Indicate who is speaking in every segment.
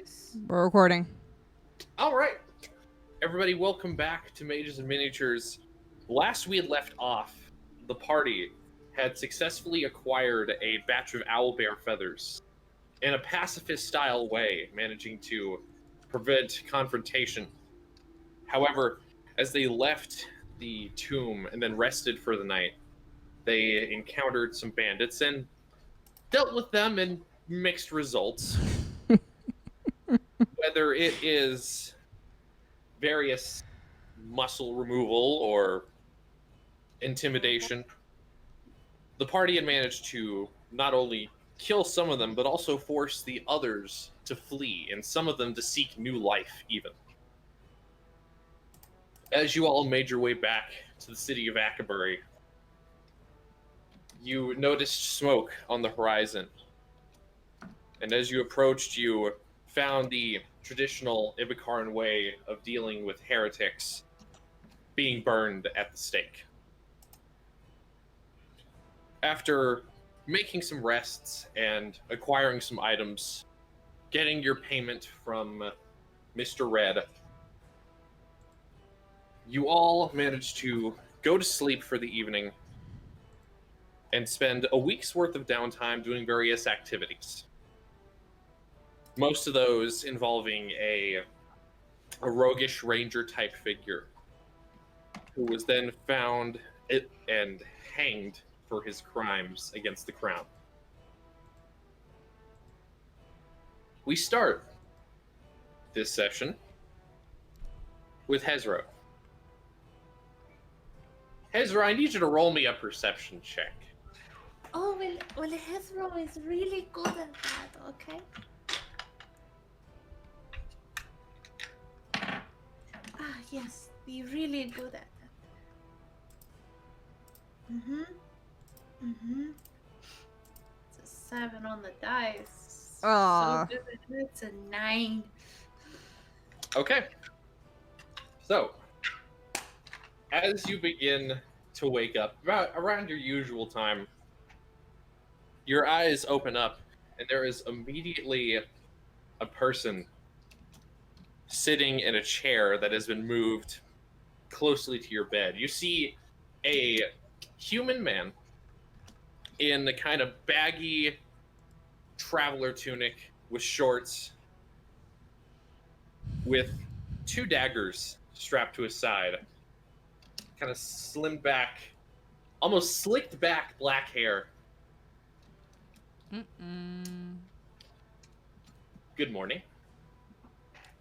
Speaker 1: this?
Speaker 2: We're recording.
Speaker 3: All right. Everybody, welcome back to Mages and Miniatures. Last we had left off, the party had successfully acquired a batch of owlbear feathers in a pacifist-style way, managing to prevent confrontation. However, as they left the tomb and then rested for the night, they encountered some bandits and dealt with them in mixed results. Whether it is various muscle removal or intimidation, the party had managed to not only kill some of them, but also force the others to flee, and some of them to seek new life, even. As you all made your way back to the city of Accabury, you noticed smoke on the horizon. And as you approached, you found the traditional Ibikaran way of dealing with heretics being burned at the stake. After making some rests and acquiring some items, getting your payment from Mr. Red, you all managed to go to sleep for the evening and spend a week's worth of downtime doing various activities. Most of those involving a roguish ranger type figure who was then found and hanged for his crimes against the crown. We start this session with Hezro. Hezro, I need you to roll me a perception check.
Speaker 1: Oh, well, Hezro is really good at that, okay? Ah, yes, you're really good at that. It's a 7 on the dice.
Speaker 2: Aw.
Speaker 1: So good. It's a 9.
Speaker 3: Okay. So, as you begin to wake up, around your usual time, your eyes open up, and there is immediately a person sitting in a chair that has been moved closely to your bed. You see a human man in a kind of baggy traveler tunic with shorts, with 2 daggers strapped to his side, kind of slimmed back, almost slicked back black hair. Good morning.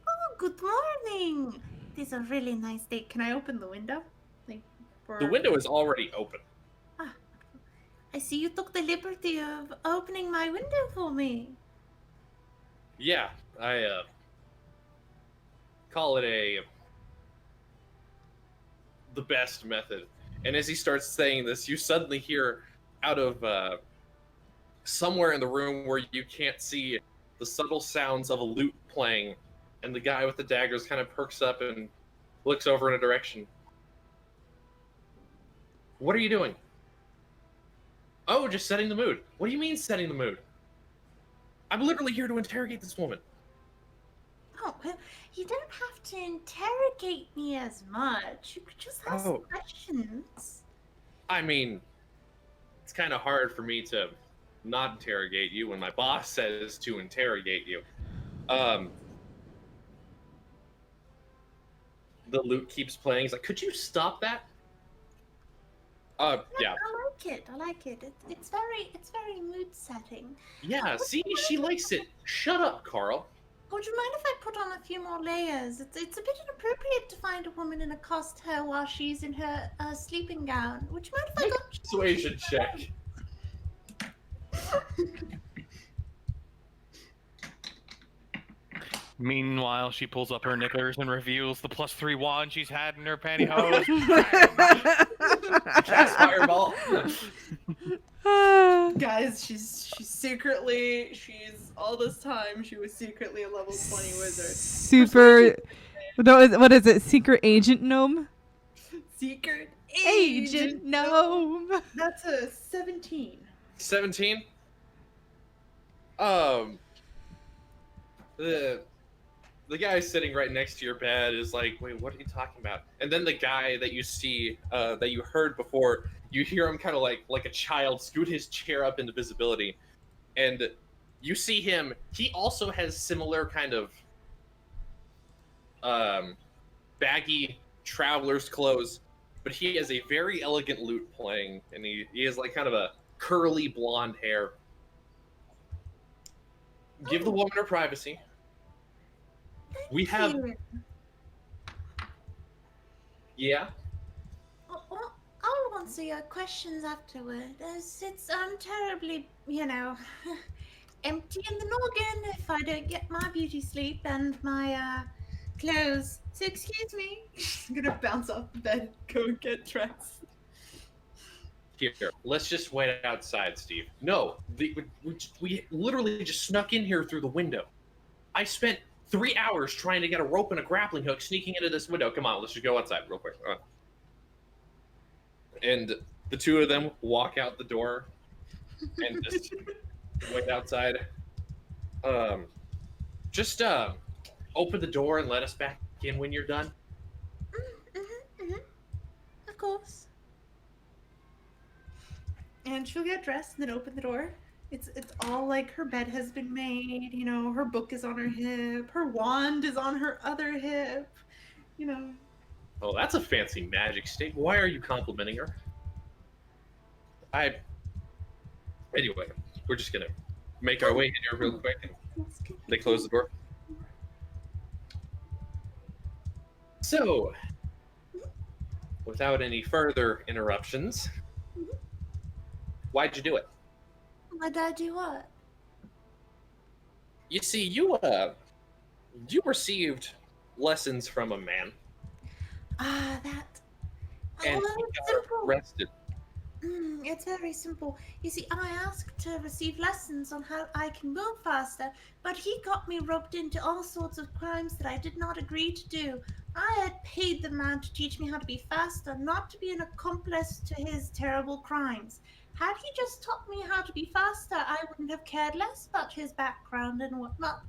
Speaker 1: Oh, good morning. This is a really nice day. Can I open the window?
Speaker 3: The window is already open.
Speaker 1: I see you took the liberty of opening my window for me.
Speaker 3: Yeah, I call it the best method. And as he starts saying this, you suddenly hear out of somewhere in the room where you can't see the subtle sounds of a lute playing, and the guy with the daggers kind of perks up and looks over in a direction. What are you doing? Oh, just setting the mood. What do you mean setting the mood? I'm literally here to interrogate this woman.
Speaker 1: Oh, well, you don't have to interrogate me as much. You could just ask questions.
Speaker 3: I mean, it's kind of hard for me to not interrogate you when my boss says to interrogate you. The lute keeps playing. He's like, could you stop that? Yeah.
Speaker 1: I like it. It's very mood setting.
Speaker 3: Yeah, see, she likes it. Shut up, Carl.
Speaker 1: Would you mind if I put on a few more layers? It's a bit inappropriate to find a woman in a costume while she's in her sleeping gown. Would you mind if I got
Speaker 3: persuasion check?
Speaker 4: Meanwhile, she pulls up her knickers and reveals the +3 wand she's had in her pantyhose.
Speaker 3: Cast fireball.
Speaker 5: Guys, she's all this time she was secretly a level 20 wizard.
Speaker 2: Super. No, what is it? Secret agent gnome?
Speaker 5: Secret
Speaker 2: Agent gnome.
Speaker 5: That's a 17.
Speaker 3: 17? the guy sitting right next to your bed is like, wait, what are you talking about? And then the guy that you see, that you heard before, you hear him kind of like a child scoot his chair up into visibility, and you see him. He also has similar kind of baggy traveler's clothes, but he has a very elegant lute playing, and he has like kind of a curly blonde hair. Give the woman her privacy. We have,
Speaker 1: Here.
Speaker 3: yeah.
Speaker 1: Well, I'll answer your questions afterward, as it's terribly, empty in the noggin if I don't get my beauty sleep and my clothes. So excuse me.
Speaker 5: I'm gonna bounce off the bed, go and get dressed.
Speaker 3: Here, let's just wait outside, Steve. No, we literally just snuck in here through the window. I spent 3 hours trying to get a rope and a grappling hook sneaking into this window. Come on, let's just go outside real quick. And the two of them walk out the door and just wait outside. Just open the door and let us back in when you're done.
Speaker 1: Of course.
Speaker 5: And she'll get dressed and then open the door. It's all like her bed has been made, her book is on her hip, her wand is on her other hip,
Speaker 3: Oh, that's a fancy magic stick. Why are you complimenting her? Anyway, we're just gonna make our way in here real quick, and they close the door. So, without any further interruptions, why'd you do it?
Speaker 1: Why'd I do what?
Speaker 3: You see, you received lessons from a man,
Speaker 1: Ah, that.
Speaker 3: and
Speaker 1: Oh,
Speaker 3: he
Speaker 1: it's
Speaker 3: got
Speaker 1: simple.
Speaker 3: arrested.
Speaker 1: It's very simple. You see, I asked to receive lessons on how I can move faster, but he got me roped into all sorts of crimes that I did not agree to do. I had paid the man to teach me how to be faster, not to be an accomplice to his terrible crimes. Had he just taught me how to be faster, I wouldn't have cared less about his background and whatnot.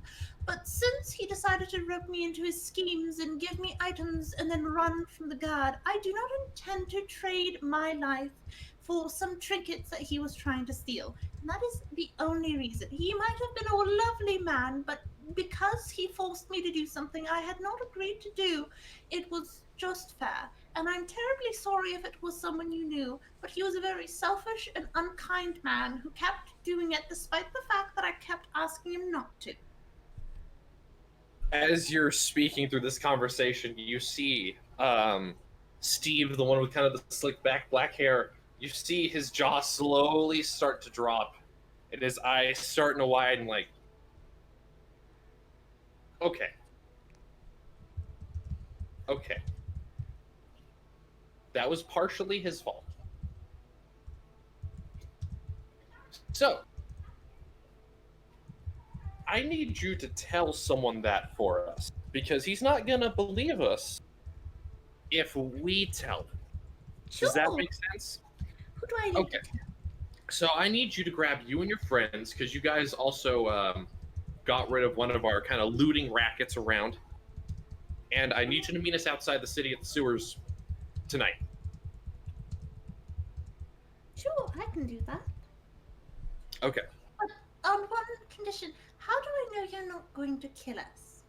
Speaker 1: But since he decided to rope me into his schemes and give me items and then run from the guard, I do not intend to trade my life for some trinkets that he was trying to steal. And that is the only reason. He might have been a lovely man, but because he forced me to do something I had not agreed to do, it was just fair. And I'm terribly sorry if it was someone you knew, but he was a very selfish and unkind man who kept doing it despite the fact that I kept asking him not to.
Speaker 3: As you're speaking through this conversation, you see Steve, the one with kind of the slick back black hair. You see his jaw slowly start to drop, and his eyes starting to widen. Like, okay, that was partially his fault. So, I need you to tell someone that for us, because he's not gonna believe us if we tell him. Does that
Speaker 1: Sure.
Speaker 3: make sense?
Speaker 1: Who do I need
Speaker 3: Okay.
Speaker 1: to tell?
Speaker 3: So I need you to grab you and your friends, because you guys also got rid of one of our kind of looting rackets around. And I need you to meet us outside the city at the sewers tonight.
Speaker 1: Sure, I can do that.
Speaker 3: Okay.
Speaker 1: But on one condition. How do I know you're not going to kill us?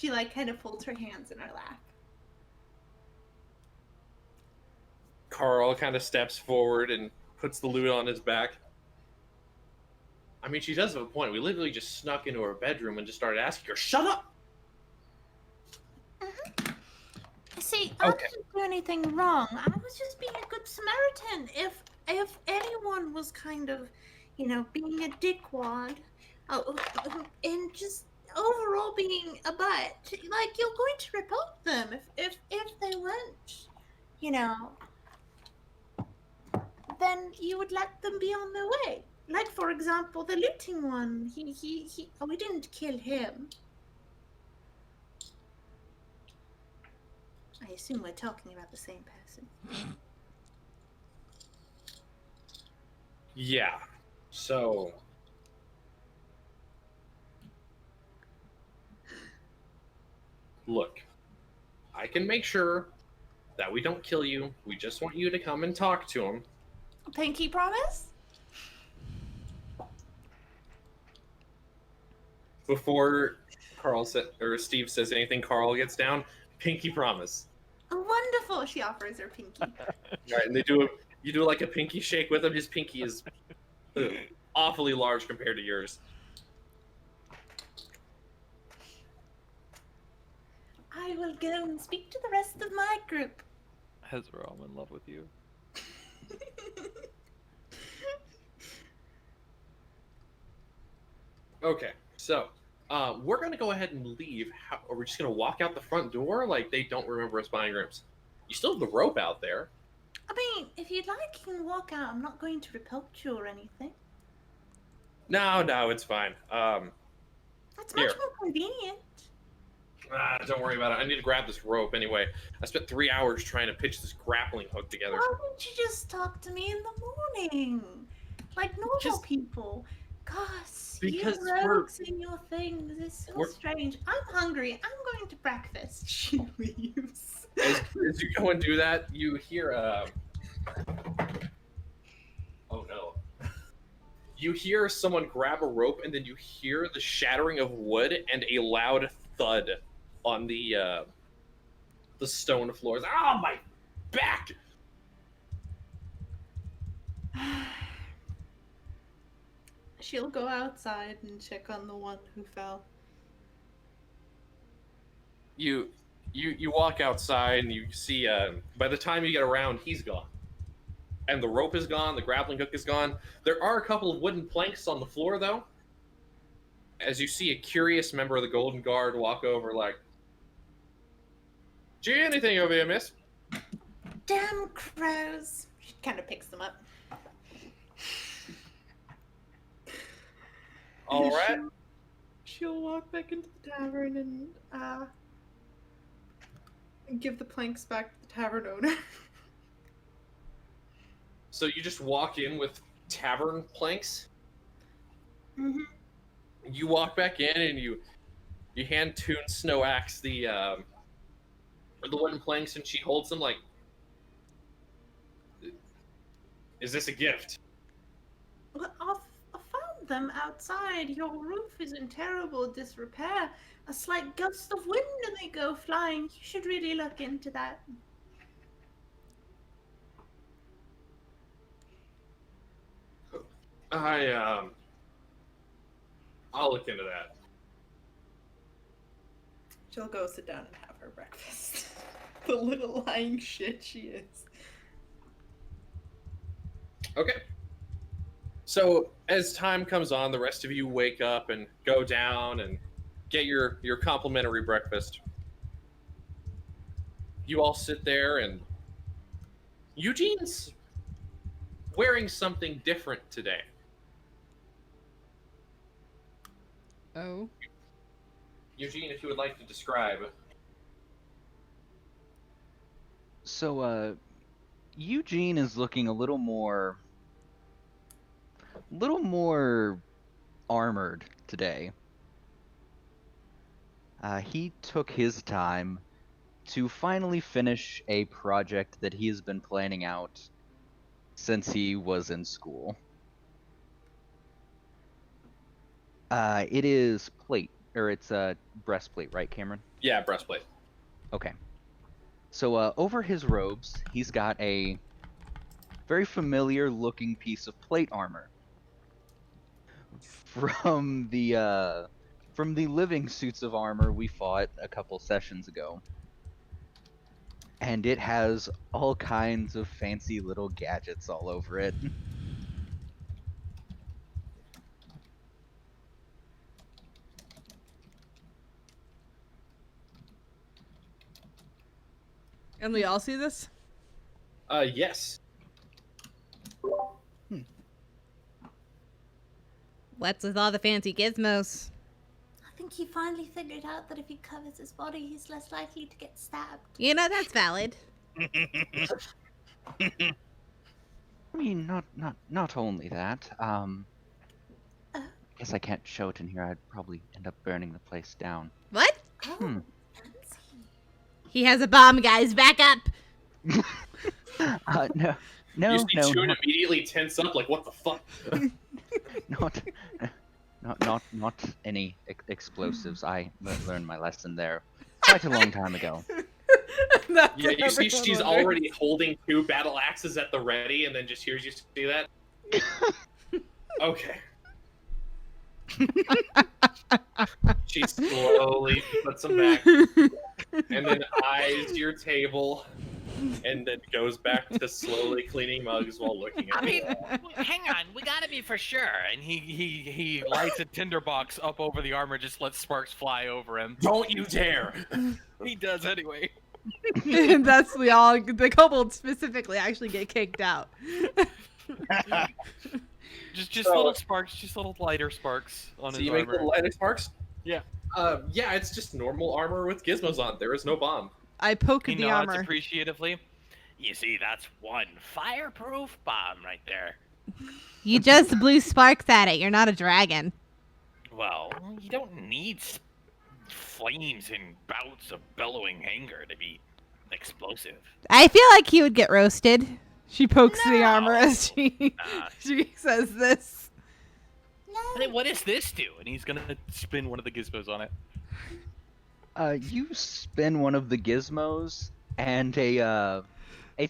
Speaker 5: she kind of folds her hands in her lap.
Speaker 3: Carl kind of steps forward and puts the loot on his back. I mean, she does have a point. We literally just snuck into her bedroom and just started asking her, "Shut up!"
Speaker 1: See, I
Speaker 3: Okay.
Speaker 1: didn't do anything wrong. I was just being a good Samaritan. If anyone was kind of, being a dickwad, and just overall being a butt, you're going to report them if they weren't, then you would let them be on their way. Like, for example, the looting one. We didn't kill him. I assume we're talking about the same person.
Speaker 3: Yeah. So, Look, I can make sure that we don't kill you. We just want you to come and talk to him.
Speaker 1: Pinky promise?
Speaker 3: Before Steve says anything, Carl gets down. Pinky promise.
Speaker 5: Wonderful. She offers her pinky.
Speaker 3: All right, and you do like a pinky shake with him. His pinky is awfully large compared to yours.
Speaker 1: I will go and speak to the rest of my group.
Speaker 4: Ezra, I'm in love with you.
Speaker 3: Okay, so we're gonna go ahead and leave. Are we just gonna walk out the front door like they don't remember us buying rooms? You still have the rope out there.
Speaker 1: I mean, if you'd like, you can walk out. I'm not going to repulse you or anything.
Speaker 3: No, it's fine.
Speaker 1: That's much
Speaker 3: Here.
Speaker 1: more convenient.
Speaker 3: Don't worry about it. I need to grab this rope anyway. I spent 3 hours trying to pitch this grappling hook together.
Speaker 1: Why don't you just talk to me in the morning? Like normal people. Gosh,
Speaker 3: Because
Speaker 1: you rogues and your things is so strange. I'm hungry. I'm going to breakfast.
Speaker 5: She leaves.
Speaker 3: As you go and do that, you hear oh no. You hear someone grab a rope, and then you hear the shattering of wood and a loud thud on the stone floors. Oh, my back!
Speaker 5: She'll go outside and check on the one who fell.
Speaker 3: You walk outside, and you see, by the time you get around, he's gone. And the rope is gone, the grappling hook is gone. There are a couple of wooden planks on the floor, though. As you see a curious member of the Golden Guard walk over, like, "Do you anything over here, miss?"
Speaker 1: Damn crows.
Speaker 5: She kind of picks them up.
Speaker 3: All right.
Speaker 5: She'll walk back into the tavern and give the planks back to the tavern owner.
Speaker 3: So you just walk in with tavern planks?
Speaker 5: Mm-hmm.
Speaker 3: You walk back in and you hand Toon Snow Axe the wooden planks, and she holds them like, "Is this a gift?"
Speaker 5: Well, I found them outside. Your roof is in terrible disrepair. A slight gust of wind and they go flying. You should really look into that.
Speaker 3: I'll look into that.
Speaker 5: She'll go sit down and have her breakfast. The little lying shit she is.
Speaker 3: Okay. So as time comes on, the rest of you wake up and go down and get your complimentary breakfast. You all sit there, and Eugene's wearing something different today.
Speaker 2: Oh.
Speaker 3: Eugene, if you would like to describe.
Speaker 6: So, Eugene is looking a little more armored today. He took his time to finally finish a project that he has been planning out since he was in school. It is plate, or it's a breastplate, right, Cameron?
Speaker 3: Yeah, breastplate.
Speaker 6: Okay. So over his robes, he's got a very familiar looking piece of plate armor from the living suits of armor we fought a couple sessions ago. And it has all kinds of fancy little gadgets all over it.
Speaker 2: And we all see this?
Speaker 3: Yes.
Speaker 7: What's with all the fancy gizmos?
Speaker 1: I think he finally figured out that if he covers his body, he's less likely to get stabbed.
Speaker 7: You know, that's valid.
Speaker 6: I mean, not only that. Guess I can't show it in here. I'd probably end up burning the place down.
Speaker 7: What?
Speaker 1: Oh,
Speaker 6: Hmm.
Speaker 1: fancy.
Speaker 7: He has a bomb, guys. Back up.
Speaker 6: No,
Speaker 3: You see
Speaker 6: no,
Speaker 3: Chun immediately tense up, like, what the fuck?
Speaker 6: not any explosives. I learned my lesson there quite a long time ago.
Speaker 2: That's
Speaker 3: Yeah,
Speaker 2: what
Speaker 3: you see
Speaker 2: everyone
Speaker 3: she's
Speaker 2: wonders.
Speaker 3: already holding 2 battle axes at the ready, and then just hears you say that. Okay. She slowly puts them back, and then eyes your table, and then goes back to slowly cleaning mugs while looking at
Speaker 4: I mean,
Speaker 3: it.
Speaker 4: hang on, we gotta be for sure. And he lights a tinderbox up over the armor, just lets sparks fly over him.
Speaker 3: Don't you dare!
Speaker 4: He does anyway.
Speaker 2: That's the kobolds specifically actually get kicked out.
Speaker 4: Just
Speaker 3: So-
Speaker 4: little sparks, just little lighter sparks on
Speaker 3: So
Speaker 4: his
Speaker 3: you make
Speaker 4: armor.
Speaker 3: little lighter sparks?
Speaker 4: Yeah.
Speaker 3: Yeah, it's just normal armor with gizmos on. There is no bomb.
Speaker 2: I poke
Speaker 4: He
Speaker 2: the
Speaker 4: nods
Speaker 2: armor.
Speaker 4: appreciatively. You see, that's one fireproof bomb right there.
Speaker 7: You just blew sparks at it. You're not a dragon.
Speaker 4: Well, you don't need flames and bouts of bellowing anger to be explosive.
Speaker 7: I feel like he would get roasted.
Speaker 2: She pokes the armor
Speaker 4: No.
Speaker 2: as she
Speaker 4: Nah.
Speaker 2: she says this.
Speaker 4: I mean, what does this do? And he's gonna spin one of the gizmos on it.
Speaker 6: You spin one of the gizmos, and a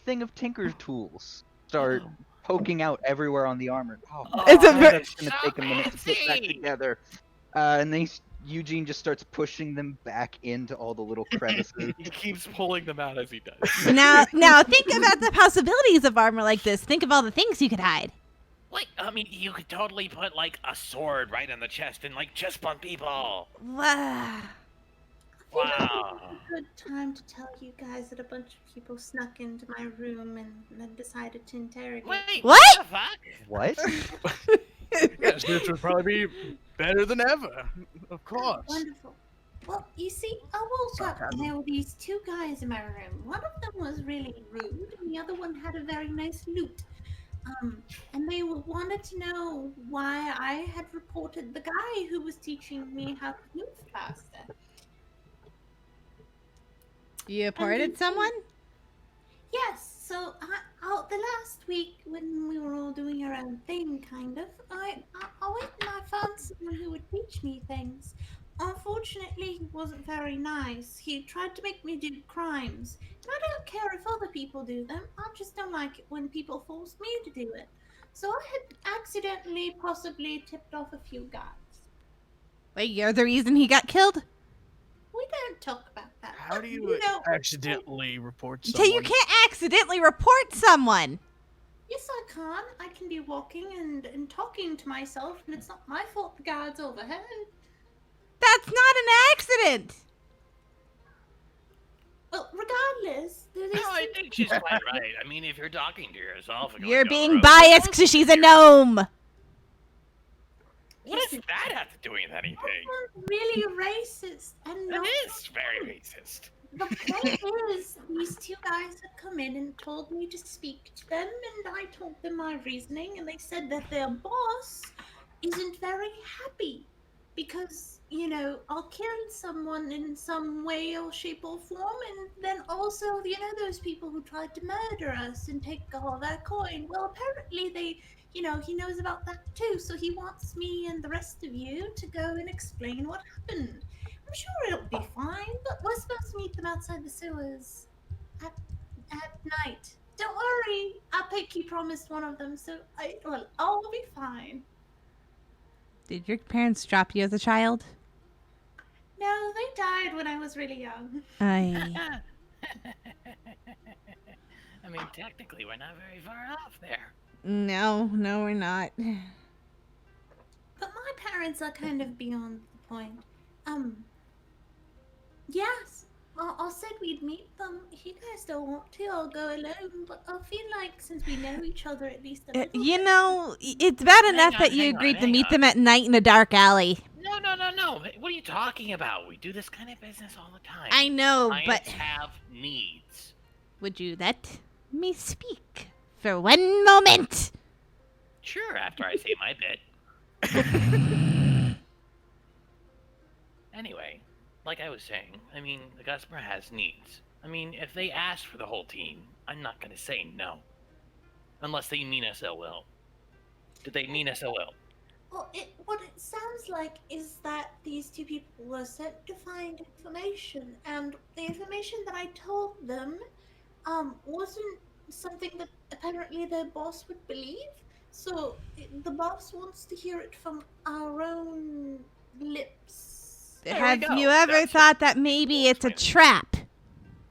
Speaker 6: thing of Tinker's tools start poking out everywhere on the armor. Oh,
Speaker 2: It's a
Speaker 6: man,
Speaker 2: very-
Speaker 6: it's gonna take a minute to put back
Speaker 4: fancy.
Speaker 6: together. And then Eugene just starts pushing them back into all the little crevices.
Speaker 4: He keeps pulling them out as he does.
Speaker 7: Now think about the possibilities of armor like this. Think of all the things you could hide.
Speaker 4: Wait, I mean, you could totally put like a sword right on the chest and like chest bump people.
Speaker 7: Wow.
Speaker 4: Wow.
Speaker 5: A good time to tell you guys that a bunch of people snuck into my room and then decided to interrogate.
Speaker 4: Wait,
Speaker 7: What?
Speaker 4: the fuck?
Speaker 6: What?
Speaker 8: Yes, this would probably be better than ever. Of course.
Speaker 5: Wonderful. Well, you see, I woke up and there were these 2 guys in my room. One of them was really rude, and the other one had a very nice loot. And they wanted to know why I had reported the guy who was teaching me how to move faster.
Speaker 7: You reported someone?
Speaker 5: Yes, so the last week when we were all doing our own thing, kind of, I went and I found someone who would teach me things. Unfortunately, he wasn't very nice. He tried to make me do crimes. And I don't care if other people do them. I just don't like it when people force me to do it. So I had accidentally, possibly tipped off a few guys.
Speaker 7: Wait, you're the reason he got killed?
Speaker 5: We don't talk about that.
Speaker 8: How
Speaker 5: but,
Speaker 8: do you
Speaker 5: know,
Speaker 8: accidentally report
Speaker 7: So
Speaker 8: someone?
Speaker 7: you can't accidentally report someone.
Speaker 5: Yes, I can. I can be walking and talking to myself, and it's not my fault the guard's overheard.
Speaker 7: That's not an accident.
Speaker 5: Well, regardless,
Speaker 4: No, I think she's quite right. I mean, if you're talking to yourself, and
Speaker 7: You're
Speaker 4: going down the
Speaker 7: being
Speaker 4: road-
Speaker 7: biased because she's a gnome.
Speaker 4: What does that have to do with anything?
Speaker 5: really racist. And no,
Speaker 4: It is very racist.
Speaker 5: the point is, these 2 guys had come in and told me to speak to them, and I told them my reasoning, and they said that their boss isn't very happy because, you know, I'll kill someone in some way or shape or form, and then also, you know, those people who tried to murder us and take all their coin. Well, apparently they, you know, he knows about that too, so he wants me and the rest of you to go and explain what happened. I'm sure it'll be fine, but we're supposed to meet them outside the sewers at night. Don't worry, I pinky promised one of them, so I'll be fine.
Speaker 7: Did your parents drop you as a child?
Speaker 5: No, they died when I was really young.
Speaker 7: I.
Speaker 4: I mean, technically, we're not very far off there.
Speaker 7: No, we're not.
Speaker 5: But my parents are kind of beyond the point. Yes, I said we'd meet them. If you guys don't want to, I'll go alone. But I feel like since we know each other at least a little
Speaker 7: You
Speaker 5: bit-
Speaker 7: know, it's bad enough that you
Speaker 4: hang on,
Speaker 7: agreed to
Speaker 4: hang
Speaker 7: meet
Speaker 4: on.
Speaker 7: them at night in a dark alley.
Speaker 4: No. What are you talking about? We do this kind of business all the time.
Speaker 7: I know,
Speaker 4: Clients
Speaker 7: but
Speaker 4: have needs.
Speaker 7: would you let me speak for one moment?
Speaker 4: Sure, after I say my bit. Anyway, like I was saying, I mean, the customer has needs. I mean, if they ask for the whole team, I'm not gonna say no. Unless they mean SOL. Did they mean SOL?
Speaker 5: Well, what it sounds like is that these two people were sent to find information, and the information that I told them, wasn't something that apparently their boss would believe. So the boss wants to hear it from our own lips.
Speaker 4: There we
Speaker 7: Have
Speaker 4: go.
Speaker 7: you ever
Speaker 4: Gotcha.
Speaker 7: thought that maybe it's a trap?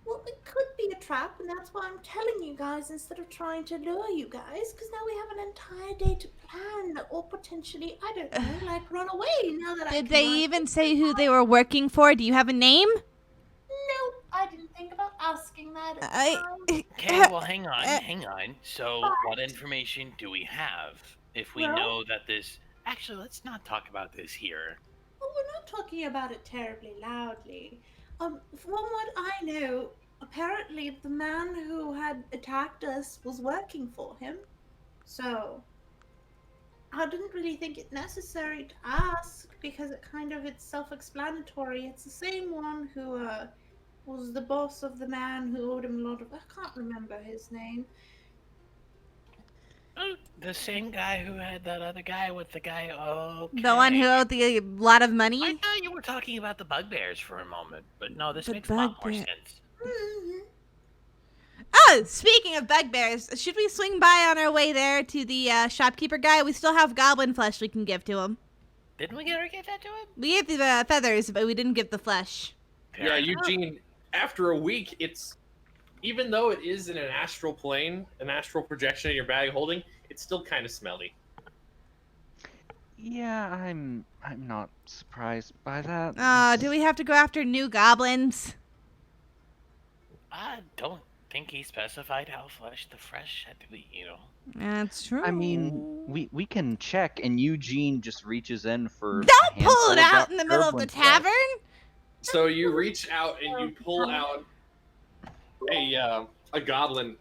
Speaker 5: Well, it could be a trap, and that's why I'm telling you guys instead of trying to lure you guys, because now we have an entire day to plan, or potentially, I don't know, like run away now that I
Speaker 7: Did
Speaker 5: can
Speaker 7: they
Speaker 5: run.
Speaker 7: even say who they were working for? Do you have a name?
Speaker 5: No, I didn't think about asking that at the
Speaker 7: I-
Speaker 5: time.
Speaker 4: Okay, well, hang on. So, what information do we have? If we
Speaker 5: Well-
Speaker 4: know that this... Actually, let's not talk about this here.
Speaker 5: Well, we're not talking about it terribly loudly. From what I know, apparently the man who had attacked us was working for him. So, I didn't really think it necessary to ask because it's self-explanatory. It's the same one who was the boss of the man who owed him a lot of. I can't remember his name.
Speaker 4: Oh, the same guy who had that other guy with the guy... Okay.
Speaker 7: The one who owed the lot of
Speaker 4: I
Speaker 7: money?
Speaker 4: thought you were talking about the bugbears for a moment, but no, this
Speaker 7: The
Speaker 4: makes a lot more
Speaker 7: bugbear-
Speaker 4: sense.
Speaker 5: Mhm.
Speaker 7: Oh, speaking of bugbears, should we swing by on our way there to the shopkeeper guy? We still have goblin flesh we can give to him.
Speaker 4: Didn't we ever get that to him?
Speaker 7: We gave the feathers, but we didn't give the flesh.
Speaker 3: Yeah, Eugene, after a week, it's even though it is in an astral plane, an astral projection in your bag holding, it's still kind of smelly.
Speaker 6: Yeah, I'm not surprised by that.
Speaker 7: Do we have to go after new goblins?
Speaker 4: I don't think he specified how the fresh had to be, you know.
Speaker 7: That's true.
Speaker 6: I mean, we can check, and Eugene just reaches in for.
Speaker 7: Don't
Speaker 6: a handful
Speaker 7: pull it
Speaker 6: of
Speaker 7: out in the middle of the
Speaker 6: goblin flesh.
Speaker 7: tavern.
Speaker 3: So you reach out and you pull out a goblin.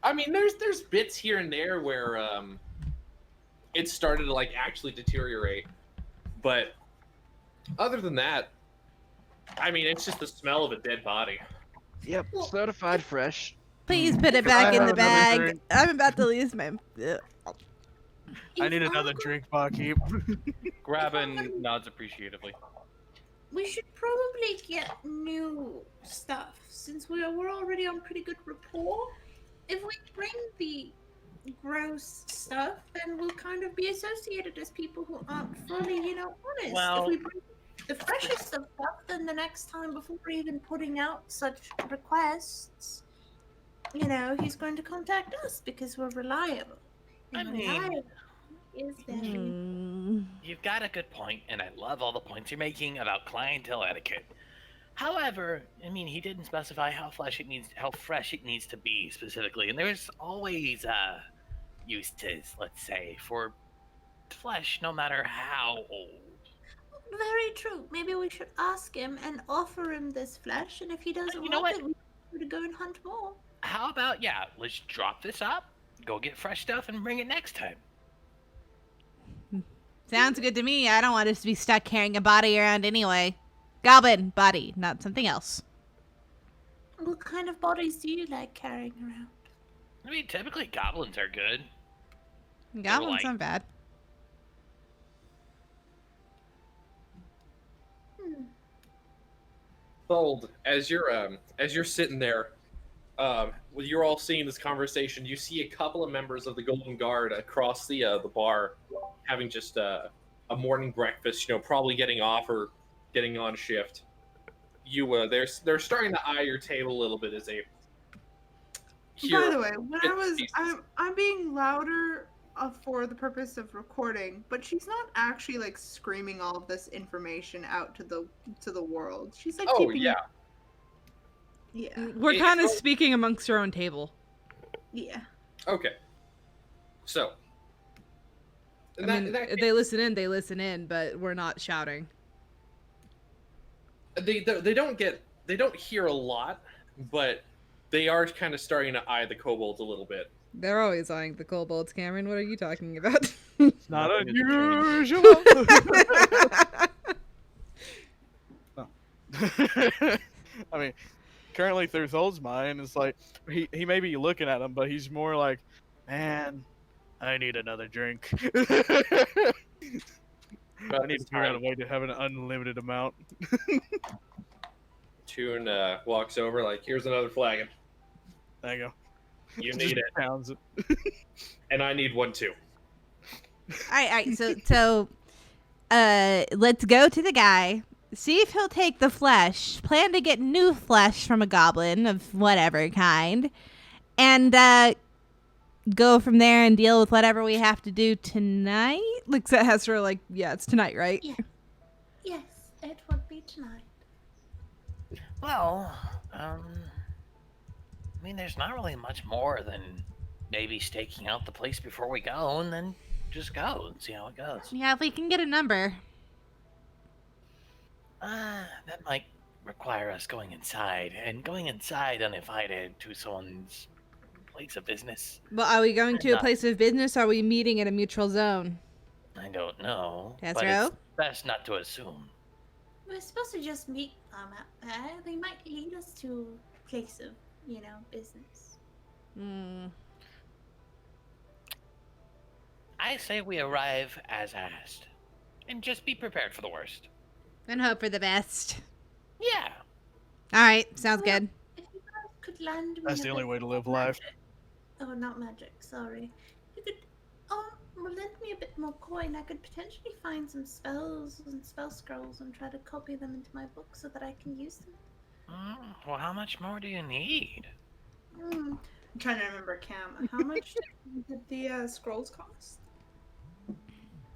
Speaker 3: I mean, there's bits here and there where it started to like actually deteriorate, but other than that, I mean, it's just the smell of a dead body.
Speaker 6: Yep, certified fresh.
Speaker 7: Please put it
Speaker 8: Can I
Speaker 7: back in
Speaker 8: have
Speaker 7: the
Speaker 8: another
Speaker 7: bag.
Speaker 8: drink?
Speaker 7: I'm about to lose my.
Speaker 8: I need
Speaker 5: If
Speaker 8: another
Speaker 5: I'm
Speaker 8: drink, barkeep.
Speaker 4: Graben nods appreciatively.
Speaker 5: We should probably get new stuff since we're already on pretty good rapport. If we bring the gross stuff, then we'll kind of be associated as people who aren't fully, honest.
Speaker 4: Well-
Speaker 5: If we bring the freshest of stuff, then the next time, before even putting out such requests, he's going to contact us because we're reliable.
Speaker 4: I
Speaker 5: And
Speaker 4: mean-
Speaker 5: reliable is very
Speaker 4: You've got a good point, and I love all the points you're making about clientele etiquette. However, I mean, he didn't specify how fresh it needs to be specifically, and there's always uses, let's say, for flesh, no matter how old.
Speaker 5: very true. Maybe we should ask him and offer him this flesh, and if he doesn't
Speaker 4: You know
Speaker 5: want
Speaker 4: what?
Speaker 5: it, we should go and hunt more.
Speaker 4: How about, let's drop this up, go get fresh stuff, and bring it next time.
Speaker 7: Sounds good to me. I don't want us to be stuck carrying a body around anyway. Goblin body, not something else.
Speaker 5: What kind of bodies do you like carrying around?
Speaker 4: I mean, typically goblins are good.
Speaker 7: Goblins
Speaker 4: like-
Speaker 7: aren't bad.
Speaker 3: Bold, as you're sitting there, you're all seeing this conversation. You see a couple of members of the Golden Guard across the bar, having just a morning breakfast. Probably getting off or getting on shift. They're starting to eye your table a little bit as they.
Speaker 2: By the way, when
Speaker 3: bits
Speaker 2: I
Speaker 3: and
Speaker 2: was,
Speaker 3: pieces.
Speaker 2: I'm being louder for the purpose of recording, but she's not actually like screaming all of this information out to the world. She's like
Speaker 3: Oh
Speaker 2: keeping
Speaker 3: yeah.
Speaker 2: yeah, Mm. Oh. Oh.
Speaker 3: It-
Speaker 2: kind
Speaker 3: it's
Speaker 2: of
Speaker 3: all-
Speaker 2: speaking amongst her own table.
Speaker 5: Yeah.
Speaker 3: Okay. So.
Speaker 2: I
Speaker 3: in that-
Speaker 2: mean,
Speaker 3: in that
Speaker 2: if they listen in, but we're not shouting.
Speaker 3: they don't hear a lot, but they are kind of starting to eye the kobolds a little bit.
Speaker 2: They're always eyeing the kobolds, Cameron. What are you talking about?
Speaker 8: It's not
Speaker 4: Nothing is
Speaker 8: unusual. I mean, currently through Thol's mind, it's like he may be looking at him, but he's more like, man, I need another drink. I
Speaker 3: About
Speaker 8: need
Speaker 3: this
Speaker 8: to figure out a
Speaker 3: time,
Speaker 8: way to have an unlimited amount.
Speaker 3: Toon walks over like, "Here's another flagon.
Speaker 8: There you go.
Speaker 3: You
Speaker 8: Just
Speaker 3: need it,
Speaker 8: pounds it.
Speaker 3: and I need one too."
Speaker 7: All right. So, let's go to the guy. See if he'll take the flesh. Plan to get new flesh from a goblin of whatever kind, and go from there and deal with whatever we have to do tonight. Looks at Hesra like, yeah, it's tonight, right?
Speaker 1: Yeah. Yes, it would be tonight.
Speaker 4: Well, I mean, there's not really much more than maybe staking out the place before we go, and then just go and see how it goes.
Speaker 7: Yeah, if we can get a number.
Speaker 4: That might require us going inside, and going inside uninvited to someone's place of business.
Speaker 7: Well, are we going to a
Speaker 4: Not-
Speaker 7: place of business? Or are we meeting at a mutual zone?
Speaker 4: I don't know, but
Speaker 7: Hesro?
Speaker 4: it's best not to assume.
Speaker 1: We're supposed to just meet them out there. They might lead us to a place of, business.
Speaker 7: Hmm.
Speaker 4: I say we arrive as asked, and just be prepared for the worst.
Speaker 7: And hope for the best.
Speaker 4: Yeah.
Speaker 7: All right, sounds
Speaker 1: Well,
Speaker 7: good.
Speaker 1: If you guys could land me
Speaker 8: That's
Speaker 1: a
Speaker 8: the only
Speaker 1: bit
Speaker 8: way to live
Speaker 1: more
Speaker 8: life.
Speaker 1: magic- Oh, not magic. Sorry. You could lend me a bit more coin. I could potentially find some spells and spell scrolls and try to copy them into my book so that I can use them.
Speaker 4: Well, how much more do you need?
Speaker 2: I'm trying to remember, Cam. How much did the scrolls cost?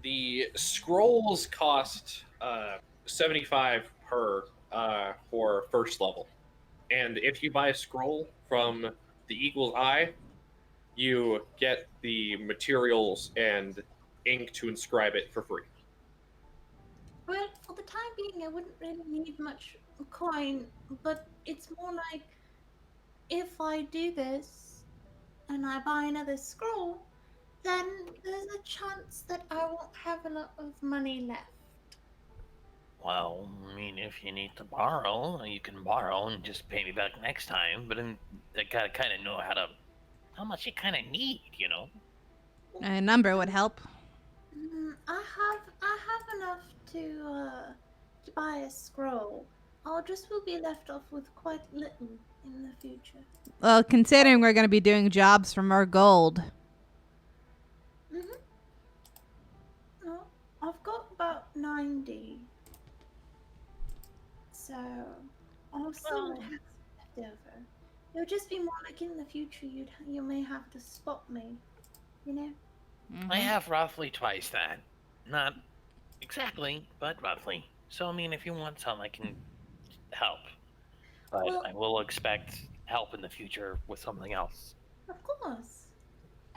Speaker 3: The scrolls cost 75 per for first level, and if you buy a scroll from the Eagle's Eye, you get the materials and ink to inscribe it for free.
Speaker 1: Well, for the time being, I wouldn't really need much coin, but it's more like if I do this and I buy another scroll, then there's a chance that I won't have a lot of money left.
Speaker 4: Well, I mean, if you need to borrow, you can borrow and just pay me back next time. But I gotta kind of know how much you kind of need, you know.
Speaker 7: A number would help.
Speaker 1: I have enough to buy a scroll. I'll just will be left off with quite little in the future.
Speaker 7: Well, considering we're going to be doing jobs for more gold.
Speaker 1: No, I've got about 90. So I'll still
Speaker 4: Well-
Speaker 1: have some left over. It'll just be more like in the future you may have to spot me, you know?
Speaker 7: Mm-hmm.
Speaker 4: I have roughly twice that. Not exactly, but roughly. So, I mean, if you want some, I can help. But
Speaker 1: Well-
Speaker 4: I will expect help in the future with something else.
Speaker 1: Of course.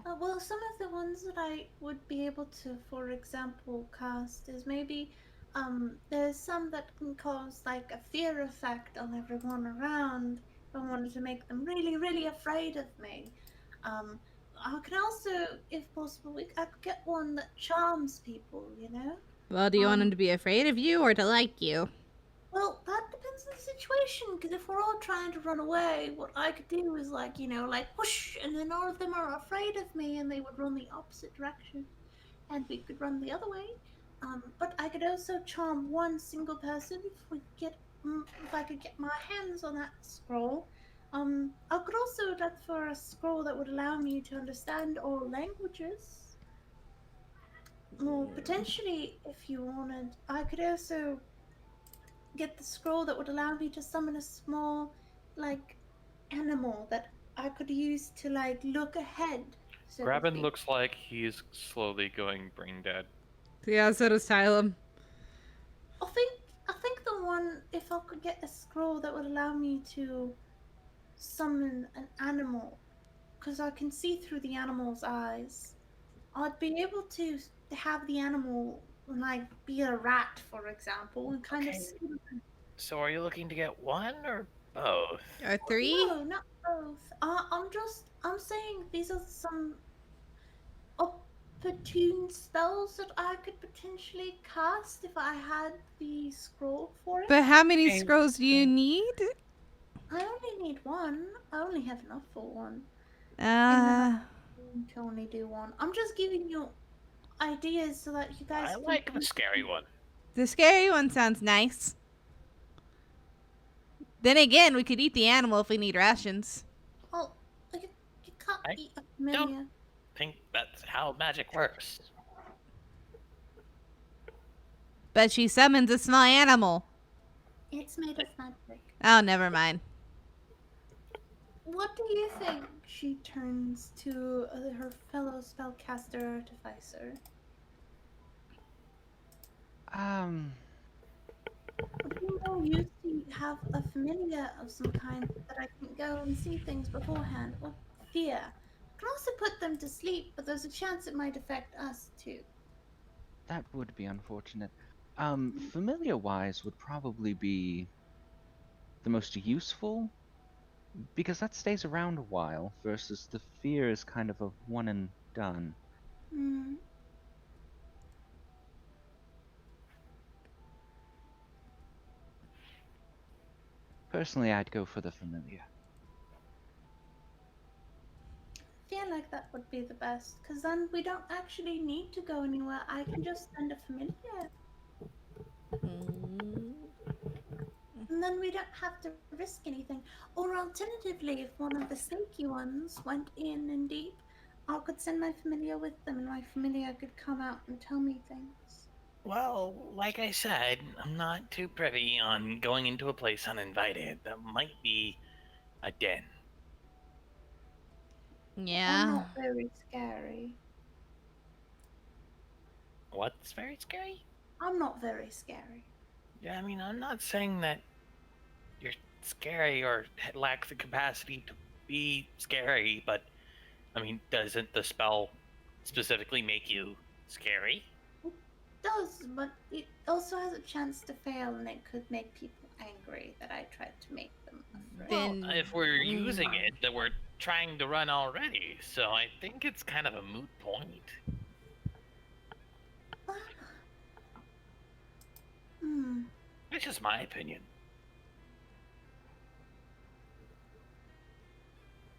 Speaker 1: Well, some of the ones that I would be able to, for example, cast is maybe there's some that can cause like a fear effect on everyone around. If I wanted to make them really, really afraid of me. I can also, if possible, I could get one that charms people, you know?
Speaker 7: Well, do you want them to be afraid of you or to like you?
Speaker 1: Well, that depends on the situation, because if we're all trying to run away, what I could do is like, whoosh, and then all of them are afraid of me and they would run the opposite direction. And we could run the other way. But I could also charm one single person if I could get my hands on that scroll. I could also look for a scroll that would allow me to understand all languages. Or potentially, if you wanted, I could also get the scroll that would allow me to summon a small, like, animal that I could use to, like, look ahead. So to
Speaker 9: Graben
Speaker 1: speak.
Speaker 9: looks like he's slowly going brain dead.
Speaker 7: Yeah, so does Tylum.
Speaker 1: I think the one, if I could get a scroll that would allow me to summon an animal, because I can see through the animal's eyes, I'd be able to have the animal like be a rat, for example, and kind of
Speaker 4: Okay.
Speaker 1: see them.
Speaker 4: So, are you looking to get one or both?
Speaker 7: Or 3?
Speaker 1: No, not both. I'm saying these are some opportune spells that I could potentially cast if I had the scroll for it.
Speaker 7: But how many
Speaker 4: Okay.
Speaker 7: scrolls do you need?
Speaker 1: I only need one. I only have enough for one.
Speaker 7: Uh,
Speaker 1: To only do one. I'm just giving you ideas so that you guys
Speaker 4: I
Speaker 1: can.
Speaker 4: like the scary one.
Speaker 7: the scary one sounds nice. Then again, we could eat the animal if we need rations.
Speaker 1: Oh, you can't
Speaker 4: I
Speaker 1: eat a familiar.
Speaker 4: Think that's how magic works.
Speaker 7: But she summons a small animal.
Speaker 1: It's made of magic.
Speaker 7: Oh, never mind.
Speaker 1: What do you think? She turns to her fellow spellcaster artificer. You know, you have a familiar of some kind that I can go and see things beforehand, or fear. I can also put them to sleep, but there's a chance it might affect us too.
Speaker 6: That would be unfortunate. Familiar-wise would probably be the most useful, because that stays around a while, versus the fear is kind of a one and done.
Speaker 1: Hmm.
Speaker 6: Personally, I'd go for the familiar.
Speaker 1: I feel like that would be the best, because then we don't actually need to go anywhere. I can just send a familiar. And then we don't have to risk anything. Or alternatively, if one of the snaky ones went in and deep, I could send my familiar with them, and my familiar could come out and tell me things.
Speaker 4: Well, like I said, I'm not too privy on going into a place uninvited. That might be a den.
Speaker 1: I'm
Speaker 7: Yeah.
Speaker 1: not very scary.
Speaker 4: What's very scary?
Speaker 1: I'm not very scary.
Speaker 4: Yeah, I mean, I'm not saying that you're scary or lack the capacity to be scary, but I mean, doesn't the spell specifically make you scary?
Speaker 1: It does, but it also has a chance to fail, and it could make people angry that I tried to make them afraid.
Speaker 7: Then-
Speaker 4: Well, if we're using it, that we're trying to run already, so I think it's kind of a moot point. It's just my opinion.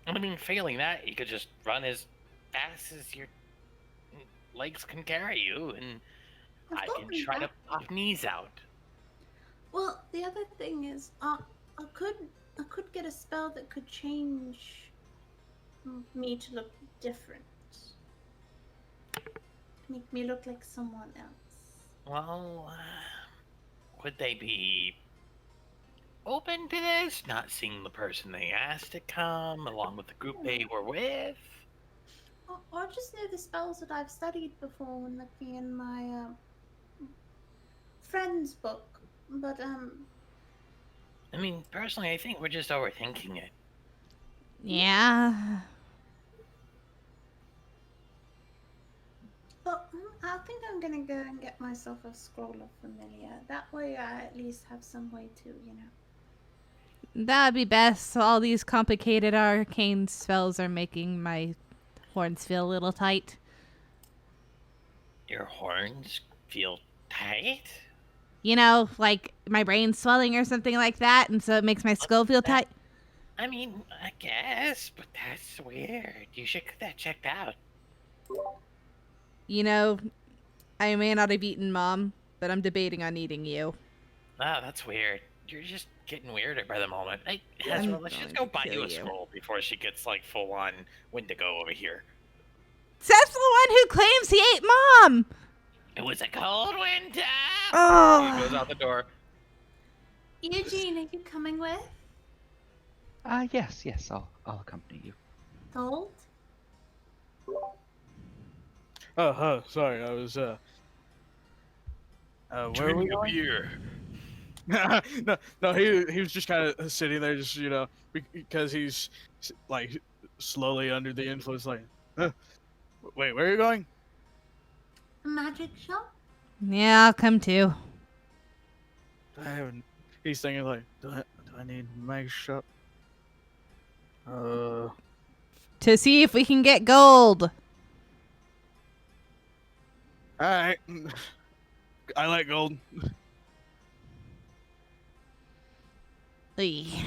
Speaker 4: I mean, failing that, you could just run as fast as your legs can carry you, and
Speaker 1: I've
Speaker 4: I can
Speaker 1: gotten
Speaker 4: try to
Speaker 1: back.
Speaker 4: pop knees out.
Speaker 1: Well, the other thing is, I could get a spell that could change me to look different, make me look like someone else.
Speaker 4: Well, would they be open to this? Not seeing the person they asked to come along with the group they were with?
Speaker 1: Or just know the spells that I've studied before when looking in my friend's book. But
Speaker 4: I mean, personally, I think we're just overthinking it.
Speaker 7: Yeah.
Speaker 1: But I think I'm gonna go and get myself a scroll of familiar. That way, I at least have some way to,
Speaker 7: That'd be best. All these complicated arcane spells are making my horns feel a little tight.
Speaker 4: Your horns feel tight?
Speaker 7: You know, like my brain's swelling or something like that, and so it makes my skull feel tight.
Speaker 4: I mean, I guess, but that's weird. You should get that checked out.
Speaker 7: You know, I may not have eaten Mom, but I'm debating on eating you.
Speaker 4: Ah, that's weird. You're just getting weirder by the moment. Hey, Ezra, let's just go
Speaker 7: going to
Speaker 4: buy you
Speaker 7: kill
Speaker 4: a
Speaker 7: you.
Speaker 4: scroll before she gets like full on Wendigo over here.
Speaker 7: Seth's the one who claims he ate Mom!
Speaker 4: It was a cold winter.
Speaker 7: Oh.
Speaker 4: He goes out the door.
Speaker 1: Eugene, are you coming with?
Speaker 6: Yes, I'll accompany you.
Speaker 1: Gold?
Speaker 8: Oh, sorry, I was where are we going?
Speaker 4: Beer.
Speaker 8: no, he was just kind of sitting there, just because he's like slowly under the influence, like, wait, where are you going?
Speaker 1: A magic shop?
Speaker 7: Yeah, I'll come too.
Speaker 8: I haven't. He's thinking like, do I need mag shop?
Speaker 7: To see if we can get gold.
Speaker 8: All right. I like gold.
Speaker 7: Eey.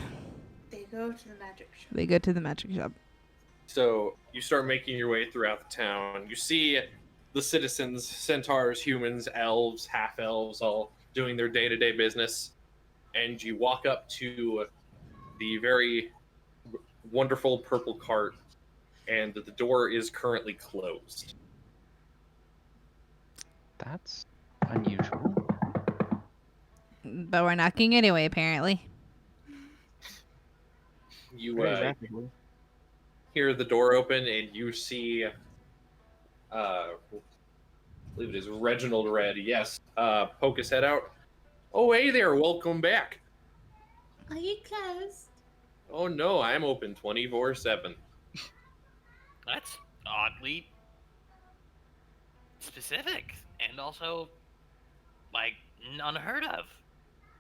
Speaker 1: They've go to the magic shop.
Speaker 7: We go to the magic shop.
Speaker 3: So you start making your way throughout the town. You see the citizens, centaurs, humans, elves, half elves, all doing their day-to-day business. And you walk up to the very wonderful purple cart, and the door is currently closed.
Speaker 6: That's unusual.
Speaker 7: But we're knocking anyway, apparently.
Speaker 3: You
Speaker 8: Exactly.
Speaker 3: hear the door open, and you see, I believe it is Reginald Red, yes, poke his head out. Oh, hey there, welcome back.
Speaker 1: Are you closed?
Speaker 3: Oh no, I'm open 24/7.
Speaker 4: That's oddly specific and also, like, unheard of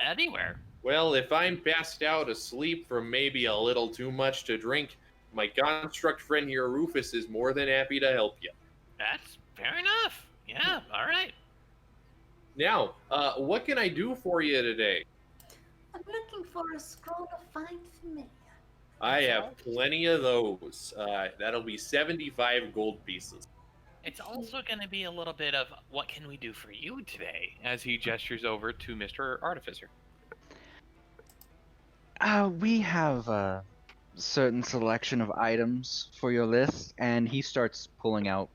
Speaker 4: anywhere.
Speaker 3: Well, if I'm passed out asleep from maybe a little too much to drink, my construct friend here, Rufus, is more than happy to help you.
Speaker 4: That's fair enough. Yeah, all right.
Speaker 3: Now, what can I do for you today?
Speaker 1: I'm looking for a scroll of find familiar.
Speaker 3: I have plenty of those. That'll be 75 gold pieces.
Speaker 4: It's also going to be a little bit of what can we do for you today?
Speaker 9: As he gestures over to Mr. Artificer.
Speaker 6: We have a certain selection of items for your list, and he starts pulling out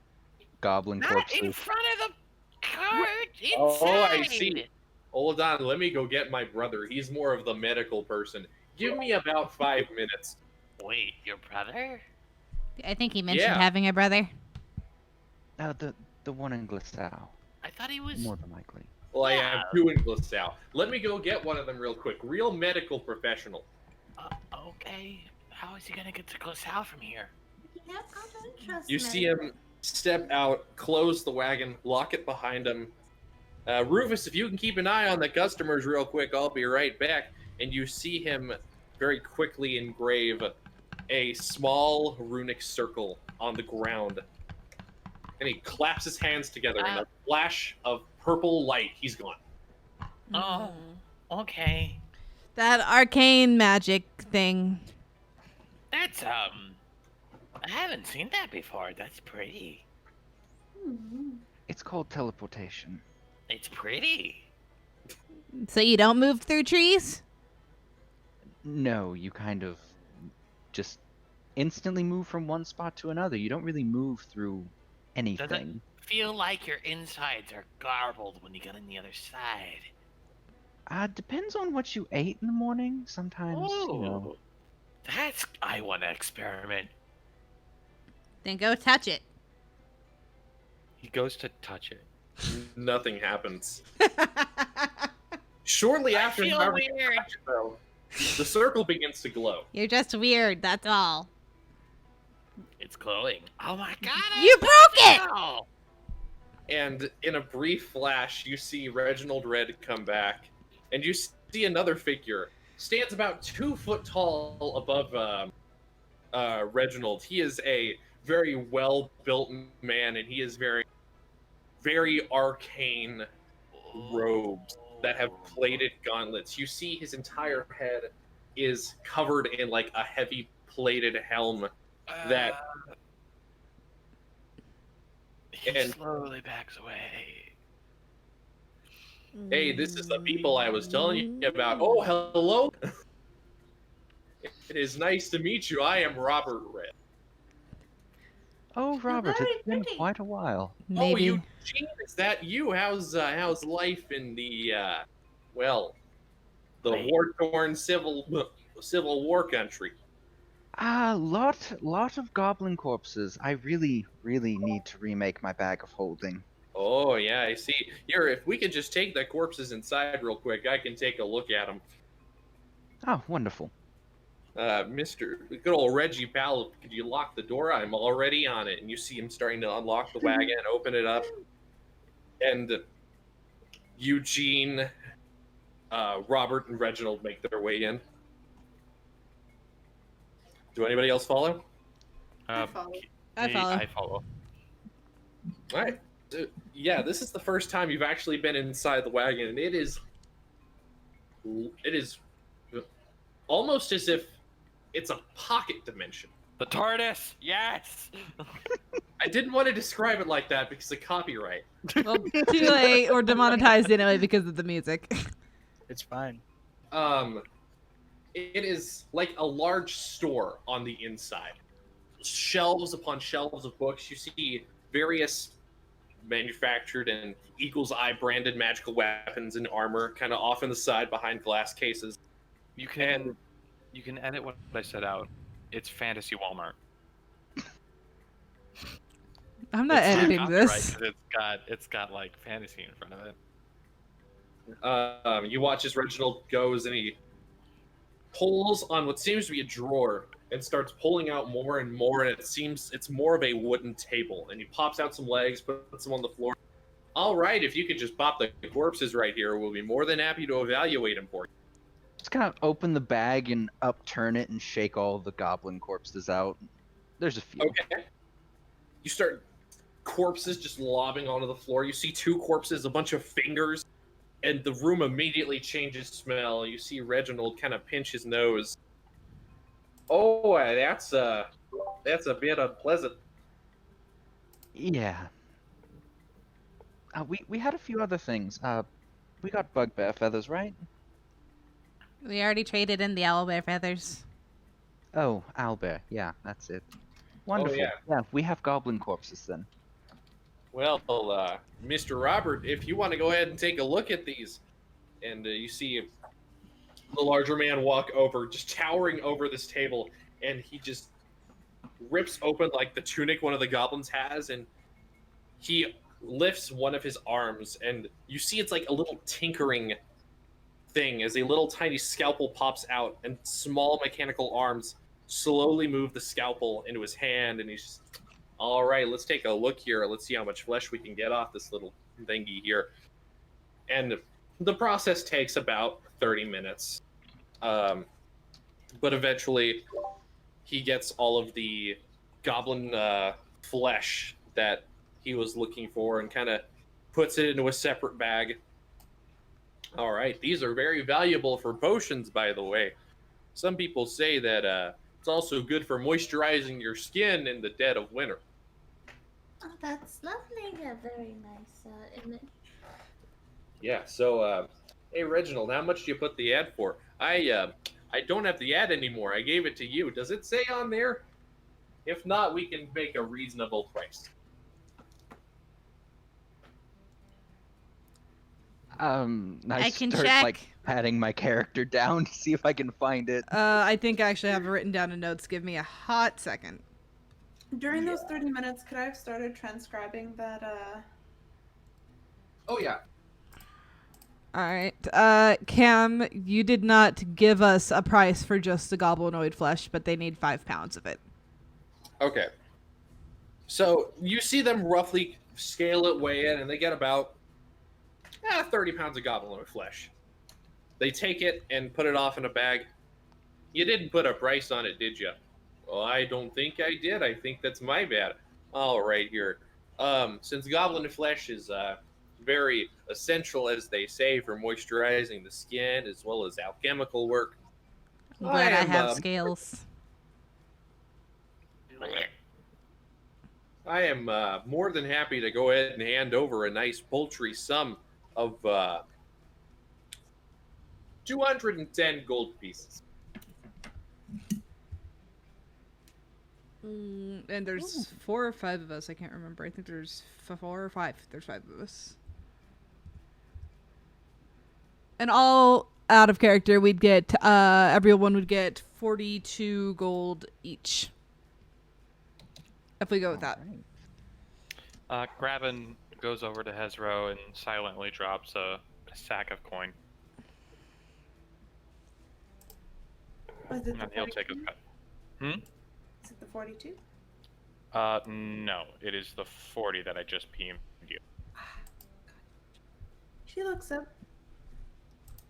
Speaker 6: goblin
Speaker 4: Not
Speaker 6: corpses.
Speaker 4: in front of the cart. Inside.
Speaker 3: Oh, I see. Hold on, let me go get my brother. He's more of the medical person. Give me about 5 minutes.
Speaker 4: Wait, your brother?
Speaker 7: I think he mentioned
Speaker 3: Yeah.
Speaker 7: having a brother.
Speaker 6: The one in Glistau,
Speaker 4: I thought he was.
Speaker 6: more than likely.
Speaker 3: Well, I
Speaker 4: Yeah.
Speaker 3: have two in Glistau. Let me go get one of them real quick. Real medical professional.
Speaker 4: Okay. How is he gonna get to Glosal from here?
Speaker 1: Yep, I don't trust
Speaker 3: You see him step out, close the wagon, lock it behind him. Rufus, if you can keep an eye on the customers real quick, I'll be right back. And you see him very quickly engrave a small runic circle on the ground. And he claps his hands together in a flash of purple light. He's gone.
Speaker 4: Oh, okay.
Speaker 7: That arcane magic thing.
Speaker 4: That's I haven't seen that before. That's pretty.
Speaker 6: It's called teleportation.
Speaker 4: It's pretty.
Speaker 7: So you don't move through trees?
Speaker 6: No, you kind of just instantly move from one spot to another. You don't really move through anything.
Speaker 4: Feel like your insides are garbled when you get on the other side.
Speaker 6: Depends on what you ate in the morning. Sometimes, you know.
Speaker 4: That's I want to experiment.
Speaker 7: Then go touch it.
Speaker 9: He goes to touch it.
Speaker 3: Nothing happens. Shortly
Speaker 4: I
Speaker 3: after
Speaker 4: feel
Speaker 3: however,
Speaker 4: weird.
Speaker 3: though, the circle begins to glow.
Speaker 7: You're just weird, that's all.
Speaker 4: It's glowing. Oh my god!
Speaker 7: You broke it!
Speaker 4: Oh.
Speaker 3: And in a brief flash, you see Reginald Red come back, and you see another figure. Stands about 2 foot tall above Reginald. He is a very well-built man, and he is very, very arcane robes that have plated gauntlets. You see his entire head is covered in like a heavy plated helm that
Speaker 4: He
Speaker 3: and-
Speaker 4: slowly backs away.
Speaker 3: hey, this is the people I was telling you about. Oh, hello. It is nice to meet you. I am Robert Red.
Speaker 6: Oh, Robert,
Speaker 1: very
Speaker 6: it's been
Speaker 1: pretty.
Speaker 6: quite a while.
Speaker 3: Oh,
Speaker 7: Maybe.
Speaker 3: Eugene, is that you? How's life in the the
Speaker 4: Wait.
Speaker 3: war-torn civil war country?
Speaker 6: Lot of goblin corpses. I really need to remake my bag of holding.
Speaker 3: Oh yeah, I see. Here, if we could just take the corpses inside real quick, I can take a look at them.
Speaker 6: Oh, wonderful.
Speaker 3: Mr. Good old Reggie Pal, could you lock the door? I'm already on it. And you see him starting to unlock the wagon, open it up. And Eugene, Robert, and Reginald make their way in. Do anybody else follow?
Speaker 2: I follow.
Speaker 7: I follow.
Speaker 9: I follow.
Speaker 3: All right. Yeah, this is the first time you've actually been inside the wagon, and it is almost as if It's a pocket dimension.
Speaker 9: The TARDIS, yes.
Speaker 3: I didn't want to describe it like that because of copyright.
Speaker 7: Well, too late. Or demonetized anyway because of the music.
Speaker 8: It's fine.
Speaker 3: It is like a large store on the inside. Shelves upon shelves of books. You see various manufactured and Eagle's Eye branded magical weapons and armor kind of off in the side behind glass cases.
Speaker 9: You can edit what I set out. It's fantasy Walmart.
Speaker 7: I'm not
Speaker 9: It's
Speaker 7: editing
Speaker 9: copyright
Speaker 7: this.
Speaker 9: 'cause it's got like fantasy in front of it.
Speaker 3: You watch as Reginald goes and he pulls on what seems to be a drawer and starts pulling out more and more, and it seems it's more of a wooden table. And he pops out some legs, puts them on the floor. All right, if you could just pop the corpses right here, we'll be more than happy to evaluate them for you.
Speaker 6: Just kind of open the bag and upturn it and shake all the goblin corpses out. There's a few.
Speaker 3: Okay. You start corpses just lobbing onto the floor. You see 2 corpses, a bunch of fingers, and the room immediately changes smell. You see Reginald kind of pinch his nose. Oh, that's a bit unpleasant.
Speaker 6: Yeah. We had a few other things. We got bugbear feathers, right?
Speaker 7: We already traded in the owlbear feathers.
Speaker 6: Oh, owlbear. Yeah, that's it. Wonderful.
Speaker 3: yeah.
Speaker 6: We have goblin corpses then.
Speaker 3: Well, Mr. Robert, if you want to go ahead and take a look at these, and you see the larger man walk over, just towering over this table, and he just rips open like the tunic one of the goblins has, and he lifts one of his arms, and you see it's like a little tinkering thing as a little tiny scalpel pops out, and small mechanical arms slowly move the scalpel into his hand, and he's just, all right, let's take a look here. Let's see how much flesh we can get off this little thingy here. And the process takes about 30 minutes. But eventually, he gets all of the goblin flesh that he was looking for and kind of puts it into a separate bag. All right, these are very valuable for potions, by the way. Some people say that it's also good for moisturizing your skin in the dead of winter.
Speaker 5: Oh, that's lovely. Yeah, very nice image.
Speaker 3: Yeah, so, hey, Reginald, how much do you put the ad for? I don't have the ad anymore. I gave it to you. Does it say on there? If not, we can make a reasonable price.
Speaker 6: I
Speaker 7: can
Speaker 6: start,
Speaker 7: check.
Speaker 6: like, patting my character down to see if I can find it.
Speaker 7: I think I actually have it written down in notes. Give me a hot second.
Speaker 2: During those 30 minutes, could I have started transcribing that,
Speaker 3: Oh, yeah.
Speaker 7: Alright. Cam, you did not give us a price for just the goblinoid flesh, but they need 5 pounds of it.
Speaker 3: Okay. So you see them roughly scale it, weigh it, and they get about 30 pounds of goblinoid flesh. They take it and put it off in a bag. You didn't put a price on it, did you? Well, I don't think I did. I think that's my bad. All right, here. Since goblin flesh is very essential, as they say, for moisturizing the skin as well as alchemical work,
Speaker 7: I'm glad I
Speaker 3: am,
Speaker 7: have scales.
Speaker 3: I am more than happy to go ahead and hand over a nice paltry sum of 210 gold pieces.
Speaker 7: And there's 4 or 5 of us. I can't remember. I think there's 4 or 5. There's 5 of us. And all out of character, we'd get, everyone would get 42 gold each. If we go with that.
Speaker 9: Graben goes over to Hezro and silently drops a sack of coin.
Speaker 2: was it the
Speaker 9: And he'll take a
Speaker 2: 42?
Speaker 9: cut.
Speaker 2: Is it the 42?
Speaker 9: No, it is the 40 that I just PM'd you.
Speaker 2: She looks up.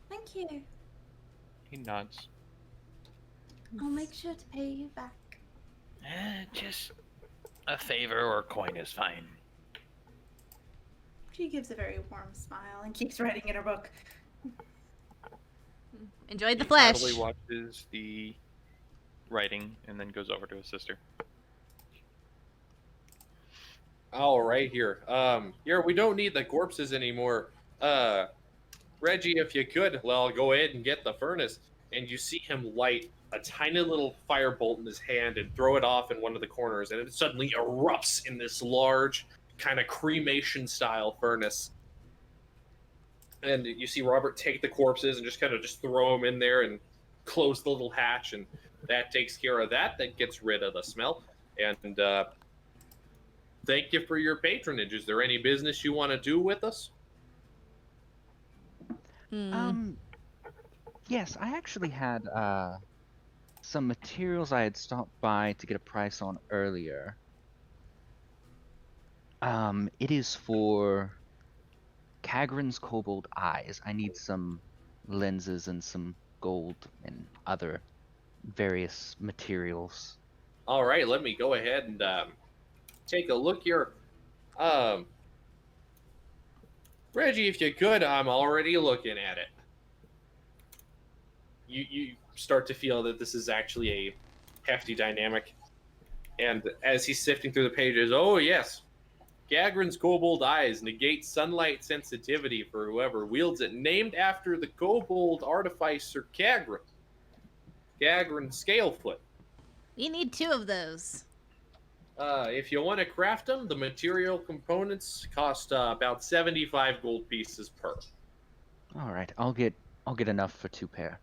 Speaker 5: Thank you.
Speaker 9: He nods.
Speaker 5: I'll make sure to pay you back.
Speaker 9: Just a favor or coin is fine.
Speaker 2: She gives a very warm smile and keeps writing in her book.
Speaker 7: Enjoy the
Speaker 9: He
Speaker 7: flesh.
Speaker 9: probably watches the writing and then goes over to his sister.
Speaker 3: All right, here we don't need the corpses anymore. Reggie, if you could, well, go ahead and get the furnace. And you see him light a tiny little firebolt in his hand and throw it off in one of the corners, and it suddenly erupts in this large, kind of cremation-style furnace. And you see Robert take the corpses and just kind of just throw them in there and close the little hatch, and that takes care of that. That gets rid of the smell. And thank you for your patronage. Is there any business you want to do with us?
Speaker 6: Yes, I actually had some materials I had stopped by to get a price on earlier. It is for Kagran's Kobold Eyes. I need some lenses and some gold and other various materials.
Speaker 3: All right, let me go ahead and take a look here. Reggie, if you could, I'm already looking at it. You start to feel that this is actually a hefty dynamic. And as he's sifting through the pages, oh yes, Gagran's Kobold Eyes negate sunlight sensitivity for whoever wields it. Named after the kobold artificer Gagran. Gagran Scalefoot.
Speaker 7: We need 2 of those.
Speaker 3: If you want to craft them, the material components cost about 75 gold pieces per.
Speaker 6: All right, I'll get enough for 2 pair.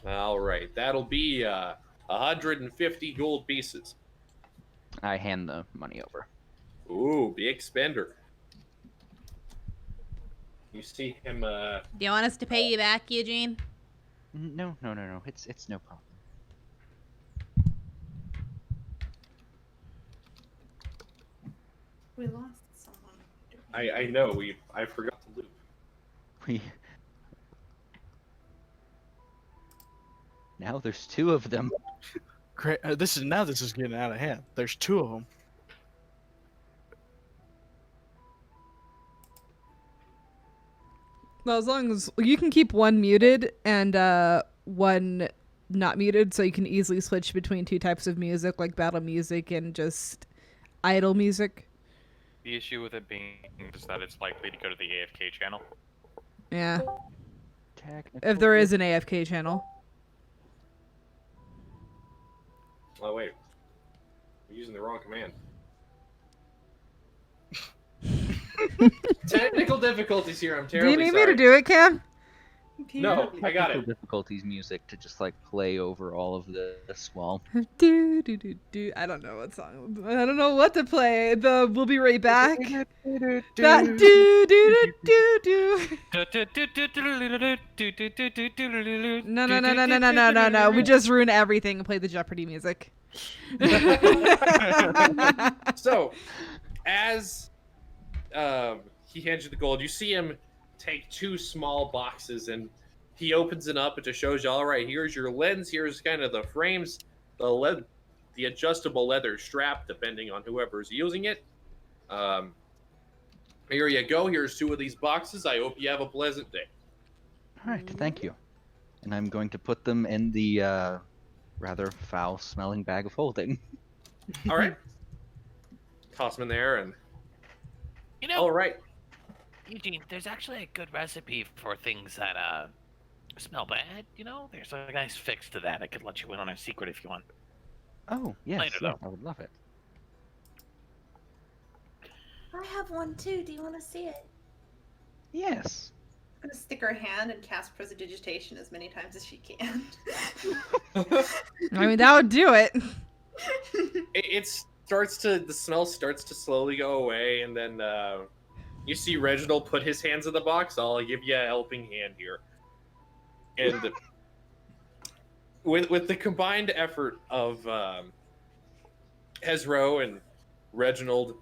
Speaker 3: All right, that'll be 150 gold pieces.
Speaker 6: I hand the money over.
Speaker 3: Ooh, big spender. You see him.
Speaker 7: Do you want us to pay you back, Eugene?
Speaker 6: No. It's no problem.
Speaker 2: We lost someone.
Speaker 3: I know. I forgot to loop.
Speaker 6: Now there's 2 of them.
Speaker 8: Great. This is getting out of hand. There's 2 of them.
Speaker 10: Well, as long as you can keep one muted and one not muted, so you can easily switch between 2 types of music, like battle music and just idle music.
Speaker 9: The issue with it being is that it's likely to go to the AFK channel.
Speaker 10: Yeah.
Speaker 6: Technical
Speaker 10: If there is an AFK channel.
Speaker 3: Oh wait, I'm using the wrong command. Technical difficulties here. I'm
Speaker 10: Do
Speaker 3: terribly
Speaker 10: you need
Speaker 3: sorry.
Speaker 10: me to do it, Cam?
Speaker 3: No, I got
Speaker 6: technical
Speaker 3: it.
Speaker 6: difficulties music to just like play over all of this while.
Speaker 10: Do do do do. I don't know what song. I don't know what to play. The We'll Be Right Back. That do do do do. No. We just ruined everything and played the Jeopardy music.
Speaker 3: So, as he hands you the gold, you see him take 2 small boxes and he opens it up. It just shows you, all right, here's your lens. Here's kind of the frames, the adjustable leather strap, depending on whoever's using it. Here you go. Here's 2 of these boxes. I hope you have a pleasant day.
Speaker 6: All right, thank you. And I'm going to put them in the rather foul-smelling bag of holding.
Speaker 3: All right. Toss them in there and.
Speaker 4: You know,
Speaker 3: All right.
Speaker 4: Eugene, there's actually a good recipe for things that smell bad. You know, there's a nice fix to that. I could let you in on a secret if you want.
Speaker 6: Oh, yes,
Speaker 4: Later,
Speaker 6: yeah,
Speaker 4: though.
Speaker 6: I would love it.
Speaker 5: I have one too. Do you want to see it?
Speaker 6: Yes.
Speaker 2: I'm gonna stick her hand and cast prestidigitation as many times as she can.
Speaker 10: I mean, that would do it.
Speaker 3: The smell starts to slowly go away, and then you see Reginald put his hands in the box. I'll give you a helping hand here. And with the combined effort of Hezro and Reginald,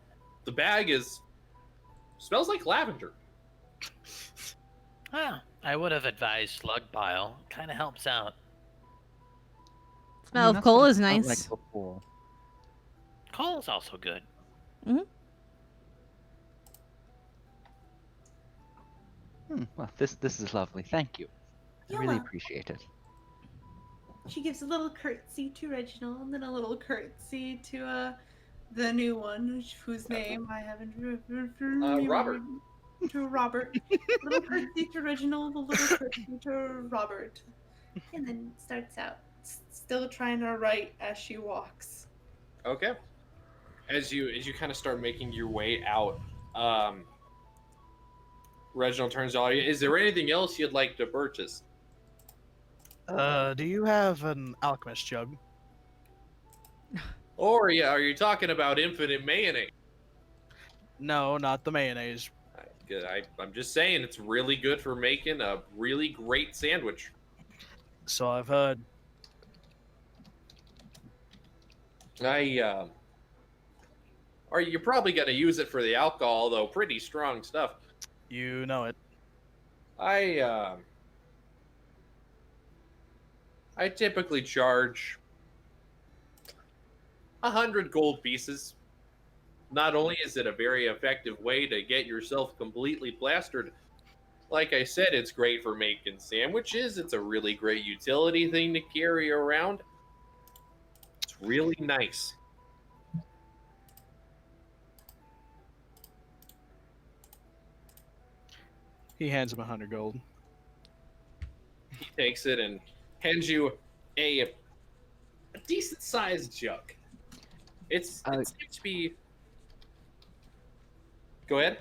Speaker 3: the bag smells like lavender.
Speaker 4: Well, I would have advised slug pile. Kind of helps out.
Speaker 7: Smell of
Speaker 6: that's
Speaker 7: coal
Speaker 6: what it
Speaker 7: is
Speaker 6: smelled
Speaker 7: nice.
Speaker 6: like before.
Speaker 4: Coal's also good.
Speaker 6: Well, this is lovely. Thank you. I
Speaker 5: You're
Speaker 6: really
Speaker 5: welcome.
Speaker 6: appreciate it.
Speaker 2: She gives a little curtsy to Reginald and then a little curtsy to the new one whose name I haven't
Speaker 3: Robert.
Speaker 2: to Robert. A little curtsy to Reginald, a little curtsy to Robert. And then starts out still trying to write as she walks.
Speaker 3: Okay. As you kind of start making your way out, Reginald turns to all you. Is there anything else you'd like to purchase?
Speaker 8: Do you have an alchemist jug?
Speaker 3: Or yeah, are you talking about infinite mayonnaise?
Speaker 8: No, not the mayonnaise.
Speaker 3: I'm just saying it's really good for making a really great sandwich.
Speaker 8: So I've heard.
Speaker 3: Or you're probably gonna use it for the alcohol, though. Pretty strong stuff.
Speaker 8: You know it.
Speaker 3: I typically charge 100 gold pieces. Not only is it a very effective way to get yourself completely plastered, like I said, it's great for making sandwiches. It's a really great utility thing to carry around. It's really nice.
Speaker 8: He hands him 100 gold.
Speaker 3: He takes it and hands you a decent sized jug. It seems to be. Go ahead.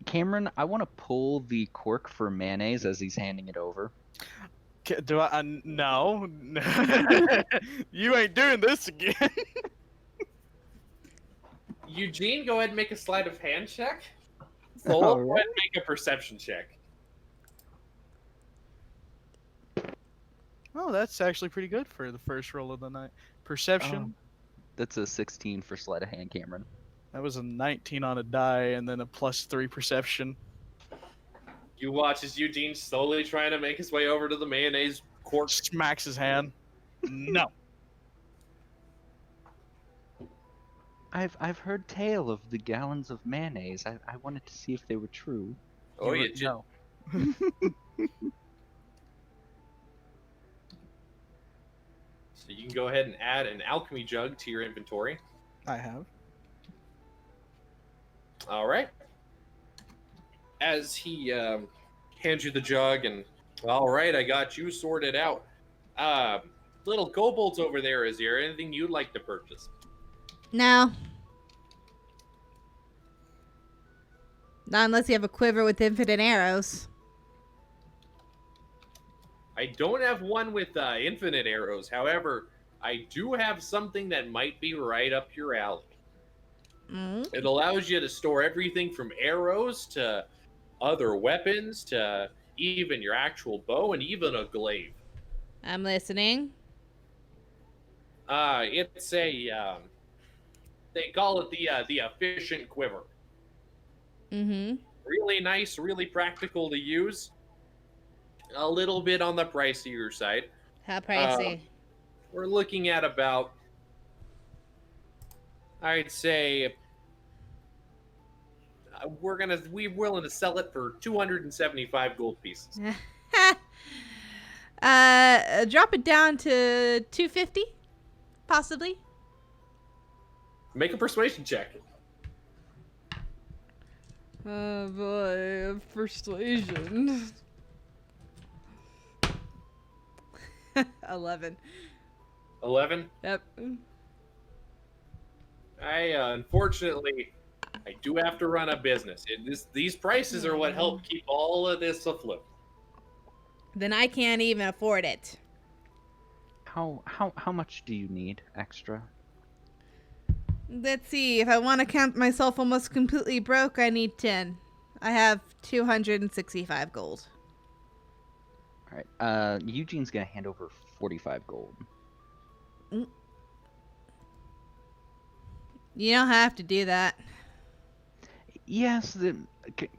Speaker 6: Cameron, I want to pull the cork for mayonnaise as he's handing it over.
Speaker 8: Do I? No. You ain't doing this again.
Speaker 3: Eugene, go ahead and make a sleight of hand check. Soul, go ahead and make a perception check.
Speaker 8: Oh, that's actually pretty good for the first roll of the night. Perception.
Speaker 6: That's a 16 for sleight of hand, Cameron.
Speaker 8: That was a 19 on a die, and then a +3 perception.
Speaker 3: You watch as Eugene slowly trying to make his way over to the mayonnaise cork.
Speaker 8: Smacks his hand. No.
Speaker 6: I've heard tale of the gallons of mayonnaise. I wanted to see if they were true.
Speaker 3: Oh, yeah.
Speaker 8: No.
Speaker 3: So you can go ahead and add an alchemy jug to your inventory.
Speaker 8: I have.
Speaker 3: All right. As he hands you the jug and, all right, I got you sorted out. Little kobolds over there, is there anything you'd like to purchase?
Speaker 7: No. Not unless you have a quiver with infinite arrows.
Speaker 3: I don't have one with infinite arrows. However, I do have something that might be right up your alley.
Speaker 7: Mm.
Speaker 3: It allows you to store everything from arrows to other weapons to even your actual bow and even a glaive.
Speaker 7: I'm listening.
Speaker 3: It's a they call it the efficient quiver.
Speaker 7: Mm-hmm.
Speaker 3: Really nice, really practical to use. A little bit on the pricier side.
Speaker 7: How pricey?
Speaker 3: We're looking at about, I'd say, we're willing to sell it for 275 gold pieces.
Speaker 7: Drop it down to 250, possibly.
Speaker 3: Make a persuasion check.
Speaker 10: Oh boy, persuasion. 11.
Speaker 3: 11.
Speaker 10: Yep.
Speaker 3: Unfortunately, I do have to run a business. These prices are what help keep all of this afloat.
Speaker 7: Then I can't even afford it.
Speaker 6: How much do you need extra?
Speaker 7: Let's see. If I want to count myself almost completely broke, I need 10. I have 265 gold.
Speaker 6: All right. Eugene's gonna hand over 45 gold.
Speaker 7: You don't have to do that.
Speaker 6: Yes.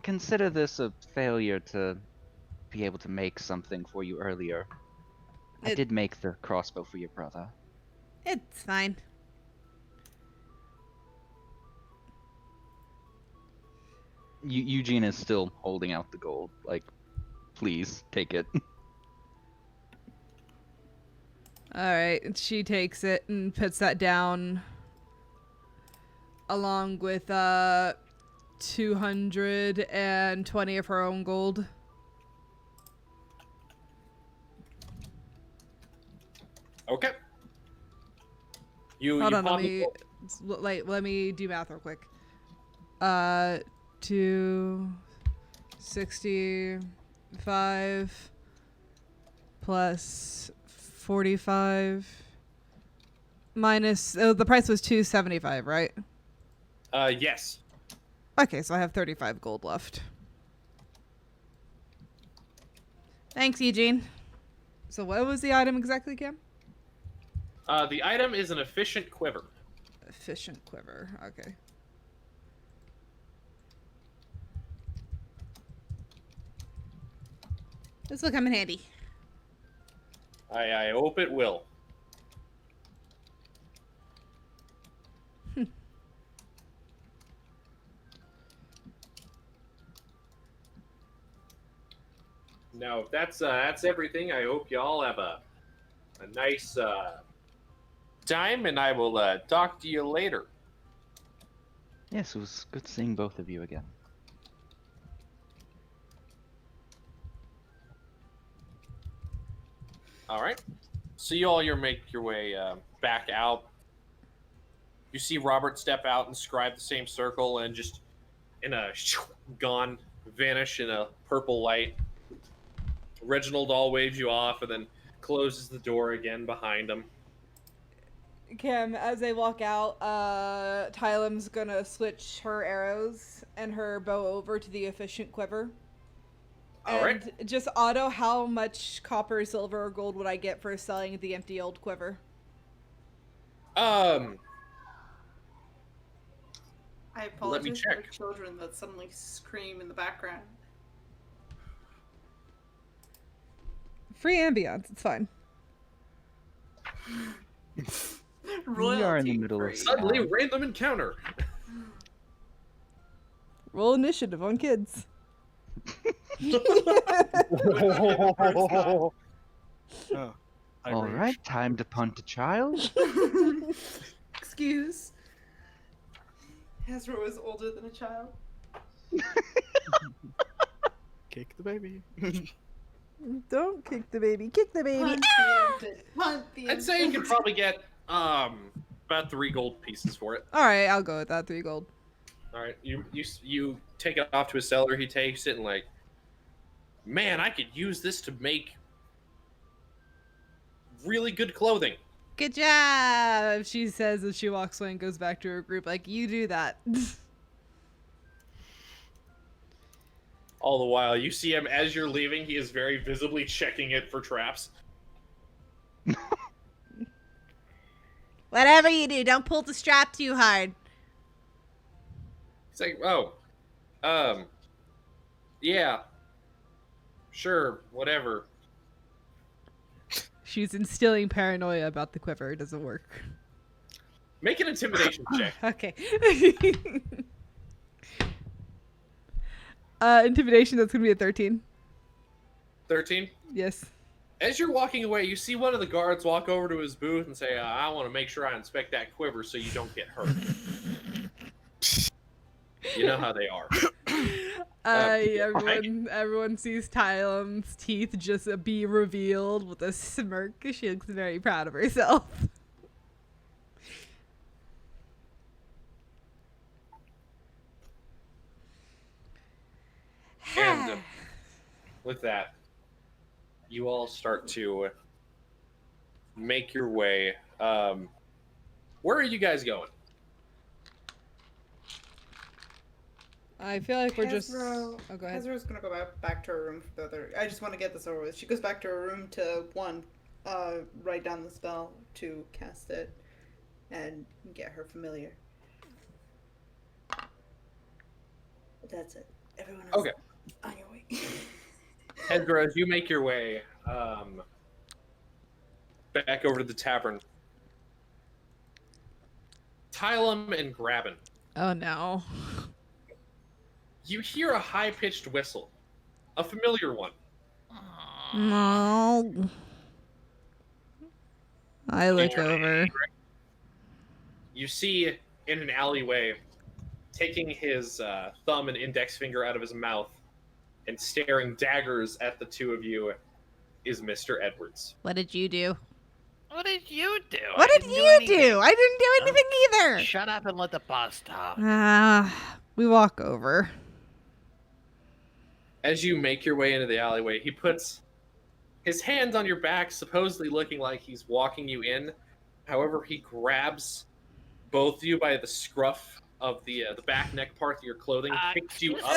Speaker 6: Consider this a failure to be able to make something for you earlier. I did make the crossbow for your brother.
Speaker 7: It's fine.
Speaker 6: Eugene is still holding out the gold. Like, please take it.
Speaker 10: All right, and she takes it and puts that down along with 220 of her own gold.
Speaker 3: Okay. You
Speaker 10: Hold
Speaker 3: you
Speaker 10: on,
Speaker 3: pawn the gold.
Speaker 10: let me do math real quick. 265 plus 45 minus the price was 275, right?
Speaker 3: Yes.
Speaker 10: Okay, so I have 35 gold left. Thanks, Eugene. So what was the item exactly, Cam?
Speaker 3: The item is an efficient quiver.
Speaker 10: Efficient quiver. Okay. This will come in handy.
Speaker 3: I hope it will. Now, if that's everything, I hope you all have a nice time, and I will talk to you later.
Speaker 6: Yes, it was good seeing both of you again.
Speaker 3: All right. So you all make your way back out. You see Robert step out and scribe the same circle, and just in a gone, vanish in a purple light. Reginald all waves you off, and then closes the door again behind him.
Speaker 10: Cam, as they walk out, Tylem's gonna switch her arrows and her bow over to the efficient quiver.
Speaker 3: All right.
Speaker 10: And just auto, how much copper, silver, or gold would I get for selling the empty old quiver?
Speaker 2: I
Speaker 3: Let me
Speaker 2: apologize
Speaker 3: check.
Speaker 2: for children that suddenly scream in the background.
Speaker 10: Free ambiance, it's fine.
Speaker 6: We are in the middle
Speaker 2: Royalty-free.
Speaker 6: of
Speaker 3: Suddenly,
Speaker 6: town.
Speaker 3: random encounter.
Speaker 10: Roll initiative on kids.
Speaker 8: Oh, I
Speaker 6: All
Speaker 8: rage.
Speaker 6: right, time to punt a child.
Speaker 2: Excuse. Ezra was older than a child.
Speaker 8: Kick the baby.
Speaker 10: Don't kick the baby. Kick the baby.
Speaker 2: Punt the infant. Punt the
Speaker 3: I'd say you
Speaker 2: infant.
Speaker 3: could probably get about 3 gold pieces for it.
Speaker 10: All right, I'll go with that. 3 gold.
Speaker 3: All right, you take it off to a seller. He takes it and like, man, I could use this to make really good clothing.
Speaker 10: Good job, she says as she walks away and goes back to her group. Like, you do that.
Speaker 3: All the while, you see him as you're leaving. He is very visibly checking it for traps.
Speaker 7: Whatever you do, don't pull the strap too hard.
Speaker 3: He's like, oh, yeah, sure, whatever.
Speaker 10: She's instilling paranoia about the quiver. It doesn't work.
Speaker 3: Make an intimidation check.
Speaker 10: Okay. Intimidation, that's going to be a 13.
Speaker 3: 13.
Speaker 10: Yes.
Speaker 3: As you're walking away, you see one of the guards walk over to his booth and say, I want to make sure I inspect that quiver so you don't get hurt. You know how they are.
Speaker 10: Everyone sees Tylem's teeth just be revealed with a smirk. She looks very proud of herself.
Speaker 3: And with that, you all start to make your way. Where are you guys going?
Speaker 10: I feel like we're just.
Speaker 2: Ezra-
Speaker 10: Oh, go ahead.
Speaker 2: Ezra's gonna go back to her room for the other. I just want to get this over with. She goes back to her room to write down the spell, to cast it, and get her familiar. That's it. Everyone else,
Speaker 3: Okay.
Speaker 2: on your way.
Speaker 3: Ezra, as you make your way back over to the tavern, Tylem and Graben,
Speaker 10: Oh no.
Speaker 3: you hear a high-pitched whistle, a familiar one.
Speaker 7: No.
Speaker 10: I look over.
Speaker 3: You see in an alleyway, taking his thumb and index finger out of his mouth and staring daggers at the two of you is Mr. Edwards.
Speaker 7: What did you do?
Speaker 4: What did you do?
Speaker 7: What
Speaker 4: I
Speaker 7: did
Speaker 4: didn't do
Speaker 7: you
Speaker 4: anything.
Speaker 7: do? I didn't do anything either.
Speaker 4: Shut up and let the boss talk.
Speaker 10: We walk over.
Speaker 3: As you make your way into the alleyway, he puts his hands on your back, supposedly looking like he's walking you in. However, he grabs both of you by the scruff of the back neck part of your clothing, picks you up,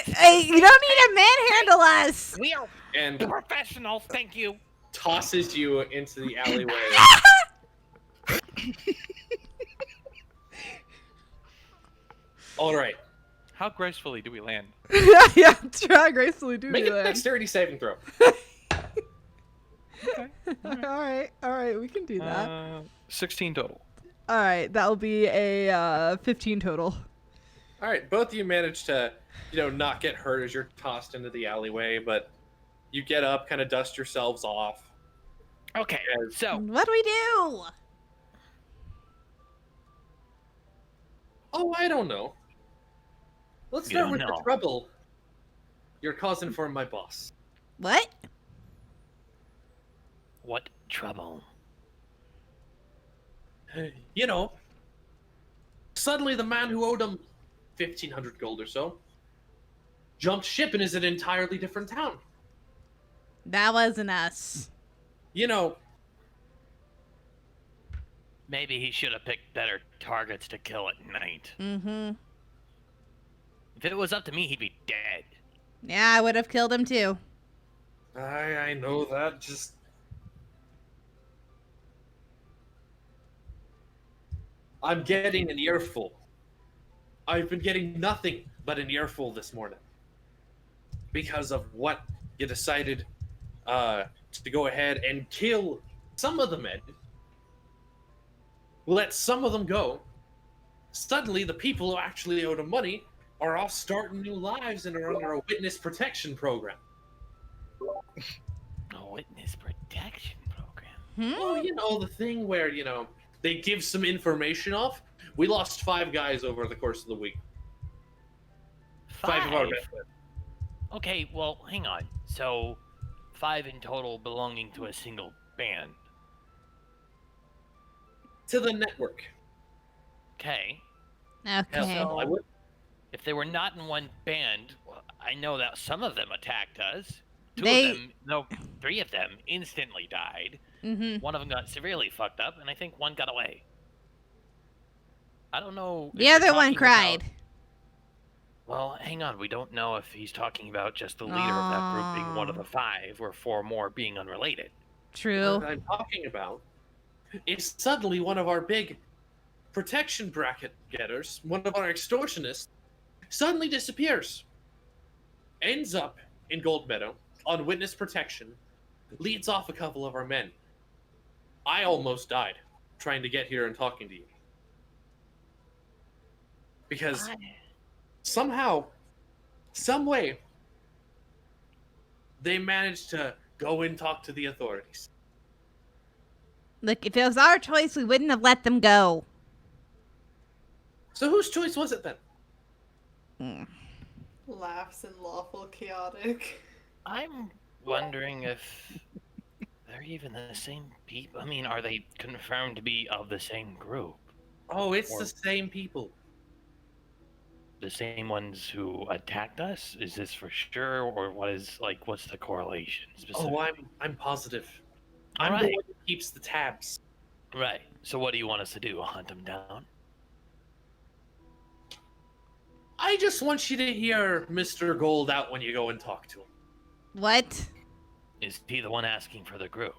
Speaker 7: Hey, you don't need to manhandle us.
Speaker 4: We are
Speaker 3: and
Speaker 4: professionals, thank you.
Speaker 3: tosses you into the alleyway. All right.
Speaker 9: How gracefully do we land?
Speaker 10: Yeah, try gracefully do
Speaker 3: Make a
Speaker 10: that.
Speaker 3: dexterity saving throw.
Speaker 10: All right, we can do that.
Speaker 9: 16 total.
Speaker 10: All right, that'll be a 15 total.
Speaker 3: All right, both of you manage to, not get hurt as you're tossed into the alleyway, but you get up, kind of dust yourselves off.
Speaker 4: Okay, so
Speaker 7: What do we do?
Speaker 3: Oh, I don't know. Let's
Speaker 4: You
Speaker 3: start
Speaker 4: don't
Speaker 3: with the
Speaker 4: know.
Speaker 3: trouble you're causing for my boss.
Speaker 7: What?
Speaker 4: what trouble?
Speaker 3: Suddenly the man who owed him 1,500 gold or so jumped ship and is in an entirely different town.
Speaker 7: That wasn't us.
Speaker 4: Maybe he should have picked better targets to kill at night.
Speaker 7: Mm-hmm.
Speaker 4: If it was up to me, he'd be dead.
Speaker 7: Yeah, I would have killed him too.
Speaker 3: I know that, just... I'm getting an earful. I've been getting nothing but an earful this morning. Because of what you decided to go ahead and kill some of the men. Let some of them go. Suddenly, the people who actually owed him money are all starting new lives and are under a witness protection program.
Speaker 4: A witness protection program.
Speaker 3: Well, the thing where, they give some information off. We lost 5 guys over the course of the week. 5 of our men.
Speaker 4: Okay, well, hang on. So, 5 in total belonging to a single band.
Speaker 3: To the network.
Speaker 4: Okay.
Speaker 7: Okay.
Speaker 3: So I would.
Speaker 4: If they were not in one band, well, I know that some of them attacked us. 3 of them instantly died.
Speaker 7: Mm-hmm.
Speaker 4: One of them got severely fucked up, and I think one got away. I don't know. if
Speaker 7: The
Speaker 4: you're
Speaker 7: other one
Speaker 4: talking
Speaker 7: cried.
Speaker 4: about- Well, hang on. We don't know if he's talking about just the leader of that group being one of the 5, or 4 more being unrelated.
Speaker 7: True.
Speaker 3: What I'm talking about is suddenly one of our big protection bracket getters, one of our extortionists, suddenly disappears. Ends up in Gold Meadow on witness protection, leads off a couple of our men. I almost died trying to get here and talking to you. Because somehow, some way, they managed to go and talk to the authorities.
Speaker 7: Look, if it was our choice, we wouldn't have let them go.
Speaker 3: So whose choice was it then?
Speaker 2: Laughs and lawful chaotic.
Speaker 4: I'm wondering if they're even the same people. I mean, are they confirmed to be of the same group?
Speaker 3: Oh, it's
Speaker 4: Or-
Speaker 3: the same people.
Speaker 4: The same ones who attacked us? Is this for sure, or what's the correlation specifically?
Speaker 3: Oh, I'm positive. I'm the
Speaker 4: Alright.
Speaker 3: one who keeps the tabs.
Speaker 4: Right. So what do you want us to do? Hunt them down?
Speaker 3: I just want you to hear Mr. Gold out when you go and talk to him.
Speaker 7: What?
Speaker 4: Is he the one asking for the group?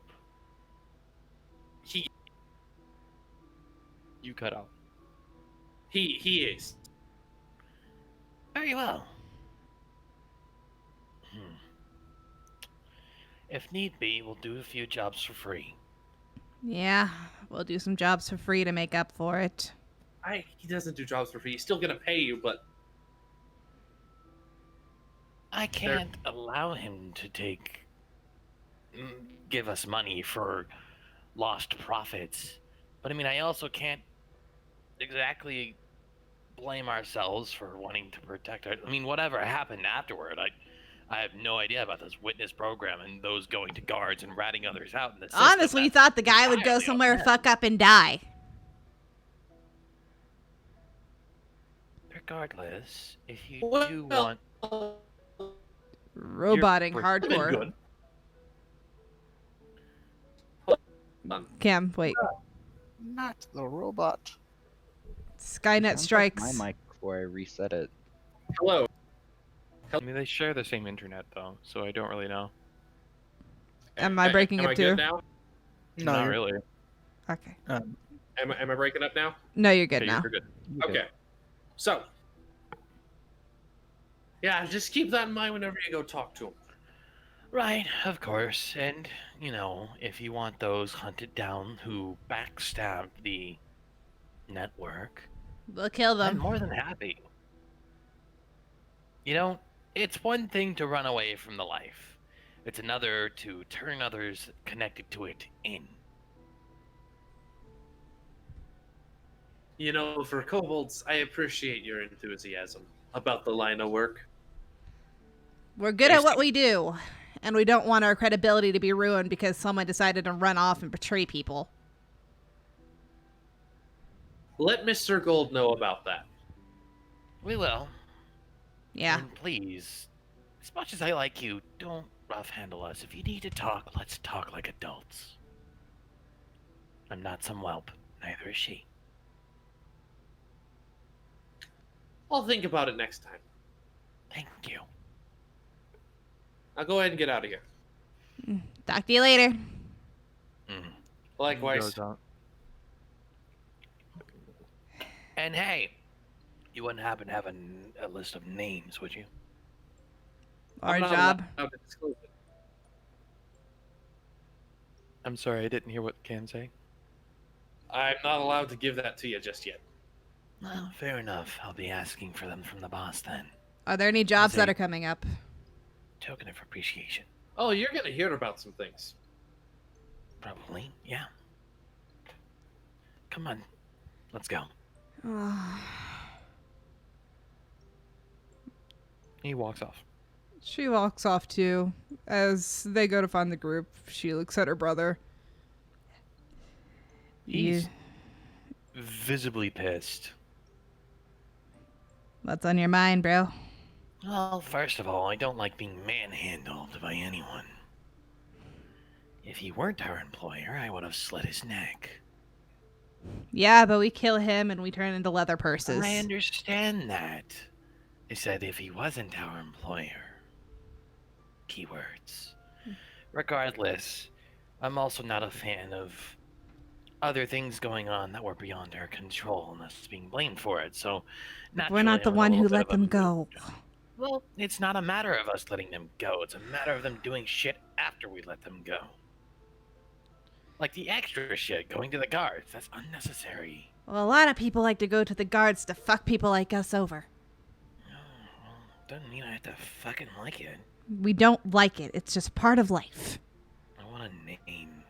Speaker 9: You cut out.
Speaker 3: He is.
Speaker 4: Very well. If need be, we'll do a few jobs for free.
Speaker 7: Yeah, we'll do some jobs for free to make up for it.
Speaker 3: He doesn't do jobs for free. He's still gonna pay you, but
Speaker 4: I can't allow him to give us money for lost profits. But I mean, I also can't exactly blame ourselves for wanting to protect our. I mean, whatever happened afterward, I have no idea about this witness program and those going to guards and ratting others out in the system.
Speaker 7: Honestly,
Speaker 4: That's
Speaker 7: thought the guy would go
Speaker 4: entirely on
Speaker 7: somewhere,
Speaker 4: them.
Speaker 7: fuck up, and die.
Speaker 4: Regardless, if you
Speaker 3: Well,
Speaker 4: do want,
Speaker 10: Roboting
Speaker 4: You're
Speaker 3: Been
Speaker 10: hardcore.
Speaker 3: good.
Speaker 10: Cam, wait.
Speaker 6: Not the robot.
Speaker 7: Skynet
Speaker 6: Sounds
Speaker 7: strikes.
Speaker 6: Like my mic before I reset it.
Speaker 3: Hello.
Speaker 9: I mean, they share the same internet though, so I don't really know.
Speaker 10: Am I breaking
Speaker 3: Am
Speaker 10: up
Speaker 3: I
Speaker 10: too?
Speaker 3: good now?
Speaker 8: No,
Speaker 9: Not
Speaker 8: you're-
Speaker 9: really.
Speaker 7: Okay.
Speaker 3: Am I breaking up now?
Speaker 7: No, you're good
Speaker 9: Okay,
Speaker 7: now.
Speaker 9: you're good.
Speaker 3: Okay. So. Yeah, just keep that in mind whenever you go talk to him.
Speaker 4: right, of course, and you know, if you want those hunted down who backstabbed the network,
Speaker 7: We'll kill
Speaker 4: I'm
Speaker 7: them.
Speaker 4: more than happy. You know, it's one thing to run away from the life. It's another to turn others connected to it in.
Speaker 3: You know, for kobolds, I appreciate your enthusiasm about the line of work.
Speaker 7: We're good at what we do, and we don't want our credibility to be ruined because someone decided to run off and betray people.
Speaker 3: Let Mr. Gold know about that.
Speaker 4: We will.
Speaker 7: Yeah.
Speaker 4: And please, as much as I like you, don't rough handle us. If you need to talk, let's talk like adults. I'm not some whelp. Neither is she.
Speaker 3: I'll think about it next time.
Speaker 4: Thank you.
Speaker 3: I'll go ahead and get out of here.
Speaker 7: Talk to you later.
Speaker 4: Mm.
Speaker 3: Likewise.
Speaker 9: Goes out.
Speaker 4: And hey, you wouldn't happen to have a list of names, would you?
Speaker 7: Our
Speaker 3: I'm not
Speaker 7: job.
Speaker 3: allowed to disclose it.
Speaker 9: I'm sorry, I didn't hear what Cam say.
Speaker 3: I'm not allowed to give that to you just yet.
Speaker 4: Well, fair enough. I'll be asking for them from the boss then.
Speaker 7: Are there any jobs that
Speaker 4: Say-
Speaker 7: are coming up?
Speaker 4: Token of appreciation.
Speaker 3: Oh, you're gonna hear about some things.
Speaker 4: Probably, yeah. Come on, let's go.
Speaker 9: He walks off.
Speaker 10: She walks off too. As they go to find the group, she looks at her brother.
Speaker 4: He's
Speaker 10: You-
Speaker 4: visibly pissed.
Speaker 7: What's on your mind, bro?
Speaker 4: Well, first of all, I don't like being manhandled by anyone. If he weren't our employer, I would have slit his neck.
Speaker 7: Yeah, but we kill him and we turn into leather purses.
Speaker 4: I understand that. I said if he wasn't our employer. Keywords. Regardless, I'm also not a fan of other things going on that were beyond our control and us being blamed for it, so
Speaker 7: We're not
Speaker 4: naturally,
Speaker 7: the
Speaker 4: I'm a
Speaker 7: one
Speaker 4: little
Speaker 7: who
Speaker 4: bit
Speaker 7: let
Speaker 4: of a
Speaker 7: them
Speaker 4: mood.
Speaker 7: go.
Speaker 4: Well, it's not a matter of us letting them go. It's a matter of them doing shit after we let them go. Like the extra shit, going to the guards. That's unnecessary.
Speaker 7: Well, a lot of people like to go to the guards to fuck people like us over.
Speaker 4: Oh, well, doesn't mean I have to fucking like it.
Speaker 7: We don't like it. It's just part of life.
Speaker 4: I want a name.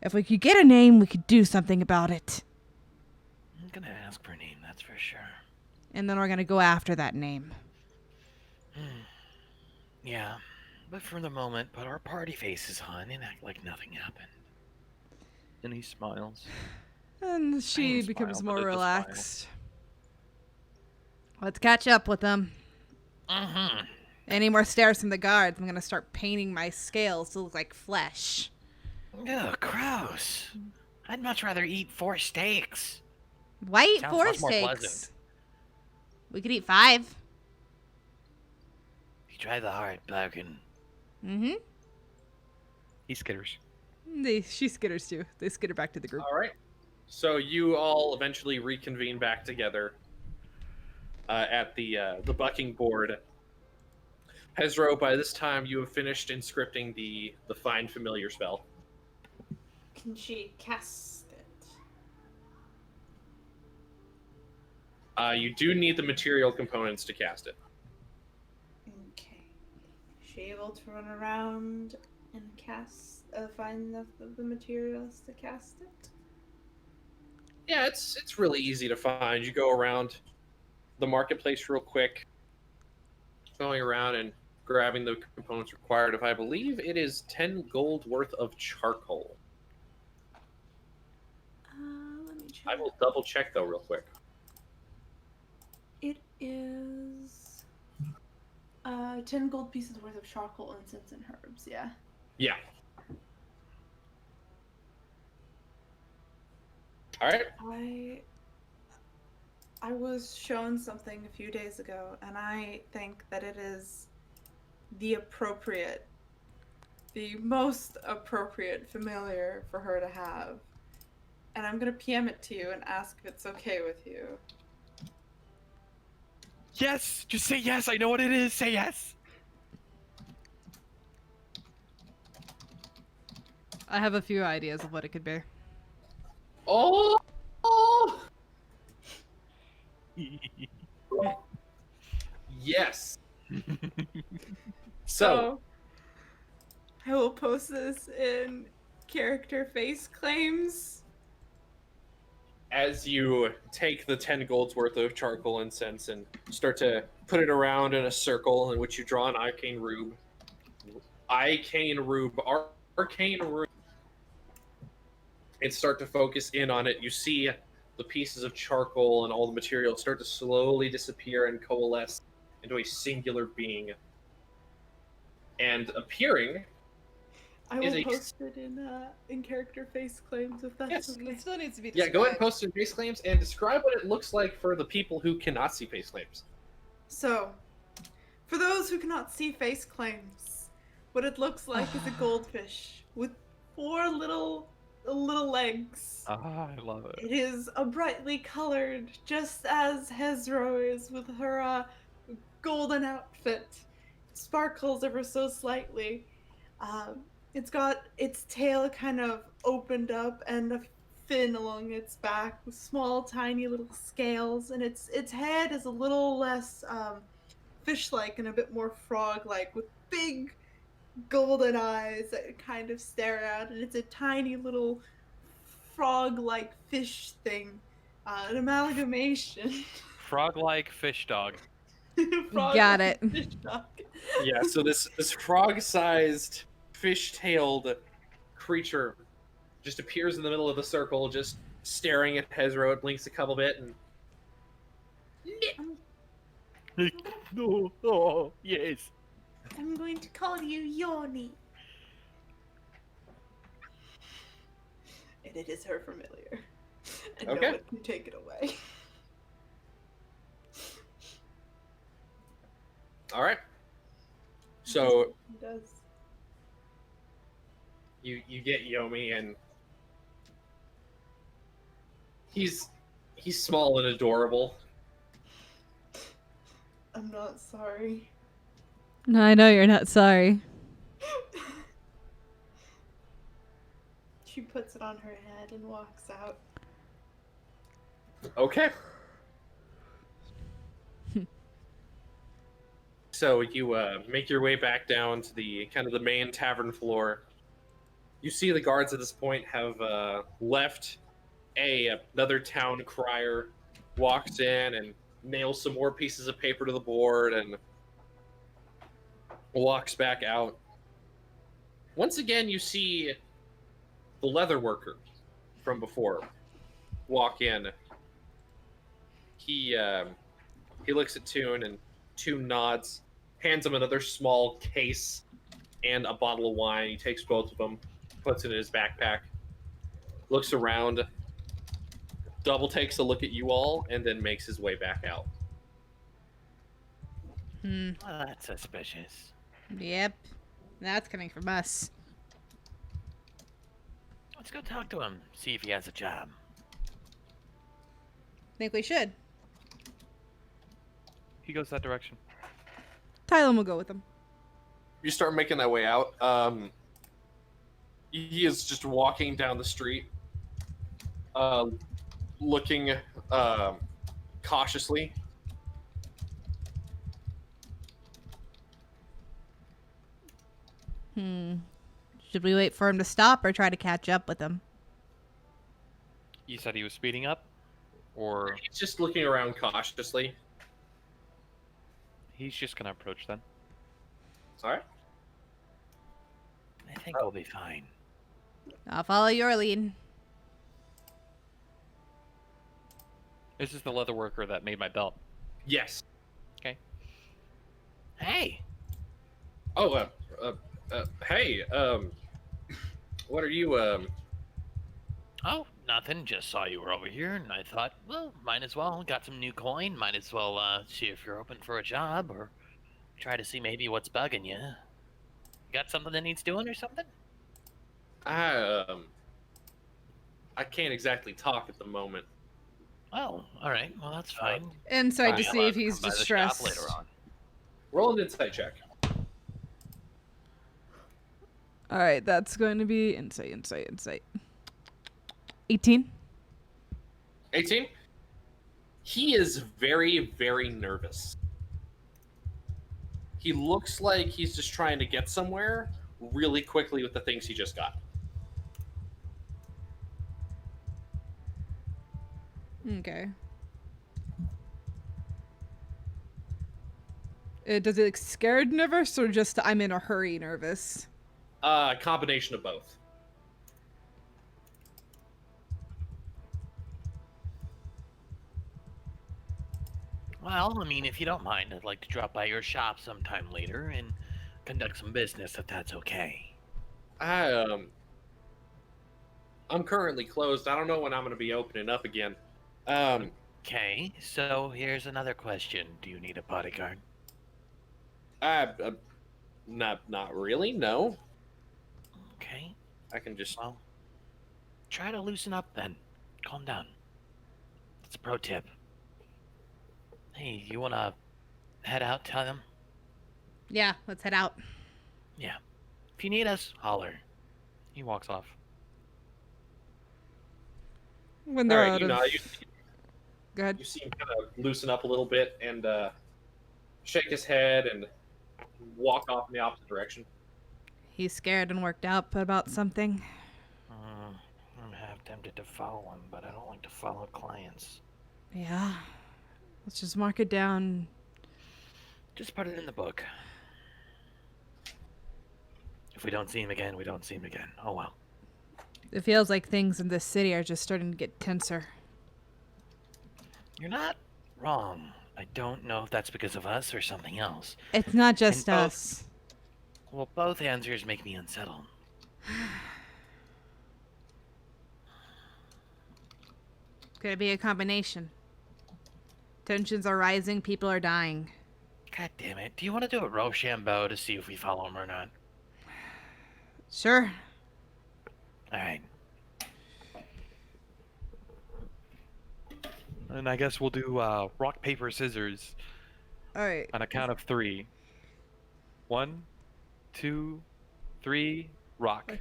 Speaker 7: If we could get a name, we could do something about it.
Speaker 4: I'm gonna ask for a name, that's for sure.
Speaker 7: And then we're gonna go after that name.
Speaker 4: Yeah, but for the moment, put our party faces on and act like nothing happened.
Speaker 9: And he smiles.
Speaker 10: And she
Speaker 9: Same
Speaker 10: becomes
Speaker 9: smile,
Speaker 10: more
Speaker 9: but it's a smile.
Speaker 10: relaxed.
Speaker 7: Let's catch up with them.
Speaker 4: Mm-hmm.
Speaker 7: Any more stares from the guards, I'm gonna start painting my scales to look like flesh.
Speaker 4: Ugh, gross. I'd much rather eat 4 steaks.
Speaker 7: Why eat
Speaker 4: Sounds
Speaker 7: 4
Speaker 4: much more
Speaker 7: steaks?
Speaker 4: pleasant.
Speaker 7: We could eat 5.
Speaker 4: You try the hard bargain.
Speaker 7: Mm-hmm.
Speaker 9: He skitters.
Speaker 10: She skitters too. They skitter back to the group.
Speaker 3: All right. So you all eventually reconvene back together at the bucking board. Hezro, by this time you have finished inscripting the find familiar spell.
Speaker 1: Can she cast it?
Speaker 3: You do need the material components to cast it.
Speaker 1: Okay. Is she able to run around and cast
Speaker 2: find the materials to cast it?
Speaker 3: Yeah, it's really easy to find. You go around the marketplace real quick, going around and grabbing the components required. If I believe it is 10 gold worth of charcoal.
Speaker 2: Let me check.
Speaker 3: I will double check though real quick.
Speaker 2: It is 10 gold pieces worth of charcoal, incense, and herbs. Yeah.
Speaker 3: Yeah. All right.
Speaker 2: I was shown something a few days ago, and I think that it is the most appropriate familiar for her to have. And I'm gonna PM it to you and ask if it's okay with you.
Speaker 9: Yes! Just say yes! I know what it is! Say yes!
Speaker 10: I have a few ideas of what it could be.
Speaker 3: Oh. Yes. So,
Speaker 2: I will post this in character face claims.
Speaker 3: as you take the 10 gold's worth of charcoal incense and start to put it around in a circle in which you draw an arcane rube, and start to focus in on it, you see the pieces of charcoal and all the materials start to slowly disappear and coalesce into a singular being. And appearing
Speaker 2: I
Speaker 3: is
Speaker 2: will
Speaker 3: a-
Speaker 2: post it in character face claims if that's
Speaker 3: Yes.
Speaker 2: okay.
Speaker 10: It still needs to be
Speaker 3: Yeah,
Speaker 10: described.
Speaker 3: go ahead and post some face claims and describe what it looks like for the people who cannot see face claims.
Speaker 2: So, for those who cannot see face claims, what it looks like is a goldfish with 4 little legs.
Speaker 9: Ah, I love it.
Speaker 2: It is a brightly colored, just as Hezro is with her golden outfit. It sparkles ever so slightly. It's got its tail kind of opened up and a fin along its back with small, tiny little scales, and its head is a little less fish-like and a bit more frog-like, with big golden eyes that kind of stare out, and it's a tiny little frog-like fish thing, an amalgamation.
Speaker 9: Frog-like fish dog.
Speaker 10: Got it.
Speaker 2: Fish dog.
Speaker 3: Yeah, so this frog-sized, fish-tailed creature just appears in the middle of the circle, just staring at Hezro. It blinks a couple bit, and
Speaker 9: No. Oh, yes.
Speaker 1: I'm going to call you Yoni.
Speaker 2: And it is her familiar. And
Speaker 3: Okay.
Speaker 2: no one can take it away.
Speaker 3: all right. So
Speaker 2: It does.
Speaker 3: you get Yomi, and he's small and adorable.
Speaker 2: I'm not sorry.
Speaker 10: No, I know you're not sorry.
Speaker 2: She puts it on her head and walks out.
Speaker 3: Okay. So you make your way back down to the kind of the main tavern floor. You see the guards at this point have left. Another town crier walks in and nails some more pieces of paper to the board and walks back out. Once again, you see the leather worker from before walk in. He looks at Toon, and Toon nods, hands him another small case and a bottle of wine. He takes both of them, puts it in his backpack, looks around, double takes a look at you all, and then makes his way back out.
Speaker 7: Hmm.
Speaker 4: Well, that's suspicious.
Speaker 7: Yep. That's coming from us.
Speaker 4: Let's go talk to him, see if he has a job.
Speaker 7: Think we should.
Speaker 9: He goes that direction.
Speaker 10: Tylen will go with them.
Speaker 3: You start making that way out. He is just walking down the street, looking cautiously.
Speaker 7: Should we wait for him to stop or try to catch up with him?
Speaker 9: You said he was speeding up, or
Speaker 3: He's just looking around cautiously.
Speaker 9: he's just gonna approach then.
Speaker 3: Sorry?
Speaker 4: I think we'll be fine.
Speaker 7: I'll follow your lead.
Speaker 9: This is the leather worker that made my belt.
Speaker 3: Yes.
Speaker 4: Hey,
Speaker 3: Oh, hey, what are you,
Speaker 4: oh, nothing. Just saw you were over here, and I thought, well, might as well. Got some new coin. Might as well see if you're open for a job, or try to see maybe what's bugging you. Got something that needs doing or something?
Speaker 3: I can't exactly talk at the moment.
Speaker 4: Oh, all right. Well, that's fine.
Speaker 10: Insight to
Speaker 4: I'll,
Speaker 10: see if he's
Speaker 4: come by the shop
Speaker 10: distressed.
Speaker 4: later on.
Speaker 3: Roll an insight check.
Speaker 10: All right, that's going to be insight. 18.
Speaker 3: 18? He is very, very nervous. He looks like he's just trying to get somewhere really quickly with the things he just got.
Speaker 10: Okay. Does it look scared nervous or just I'm in a hurry nervous?
Speaker 3: Combination of both.
Speaker 4: Well, I mean, if you don't mind, I'd like to drop by your shop sometime later and conduct some business, if that's okay.
Speaker 3: I'm currently closed. I don't know when I'm going to be opening up again.
Speaker 4: Okay, so here's another question. Do you need a bodyguard?
Speaker 3: Not really. No,
Speaker 4: Okay,
Speaker 3: I can just.
Speaker 4: well, try to loosen up then. Calm down. That's a pro tip. Hey, you wanna head out, tell them?
Speaker 7: Yeah, let's head out.
Speaker 4: Yeah. If you need us, holler.
Speaker 9: He walks off.
Speaker 10: When
Speaker 3: All
Speaker 10: they're
Speaker 3: right,
Speaker 10: out
Speaker 3: you
Speaker 10: of...
Speaker 3: know,
Speaker 10: Go ahead.
Speaker 3: you see him kind of loosen up a little bit and shake his head and walk off in the opposite direction.
Speaker 7: He's scared and worked up about something.
Speaker 4: I'm half tempted to follow him, but I don't like to follow clients.
Speaker 7: Yeah. Let's just mark it down.
Speaker 4: Just put it in the book. If we don't see him again, we don't see him again. Oh well.
Speaker 7: It feels like things in this city are just starting to get tenser.
Speaker 4: You're not wrong. I don't know if that's because of us or something else.
Speaker 7: It's not just
Speaker 4: And both-
Speaker 7: us.
Speaker 4: Well, both answers make me unsettled.
Speaker 7: Could it be a combination? Tensions are rising, people are dying.
Speaker 4: God damn it. Do you want to do a Rochambeau to see if we follow him or not?
Speaker 7: Sure.
Speaker 4: Alright.
Speaker 9: And I guess we'll do rock, paper, scissors
Speaker 10: All right.
Speaker 9: on a count of 3. 1, 2, 3, rock.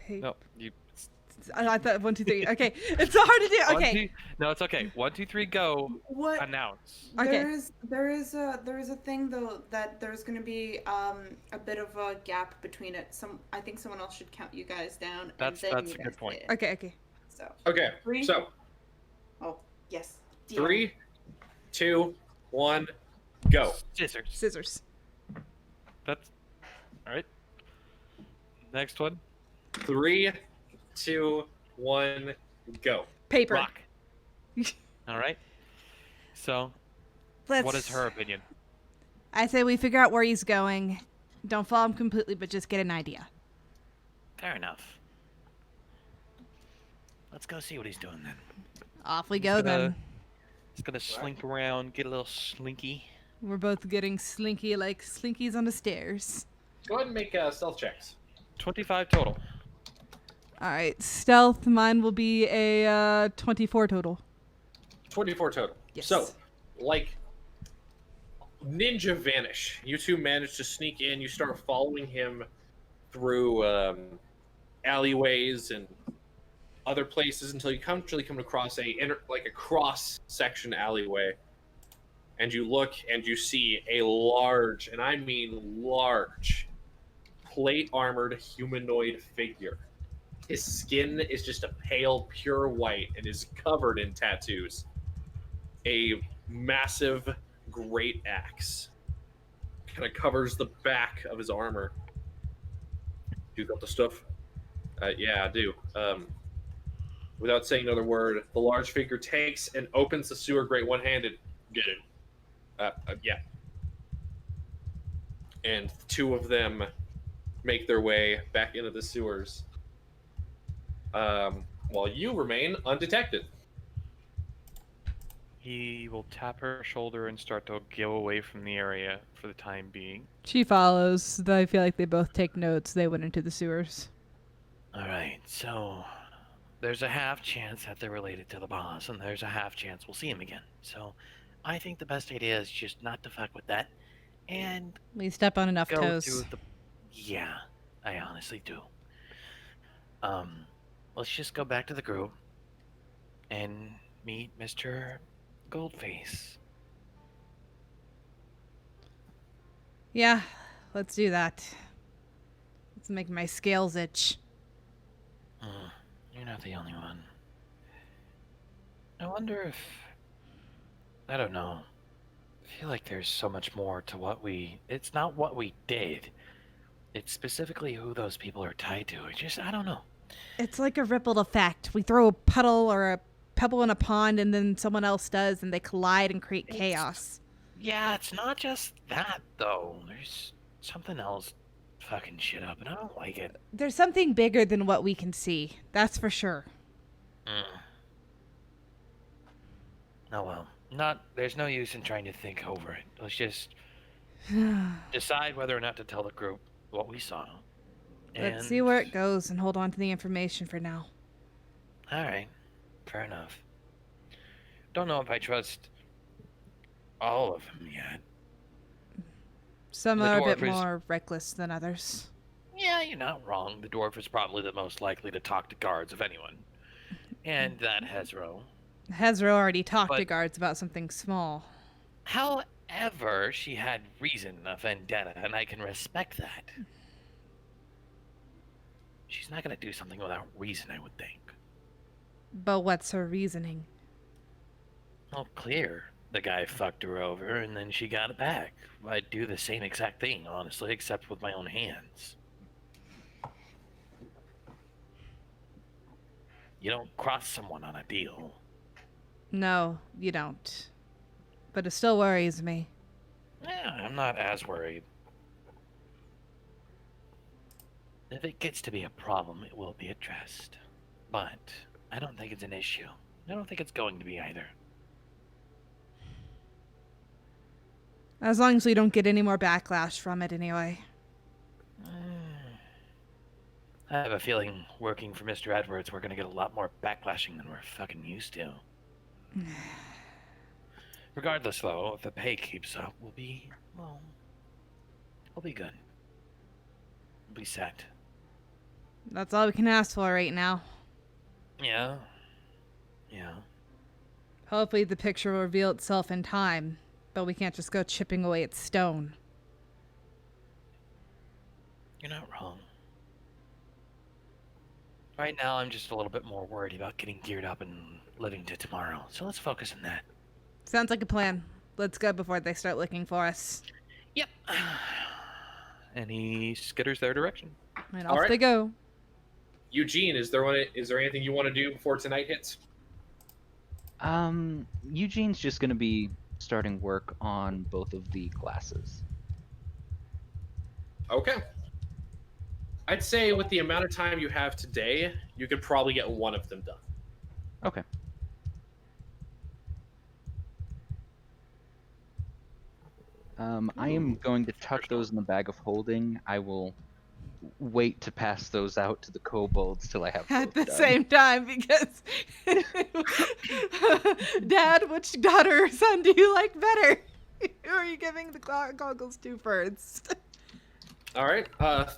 Speaker 9: No, you.
Speaker 10: I thought 1, 2, 3. Okay, it's so hard to do.
Speaker 9: One,
Speaker 10: Okay.
Speaker 9: two- no, it's okay. 1, 2, 3, go.
Speaker 2: What?
Speaker 9: Announce.
Speaker 10: Okay.
Speaker 2: There is a thing though that there's gonna be a bit of a gap between it. I think someone else should count you guys down.
Speaker 9: That's
Speaker 2: and then
Speaker 9: a
Speaker 2: you
Speaker 9: good
Speaker 2: guys
Speaker 9: point.
Speaker 2: say it.
Speaker 10: Okay.
Speaker 2: So
Speaker 3: Okay,
Speaker 2: 3.
Speaker 3: so
Speaker 2: Oh yes. DM.
Speaker 3: 3, 2, 1, go.
Speaker 4: Scissors.
Speaker 10: Scissors.
Speaker 9: That's. Alright. Next one.
Speaker 3: 3, 2, 1, go.
Speaker 10: Paper.
Speaker 9: Rock. Alright. So,
Speaker 7: Let's.
Speaker 9: what is her opinion?
Speaker 7: I say we figure out where he's going. Don't follow him completely, but just get an idea.
Speaker 4: Fair enough. Let's go see what he's doing then.
Speaker 7: Off we
Speaker 9: He's
Speaker 7: go
Speaker 9: gonna-
Speaker 7: then.
Speaker 9: Just gonna slink around, get a little slinky.
Speaker 7: We're both getting slinky like slinkies on the stairs.
Speaker 3: Go ahead and make stealth checks.
Speaker 9: 25 total.
Speaker 7: All right, stealth. Mine will be a 24 total.
Speaker 3: 24 total.
Speaker 7: Yes.
Speaker 3: So, like ninja vanish. You two manage to sneak in. You start following him through alleyways and other places until you come across a cross section alleyway. And you look and you see a large, and I mean large, plate armored humanoid figure. His skin is just a pale, pure white and is covered in tattoos. A massive great axe kind of covers the back of his armor. You got the stuff? Yeah, I do. Without saying another word, the large figure takes and opens the sewer grate one-handed. Get it. Yeah. And the two of them make their way back into the sewers, while you remain undetected.
Speaker 9: He will tap her shoulder and start to go away from the area for the time being.
Speaker 10: She follows. I feel like they both take notes. They went into the sewers.
Speaker 4: All right, so there's a half chance that they're related to the boss, and there's a half chance we'll see him again. So I think the best idea is just not to fuck with that, and
Speaker 10: We step on enough
Speaker 4: go
Speaker 10: toes.
Speaker 4: through the. Yeah, I honestly do. Let's just go back to the group and meet Mr. Goldface.
Speaker 10: Yeah, let's do that. Let's make my scales itch.
Speaker 4: You're not the only one. I wonder if. I don't know. I feel like there's so much more to what we. It's not what we did. It's specifically who those people are tied to. I don't know.
Speaker 10: It's like a ripple effect. We throw a puddle or a pebble in a pond and then someone else does and they collide and create chaos.
Speaker 4: Yeah, it's not just that, though. There's something else fucking shit up, and I don't like it.
Speaker 10: There's something bigger than what we can see. That's for sure.
Speaker 4: Oh well. There's no use in trying to think over it. Let's just decide whether or not to tell the group what we saw.
Speaker 10: Let's see where it goes and hold on to the information for now.
Speaker 4: Alright. Fair enough. Don't know if I trust all of them yet.
Speaker 10: Some
Speaker 4: The
Speaker 10: are a bit
Speaker 4: dwarf is-
Speaker 10: more reckless than others.
Speaker 4: Yeah, you're not wrong. The dwarf is probably the most likely to talk to guards of anyone. And that Hezro.
Speaker 10: Hezro already talked to
Speaker 4: But-
Speaker 10: guards about something small.
Speaker 4: However, she had reason, a vendetta, and I can respect that. She's not gonna do something without reason, I would think.
Speaker 10: But what's her reasoning?
Speaker 4: Well, clear. The guy fucked her over, and then she got it back. I'd do the same exact thing, honestly, except with my own hands. You don't cross someone on a deal.
Speaker 10: No, you don't. But it still worries me.
Speaker 4: Yeah, I'm not as worried. If it gets to be a problem, it will be addressed. But I don't think it's an issue. I don't think it's going to be either.
Speaker 10: As long as we don't get any more backlash from it anyway.
Speaker 4: I have a feeling working for Mr. Edwards, we're gonna get a lot more backlashing than we're fucking used to. Regardless, though, if the pay keeps up, we'll be good. We'll be set.
Speaker 10: That's all we can ask for right now.
Speaker 4: Yeah. Yeah.
Speaker 10: Hopefully the picture will reveal itself in time, but we can't just go chipping away at stone.
Speaker 4: You're not wrong. Right now, I'm just a little bit more worried about getting geared up and living to tomorrow. So let's focus on that.
Speaker 10: Sounds like a plan. Let's go before they start looking for us.
Speaker 4: Yep.
Speaker 9: And he skitters their direction.
Speaker 10: And
Speaker 3: All
Speaker 10: off
Speaker 3: right.
Speaker 10: they go.
Speaker 3: Eugene, is there anything you want to do before tonight hits?
Speaker 6: Eugene's just gonna be starting work on both of the glasses.
Speaker 3: Okay. I'd say with the amount of time you have today, you could probably get one of them done.
Speaker 6: Okay. I am going to tuck those in the bag of holding. I will wait to pass those out to the kobolds till I have
Speaker 10: At
Speaker 6: both
Speaker 10: the
Speaker 6: done.
Speaker 10: same time, because Dad, which daughter or son do you like better? Who are you giving the goggles to first?
Speaker 3: All right.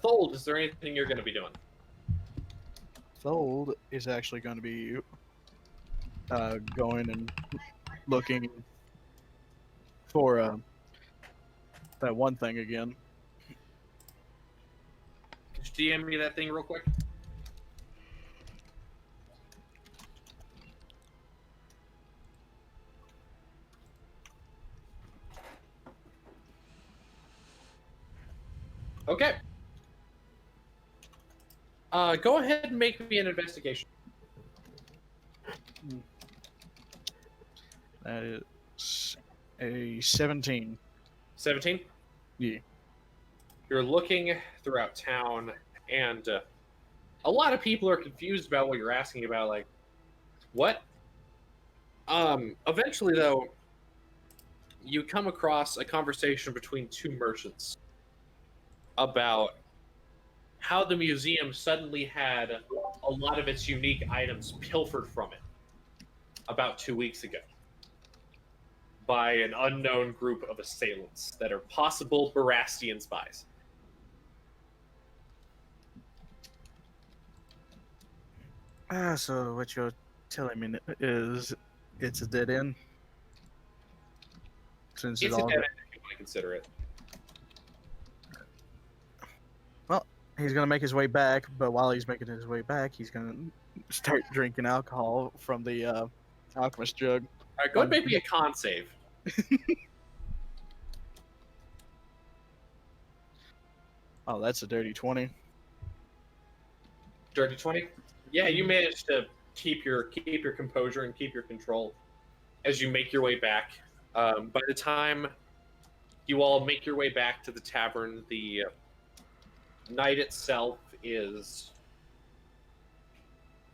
Speaker 3: Thold, is there anything you're going to be doing?
Speaker 8: Thold is actually going to be going and looking for that one thing again.
Speaker 3: DM me that thing real quick? Okay. Go ahead and make me an investigation.
Speaker 8: That is a 17.
Speaker 3: 17?
Speaker 8: Yeah.
Speaker 3: You're looking throughout town, and a lot of people are confused about what you're asking about. Like, what? Eventually, though, you come across a conversation between two merchants about how the museum suddenly had a lot of its unique items pilfered from it about 2 weeks ago by an unknown group of assailants that are possible Barastian spies.
Speaker 8: So what you're telling me is it's a dead end? Since
Speaker 3: It's
Speaker 8: it
Speaker 3: a
Speaker 8: all
Speaker 3: dead end if you want to consider it.
Speaker 8: he's gonna make his way back, but while he's making his way back, he's gonna start drinking alcohol from the alchemist jug.
Speaker 3: All right, go ahead and make me a con save.
Speaker 8: Oh, that's a dirty 20.
Speaker 3: Dirty 20? Yeah, you managed to keep your composure and keep your control as you make your way back. By the time you all make your way back to the tavern, the night itself is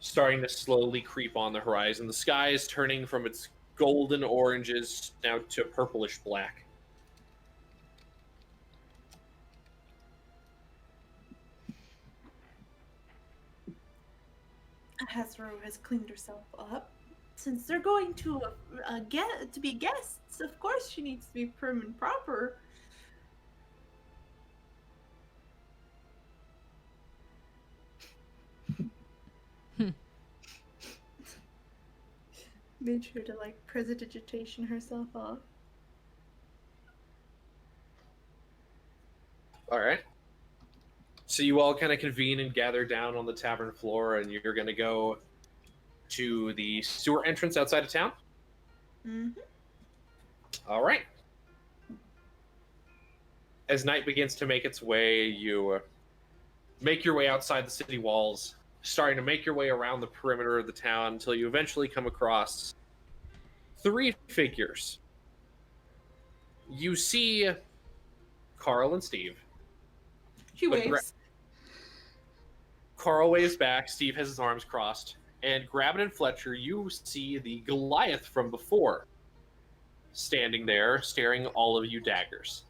Speaker 3: starting to slowly creep on the horizon. The sky is turning from its golden oranges now to purplish black.
Speaker 2: Hasbro has cleaned herself up. Since they're going to get to be guests, of course she needs to be prim and proper. Made sure to like prestidigitation herself off.
Speaker 3: All right. So you all kind of convene and gather down on the tavern floor, and you're going to go to the sewer entrance outside of town?
Speaker 2: Mm-hmm.
Speaker 3: All right. As night begins to make its way, you make your way outside the city walls, starting to make your way around the perimeter of the town until you eventually come across 3 figures. You see Carl and Steve.
Speaker 2: She
Speaker 3: But
Speaker 2: waves.
Speaker 3: Carl waves back, Steve has his arms crossed, and Grabbin and Fletcher, you see the Goliath from before, standing there, staring all of you daggers.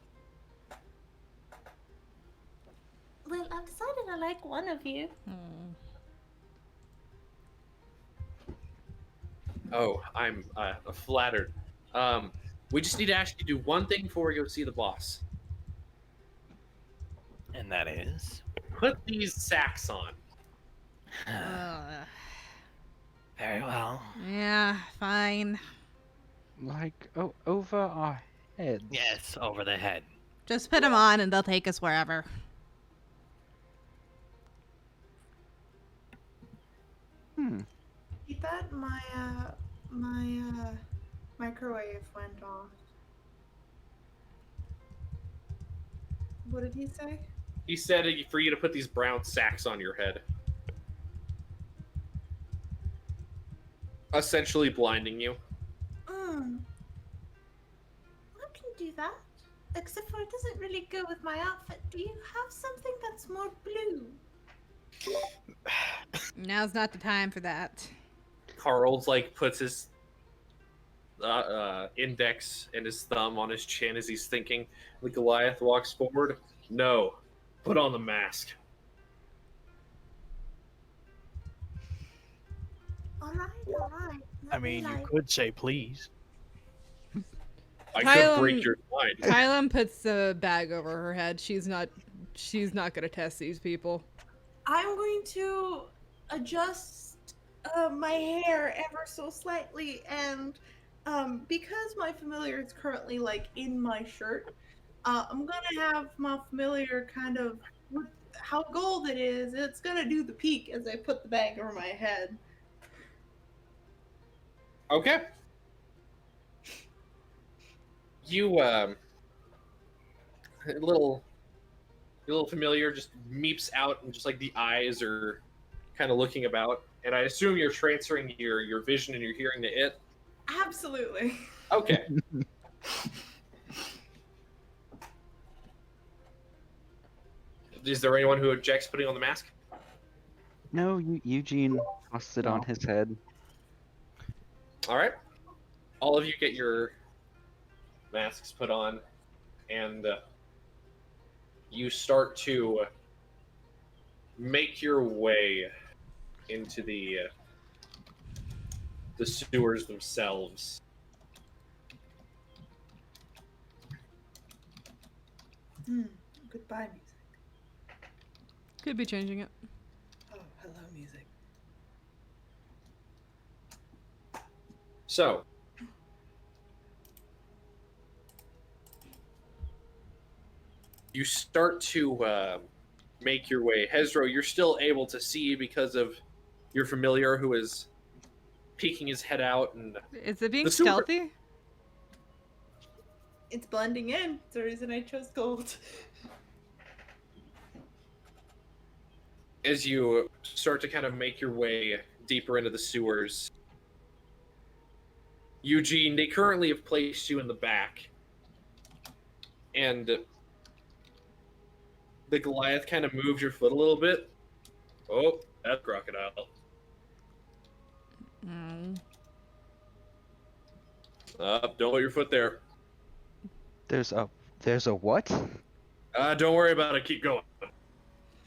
Speaker 1: Well, I've decided I like one of you.
Speaker 3: Oh, I'm flattered. We just need to ask you to do one thing before we go see the boss.
Speaker 4: And that is?
Speaker 3: Put these sacks on.
Speaker 4: Very well.
Speaker 7: Yeah, fine.
Speaker 6: Like, over our heads.
Speaker 4: Yes, over the head.
Speaker 7: Just put them on and they'll take us wherever.
Speaker 2: He thought my microwave went off. What did he say?
Speaker 3: He said for you to put these brown sacks on your head. Essentially blinding you.
Speaker 1: I can do that. Except for it doesn't really go with my outfit. Do you have something that's more blue?
Speaker 7: Now's not the time for that.
Speaker 3: Carl's puts his index and his thumb on his chin as he's thinking. The Goliath walks forward. No, put on the mask.
Speaker 1: All right.
Speaker 8: I mean, you could say please.
Speaker 3: I
Speaker 10: Kylam-
Speaker 3: could break your mind.
Speaker 10: Kylam puts the bag over her head. She's not gonna test these people.
Speaker 2: I'm going to adjust my hair ever so slightly, and because my familiar is currently in my shirt, I'm gonna have my familiar kind of how gold it is, it's gonna do the peak as I put the bag over my head.
Speaker 3: Okay. You little your little familiar just meeps out, and just like the eyes are kind of looking about. And I assume you're transferring your vision and your hearing to it.
Speaker 2: Absolutely.
Speaker 3: Okay. Is there anyone who objects putting on the mask?
Speaker 6: No, Eugene tossed it on
Speaker 3: Oh.
Speaker 6: his head.
Speaker 3: All right. All of you get your masks put on, and you start to make your way into the sewers themselves.
Speaker 2: Goodbye, music.
Speaker 10: Could be changing it.
Speaker 2: Oh, hello, music.
Speaker 3: So, you start to make your way. Hezro, you're still able to see because of your familiar who is peeking his head out. And
Speaker 7: Is it being
Speaker 3: The sewer-
Speaker 7: stealthy?
Speaker 2: It's blending in. It's the reason I chose gold.
Speaker 3: as you start to kind of make your way deeper into the sewers, Eugene, they currently have placed you in the back. And the Goliath kind of moves your foot a little bit. Oh, that's crocodile.
Speaker 7: Mm.
Speaker 3: Don't put your foot there.
Speaker 6: There's a what?
Speaker 3: Don't worry about it. Keep going.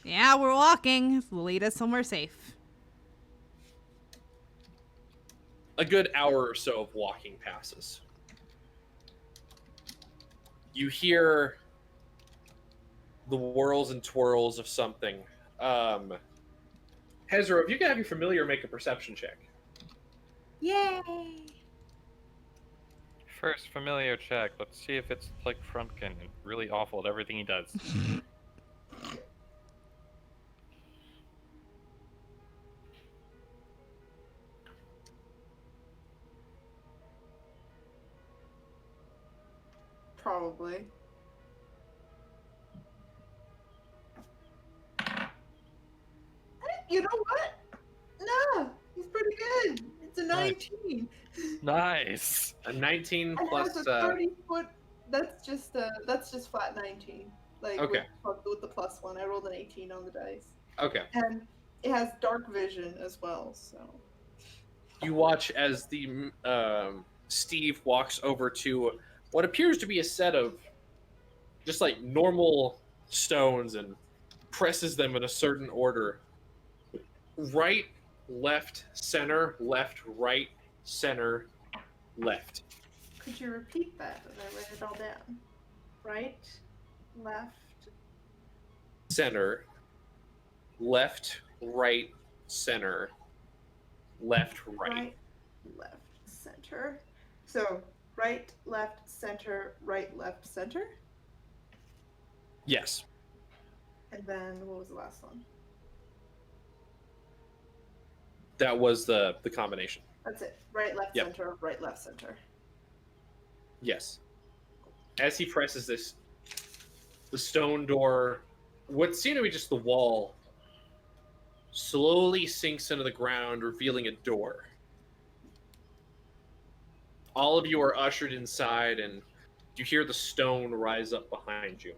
Speaker 7: Yeah, we're walking. Lead us somewhere safe.
Speaker 3: A good hour or so of walking passes. You hear the whirls and twirls of something. Hezro, if you can have your familiar make a perception check.
Speaker 1: Yay!
Speaker 9: First familiar check. Let's see if it's like Frumpkin and really awful at everything he does.
Speaker 2: Probably. You know what? No, he's pretty good. It's a
Speaker 9: Nice.
Speaker 2: 19.
Speaker 9: Nice.
Speaker 3: A 19
Speaker 2: And
Speaker 3: plus.
Speaker 2: has a 30-foot. That's just flat 19. Like
Speaker 3: Okay.
Speaker 2: with the plus one, I rolled an 18 on the dice,
Speaker 3: Okay.
Speaker 2: and it has dark vision as well. So
Speaker 3: You watch as the Steve walks over to what appears to be a set of just like normal stones and presses them in a certain order. Right, left, center, left, right, center, left.
Speaker 2: could you repeat that as I write it all down? Right, left.
Speaker 3: Center, left, right, center, left, right.
Speaker 2: Left, center. So right, left, center, right, left, center.
Speaker 3: Yes.
Speaker 2: And then what was the last one?
Speaker 3: That was the combination.
Speaker 2: That's it. Right, left,
Speaker 3: Yep.
Speaker 2: center, right, left, center.
Speaker 3: Yes. As he presses this, the stone door, what seemed to be just the wall, slowly sinks into the ground, revealing a door. All of you are ushered inside, and you hear the stone rise up behind you.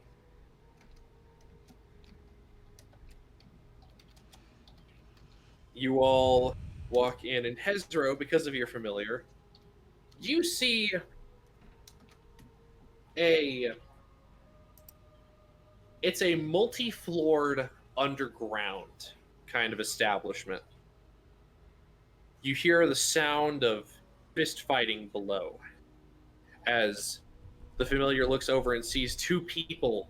Speaker 3: You all walk in, and Hezro, because of your familiar, you see it's a multi-floored underground kind of establishment. You hear the sound of fist fighting below as the familiar looks over and sees two people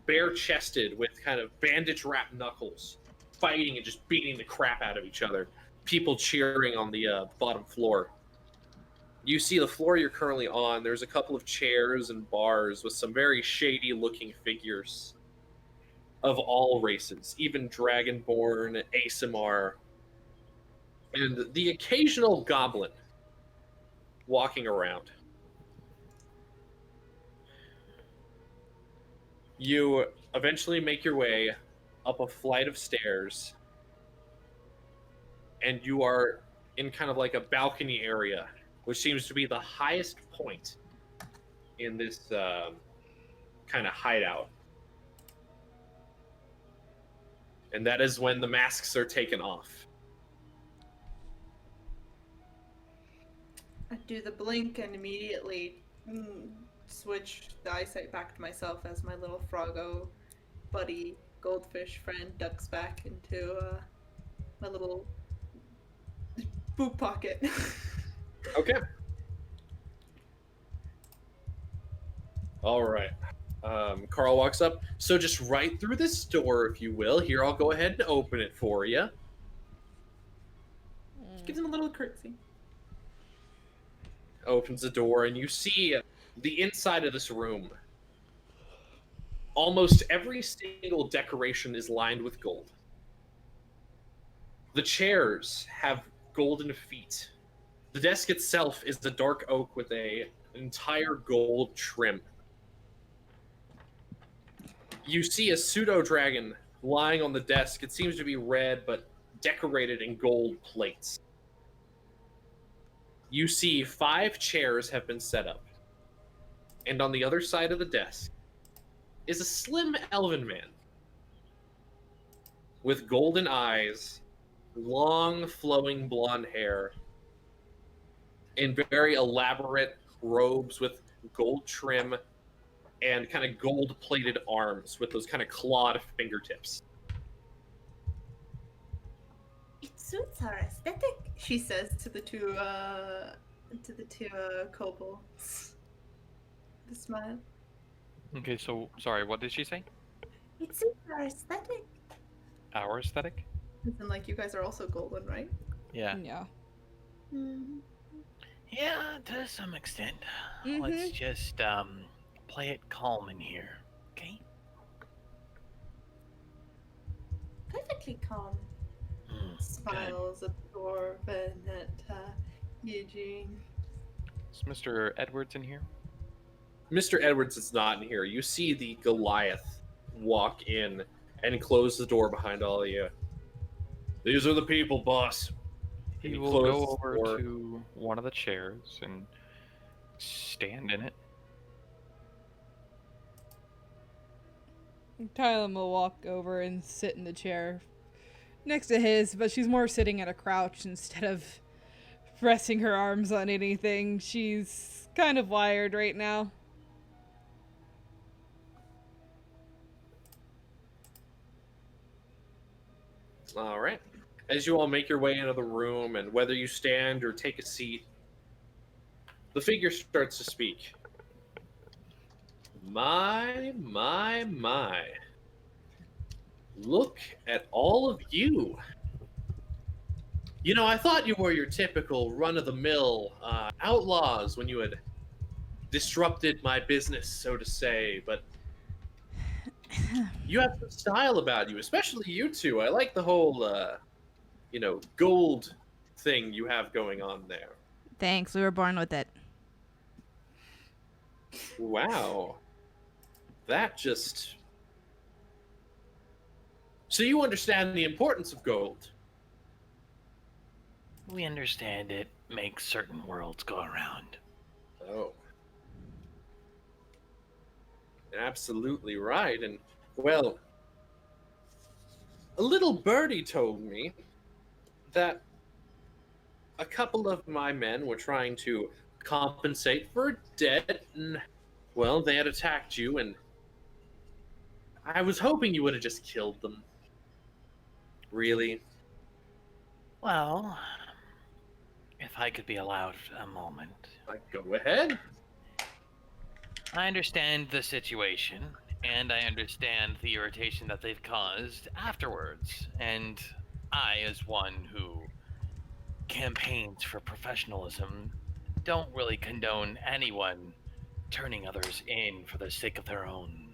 Speaker 3: bare-chested with kind of bandage-wrapped knuckles fighting and just beating the crap out of each other. People cheering on the bottom floor. You see the floor you're currently on, there's a couple of chairs and bars with some very shady looking figures. of all races, even Dragonborn, ASMR, and the occasional goblin walking around. You eventually make your way up a flight of stairs, and you are in kind of like a balcony area, which seems to be the highest point in this kind of hideout. And that is when the masks are taken off.
Speaker 2: I do the blink and immediately switch the eyesight back to myself as my little froggo buddy goldfish friend ducks back into my little boot pocket.
Speaker 3: Okay. All right. Carl walks up. So just right through this door, if you will. Here, I'll go ahead and open it for you.
Speaker 2: Gives him a little curtsy.
Speaker 3: Opens the door, and you see the inside of this room. Almost every single decoration is lined with gold. The chairs have golden feet. The desk itself is the dark oak with an entire gold trim. You see a pseudo-dragon lying on the desk. It seems to be red, but decorated in gold plates. You see 5 chairs have been set up. And on the other side of the desk is a slim elven man with golden eyes, long flowing blonde hair, in very elaborate robes with gold trim and kind of gold plated arms with those kind of clawed fingertips.
Speaker 1: It suits our aesthetic.
Speaker 2: She says to the two kobolds. The smile.
Speaker 9: Okay, so sorry, what did she say?
Speaker 1: It suits our aesthetic.
Speaker 9: Our aesthetic?
Speaker 2: And like you guys are also golden, right?
Speaker 9: Yeah.
Speaker 10: Yeah.
Speaker 1: Mm.
Speaker 4: Yeah, to some extent.
Speaker 7: Mm-hmm.
Speaker 4: Let's just play it calm in here, okay?
Speaker 1: Perfectly calm.
Speaker 4: Good.
Speaker 2: Smiles at the dwarf and at Eugene.
Speaker 9: Is Mr. Edwards in here?
Speaker 3: Mr. Edwards is not in here. You see the Goliath walk in and close the door behind all of you. These are the people, boss.
Speaker 9: He
Speaker 3: And
Speaker 9: will
Speaker 3: closes
Speaker 9: go
Speaker 3: the
Speaker 9: over
Speaker 3: door.
Speaker 9: to one of the chairs and stand in it.
Speaker 10: Tyler will walk over and sit in the chair next to his, but she's more sitting at a crouch instead of resting her arms on anything. She's kind of wired right now.
Speaker 3: All right. As you all make your way into the room, and whether you stand or take a seat, the figure starts to speak. My. Look at all of you. You know, I thought you were your typical run-of-the-mill outlaws when you had disrupted my business, so to say, but you have some style about you, especially you two. I like the whole, gold thing you have going on there.
Speaker 7: Thanks. We were born with it.
Speaker 3: Wow. That just... So you understand the importance of gold.
Speaker 4: We understand it makes certain worlds go around.
Speaker 3: Oh. Absolutely right. And, well, a little birdie told me that a couple of my men were trying to compensate for a debt, and, well, they had attacked you, and I was hoping you would have just killed them. Really?
Speaker 4: Well, if I could be allowed a moment.
Speaker 3: Go ahead.
Speaker 4: I understand the situation, and I understand the irritation that they've caused afterwards. And I, as one who campaigns for professionalism, don't really condone anyone turning others in for the sake of their own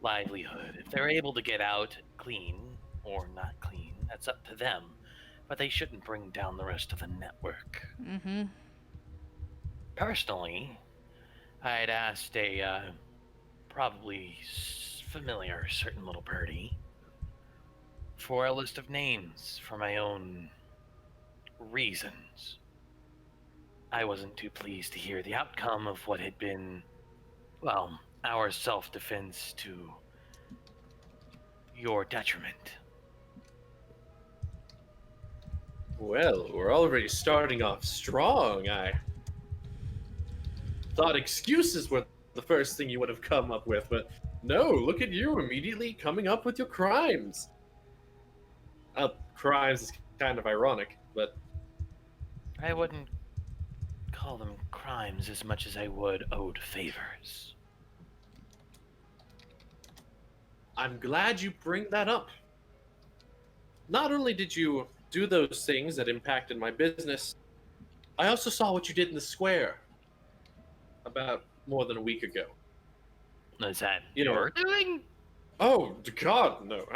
Speaker 4: livelihood. If they're able to get out clean or not clean, that's up to them. But they shouldn't bring down the rest of the network.
Speaker 7: Mm-hmm.
Speaker 4: Personally, I'd asked a probably familiar certain little birdie for a list of names for my own reasons. I wasn't too pleased to hear the outcome of what had been, well, our self-defense to your detriment.
Speaker 3: Well, we're already starting off strong. I thought excuses were the first thing you would have come up with, but no, look at you immediately coming up with your crimes. Crimes is kind of ironic, but
Speaker 4: I wouldn't call them crimes as much as I would owed favors.
Speaker 3: I'm glad you bring that up. Not only did you do those things that impacted my business, I also saw what you did in the square about more than a week ago.
Speaker 4: Is that
Speaker 3: You know-
Speaker 4: your doing?
Speaker 3: Oh, God, no.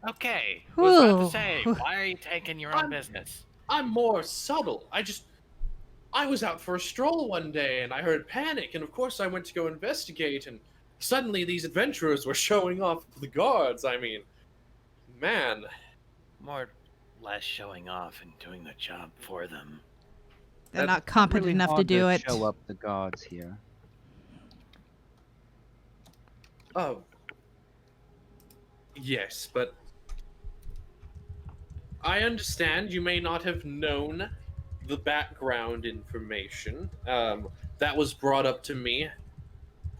Speaker 4: Okay. I was about
Speaker 7: Whew.
Speaker 4: to say, why are you taking your own business?
Speaker 3: I'm more subtle. I was out for a stroll one day and I heard panic, and of course I went to go investigate, and suddenly these adventurers were showing off the guards. I mean, man.
Speaker 4: More or less showing off and doing the job for them.
Speaker 7: They're
Speaker 6: That's
Speaker 7: not competent
Speaker 6: really
Speaker 7: enough to
Speaker 6: hard
Speaker 7: do it.
Speaker 6: Show up the guards here.
Speaker 3: Oh. Yes, but I understand you may not have known the background information. That was brought up to me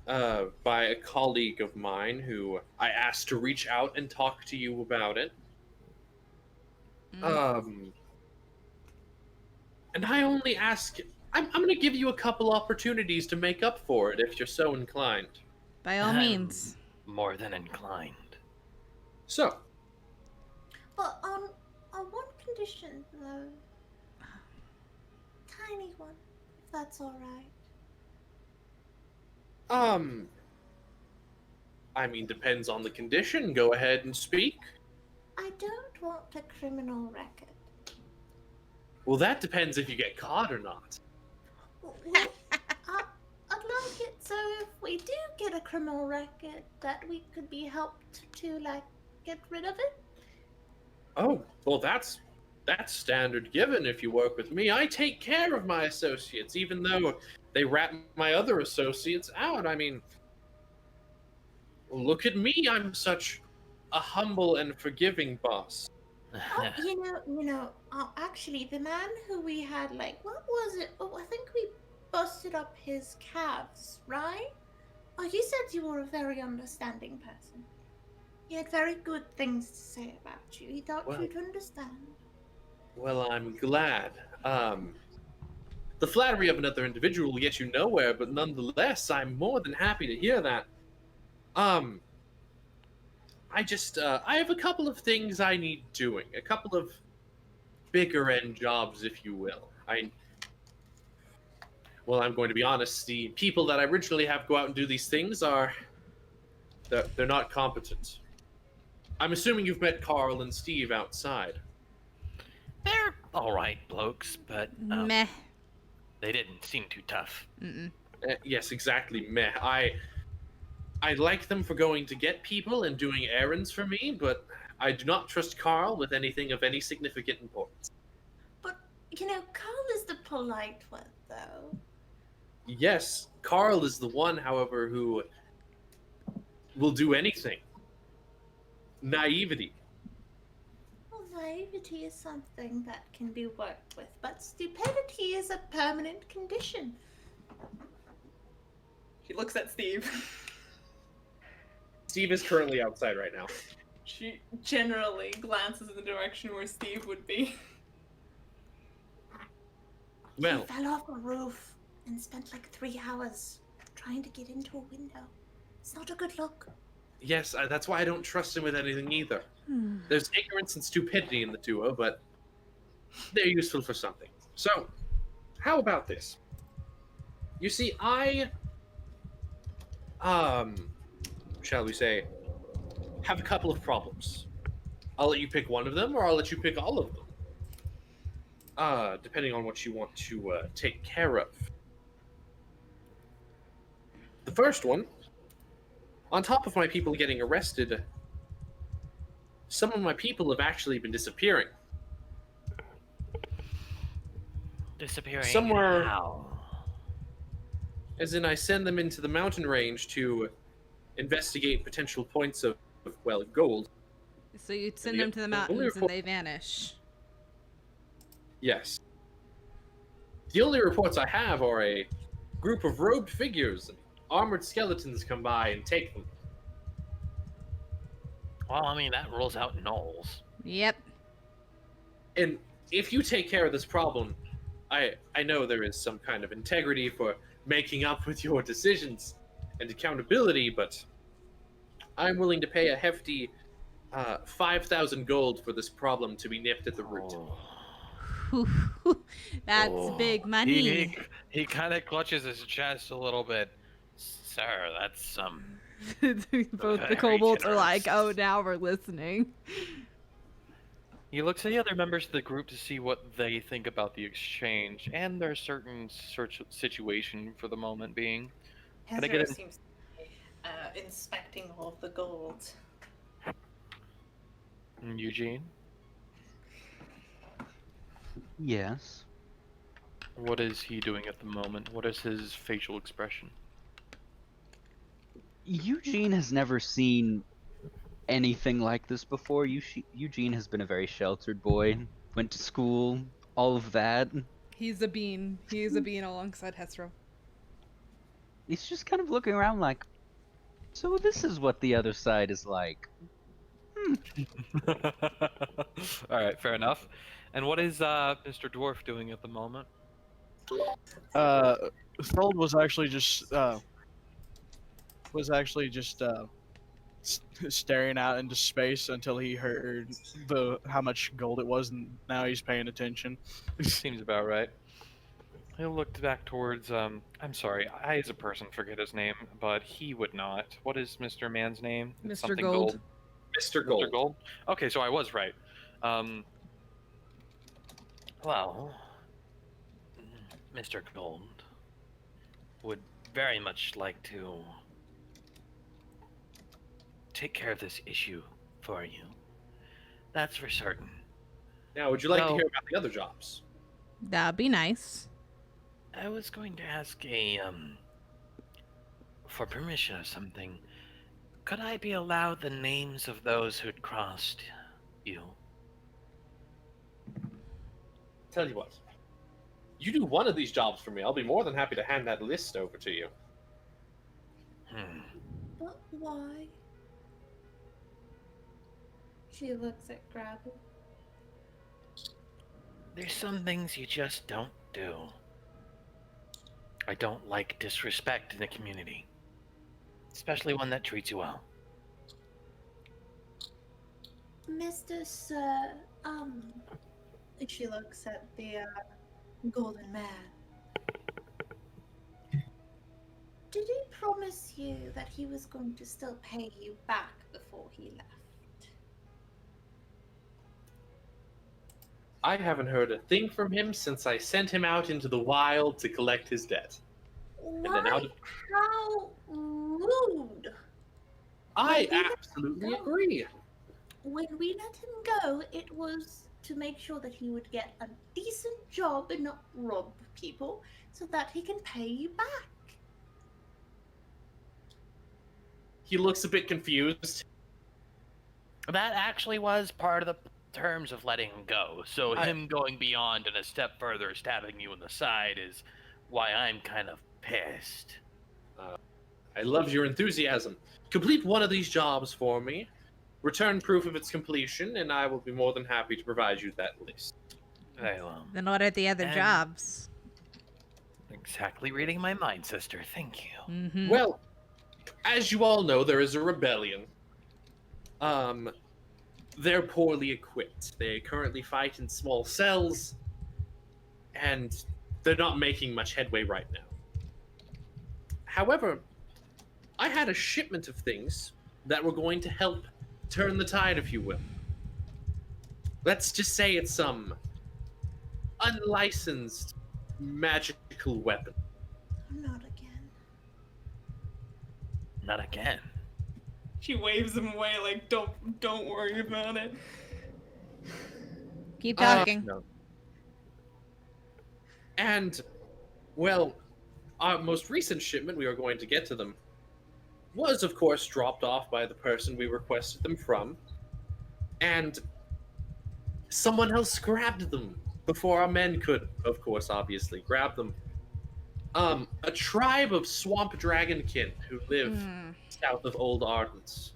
Speaker 3: by a colleague of mine who I asked to reach out and talk to you about it. And I only ask, I'm going to give you a couple opportunities to make up for it if you're so inclined.
Speaker 7: By all means.
Speaker 4: More than inclined.
Speaker 3: So,
Speaker 1: But on one condition, though. Tiny one, if that's alright.
Speaker 3: I mean, depends on the condition. Go ahead and speak.
Speaker 1: I don't want a criminal record.
Speaker 3: Well, that depends if you get caught or not.
Speaker 1: Well, I'd like it so if we do get a criminal record, that we could be helped to, like, get rid of it.
Speaker 3: Oh, well, that's standard given if you work with me. I take care of my associates, even though they rat my other associates out. I mean, look at me. I'm such a humble and forgiving boss.
Speaker 1: Actually, the man who we had, like, what was it? Oh, I think we busted up his calves, right? Oh, you said you were a very understanding person. He had very good things to say about you. He thought
Speaker 3: Well-
Speaker 1: you'd understand.
Speaker 3: Well, I'm glad. The flattery of another individual will get you nowhere, but nonetheless, I'm more than happy to hear that. I have a couple of things I need doing. A couple of bigger end jobs, if you will. Well, I'm going to be honest, the people that I originally have go out and do these things they're not competent. I'm assuming you've met Carl and Steve outside.
Speaker 4: They're alright blokes, but
Speaker 7: Meh.
Speaker 4: they didn't seem too tough.
Speaker 7: Mm-mm.
Speaker 3: Yes, exactly, meh. I like them for going to get people and doing errands for me, but I do not trust Carl with anything of any significant importance.
Speaker 1: But, Carl is the polite one, though.
Speaker 3: Yes, Carl is the one, however, who will do anything. Naivety.
Speaker 1: Well, naivety is something that can be worked with, but stupidity is a permanent condition.
Speaker 2: He looks at Steve.
Speaker 3: Steve is currently outside right now.
Speaker 2: She generally glances in the direction where Steve would be.
Speaker 3: Well,
Speaker 1: He fell off a roof and spent like 3 hours trying to get into a window. It's not a good look.
Speaker 3: yes, that's why I don't trust him with anything either.
Speaker 7: Hmm.
Speaker 3: There's ignorance and stupidity in the duo, but they're useful for something. So, how about this? You see, shall we say, have a couple of problems. I'll let you pick one of them, or I'll let you pick all of them. Depending on what you want to take care of. The first one, on top of my people getting arrested, some of my people have actually been disappearing.
Speaker 4: Disappearing
Speaker 3: Somewhere-
Speaker 4: how?
Speaker 3: As in, I send them into the mountain range to investigate potential points of well, gold.
Speaker 7: So you send
Speaker 3: the
Speaker 7: them to the
Speaker 3: only
Speaker 7: mountains and
Speaker 3: report-
Speaker 7: they vanish.
Speaker 3: Yes. The only reports I have are a group of robed figures and armored skeletons come by and take them.
Speaker 4: Well, I mean, that rules out gnolls.
Speaker 7: Yep.
Speaker 3: And if you take care of this problem, I know there is some kind of integrity for making up with your decisions and accountability, but I'm willing to pay a hefty 5,000 gold for this problem to be nipped at the root.
Speaker 7: That's
Speaker 4: Oh.
Speaker 7: big money.
Speaker 4: He kind of clutches his chest a little bit. Sir, that's some.
Speaker 7: Both the
Speaker 4: Very
Speaker 7: kobolds are like,
Speaker 4: generous.
Speaker 7: oh, now we're listening.
Speaker 9: He looks at the other members of the group to see what they think about the exchange and their certain search situation for the moment being. Can I get
Speaker 2: Hezro
Speaker 9: in-
Speaker 2: seems to be inspecting all of the gold.
Speaker 9: Eugene,
Speaker 6: Yes.
Speaker 9: what is he doing at the moment? What is his facial expression?
Speaker 6: Eugene has never seen anything like this before. Eugene has been a very sheltered boy, went to school, all of that.
Speaker 10: He's a bean. He's a bean alongside Hesro.
Speaker 6: He's just kind of looking around like, so this is what the other side is like.
Speaker 9: All right, fair enough. And what is Mr. Dwarf doing at the moment?
Speaker 8: Fold was actually just staring out into space until he heard how much gold it was, and now he's paying attention.
Speaker 9: Seems about right. He'll look back towards. I'm sorry, I as a person forget his name, but he would not. What is Mr. Man's name? It's
Speaker 10: Mr.
Speaker 9: something
Speaker 10: Gold.
Speaker 3: Mr. Gold.
Speaker 9: Mr. Gold. Okay, so I was right.
Speaker 4: Well, Mr. Gold would very much like to take care of this issue for you. That's for certain.
Speaker 3: Now, would you like to
Speaker 4: No.
Speaker 3: hear about the other jobs?
Speaker 7: That'd be nice.
Speaker 4: I was going to ask for permission of something. Could I be allowed the names of those who'd crossed you?
Speaker 3: Tell you what. You do one of these jobs for me, I'll be more than happy to hand that list over to you.
Speaker 1: But why? She looks at Grabble.
Speaker 4: There's some things you just don't do. I don't like disrespect in the community, especially one that treats you well.
Speaker 1: Mr. Sir, she looks at the golden man. Did he promise you that he was going to still pay you back before he left?
Speaker 3: I haven't heard a thing from him since I sent him out into the wild to collect his debt. then
Speaker 1: Why?
Speaker 3: out of-
Speaker 1: How rude!
Speaker 3: I
Speaker 1: Well, he-
Speaker 3: absolutely agree.
Speaker 1: When we let him go, it was to make sure that he would get a decent job and not rob people so that he can pay you back.
Speaker 3: He looks a bit confused.
Speaker 4: That actually was part of the terms of letting him go. So him going beyond and a step further, stabbing you in the side, is why I'm kind of pissed.
Speaker 3: I love your enthusiasm. Complete one of these jobs for me. Return proof of its completion, and I will be more than happy to provide you that list.
Speaker 4: Very well.
Speaker 7: Then what are the other
Speaker 4: And-
Speaker 7: jobs?
Speaker 4: Exactly reading my mind, sister. Thank you.
Speaker 7: Mm-hmm.
Speaker 3: Well, as you all know, there is a rebellion. They're poorly equipped. They currently fight in small cells, and they're not making much headway right now. However, I had a shipment of things that were going to help turn the tide, if you will. Let's just say it's some unlicensed magical weapon.
Speaker 1: Not again.
Speaker 4: Not again.
Speaker 2: She waves him away like, don't worry about it.
Speaker 7: Keep talking.
Speaker 3: No. And, well, our most recent shipment, we are going to get to them, was, of course, dropped off by the person we requested them from. And someone else grabbed them before our men could, of course, obviously, grab them. A tribe of swamp dragonkin who live south of Old Ardens.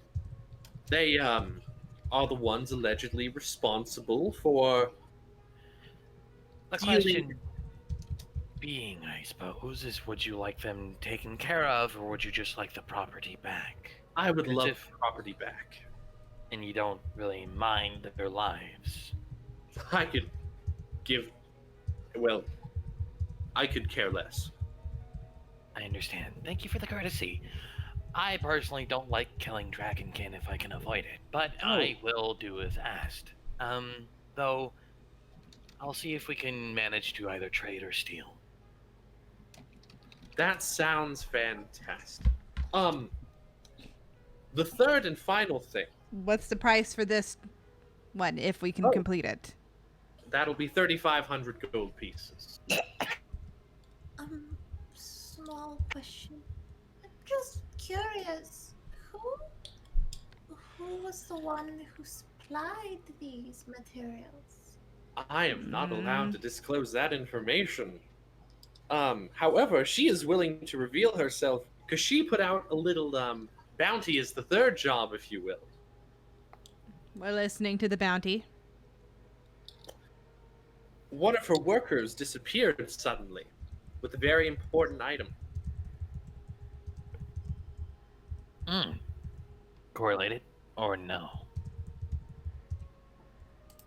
Speaker 3: They, are the ones allegedly responsible for
Speaker 4: The
Speaker 3: dealing-
Speaker 4: question being, I suppose, is would you like them taken care of, or would you just like the property back?
Speaker 3: I would
Speaker 4: As
Speaker 3: love
Speaker 4: if-
Speaker 3: property back.
Speaker 4: And you don't really mind their lives.
Speaker 3: I could give, well, I could care less.
Speaker 4: I understand. Thank you for the courtesy. I personally don't like killing dragonkin if I can avoid it, but I will do as asked. Though, I'll see if we can manage to either trade or steal.
Speaker 3: That sounds fantastic. The third and final thing,
Speaker 7: What's the price for this one if we can complete it?
Speaker 3: that'll be 3,500 gold pieces.
Speaker 1: Small question. I'm just curious. Who was the one who supplied these materials?
Speaker 3: I am not allowed to disclose that information. However, she is willing to reveal herself because she put out a little bounty as the third job, if you will.
Speaker 7: We're listening to the bounty.
Speaker 3: One of her workers disappeared suddenly with a very important item.
Speaker 4: Correlated or no?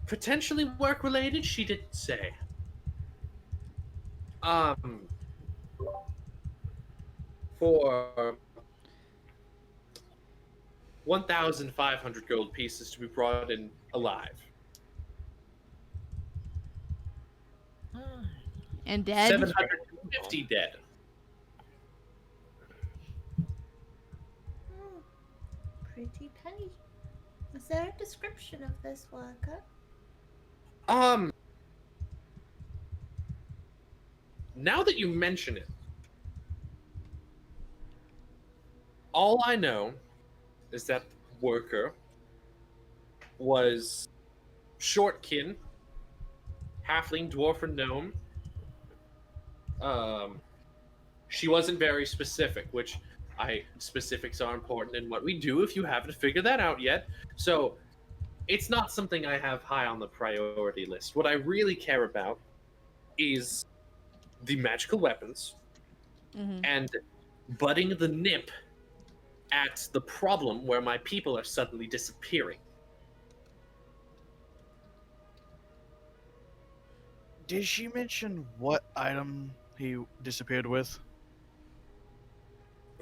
Speaker 3: Potentially work related, she didn't say. For 1,500 gold pieces to be brought in alive.
Speaker 7: And dead?
Speaker 3: 750 dead.
Speaker 1: Pretty penny. Is there a description of this worker?
Speaker 3: Now that you mention it, all I know is that the worker was shortkin, halfling, dwarf, or gnome. She wasn't very specific, which specifics are important in what we do if you haven't figured that out yet. So it's not something I have high on the priority list. What I really care about is the magical weapons and butting the nip at the problem where my people are suddenly disappearing.
Speaker 8: Did she mention what item he disappeared with?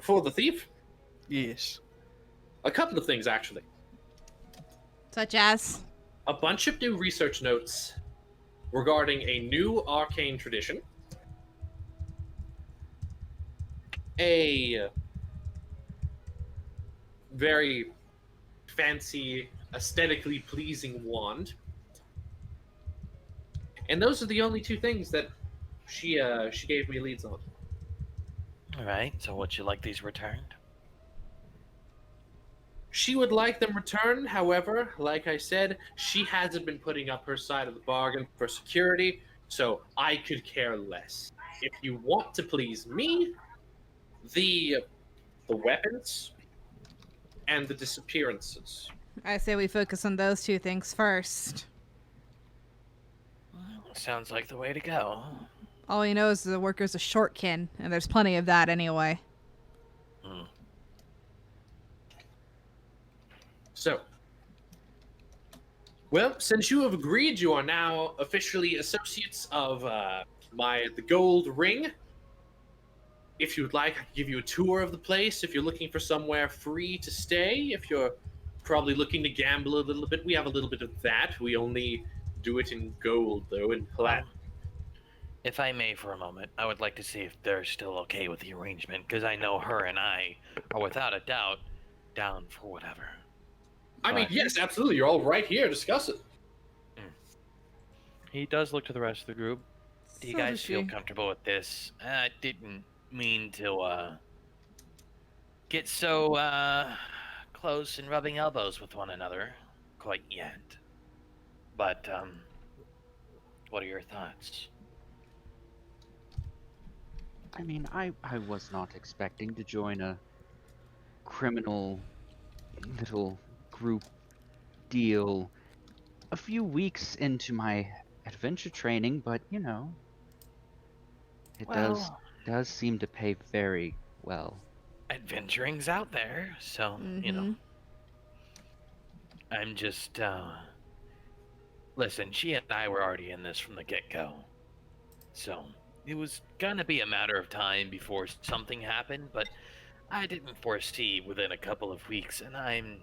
Speaker 3: For the thief,
Speaker 8: Yes.
Speaker 3: a couple of things actually.
Speaker 7: Such as?
Speaker 3: A bunch of new research notes regarding a new arcane tradition, a very fancy, aesthetically pleasing wand, and those are the only two things that she gave me leads on.
Speaker 4: All right. So, would you like these returned?
Speaker 3: She would like them returned, however, like I said, she hasn't been putting up her side of the bargain for security, so I could care less. If you want to please me, the weapons and the disappearances.
Speaker 7: I say we focus on those two things first.
Speaker 4: Well, sounds like the way to go.
Speaker 7: All he knows is the worker's a shortkin, and there's plenty of that anyway.
Speaker 3: So, well, since you have agreed, you are now officially associates of the gold ring. If you would like, I can give you a tour of the place if you're looking for somewhere free to stay. If you're probably looking to gamble a little bit. We have a little bit of that. We only do it in gold, though, and plat.
Speaker 4: If I may for a moment, I would like to see if they're still okay with the arrangement, because I know her and I are without a doubt down for whatever.
Speaker 3: I mean, yes, absolutely. You're all right here. Discuss it.
Speaker 9: He does look to the rest of the group.
Speaker 4: Do you
Speaker 10: So
Speaker 4: guys
Speaker 10: does
Speaker 4: feel
Speaker 10: she.
Speaker 4: comfortable with this? I didn't mean to get so close and rubbing elbows with one another quite yet. But what are your thoughts?
Speaker 6: I mean, I was not expecting to join a criminal little group deal a few weeks into my adventure training, but you know, it does seem to pay very well.
Speaker 4: Adventuring's out there, so you know. I'm just listen, she and I were already in this from the get-go. So it was gonna be a matter of time before something happened, but I didn't foresee within a couple of weeks, and I'm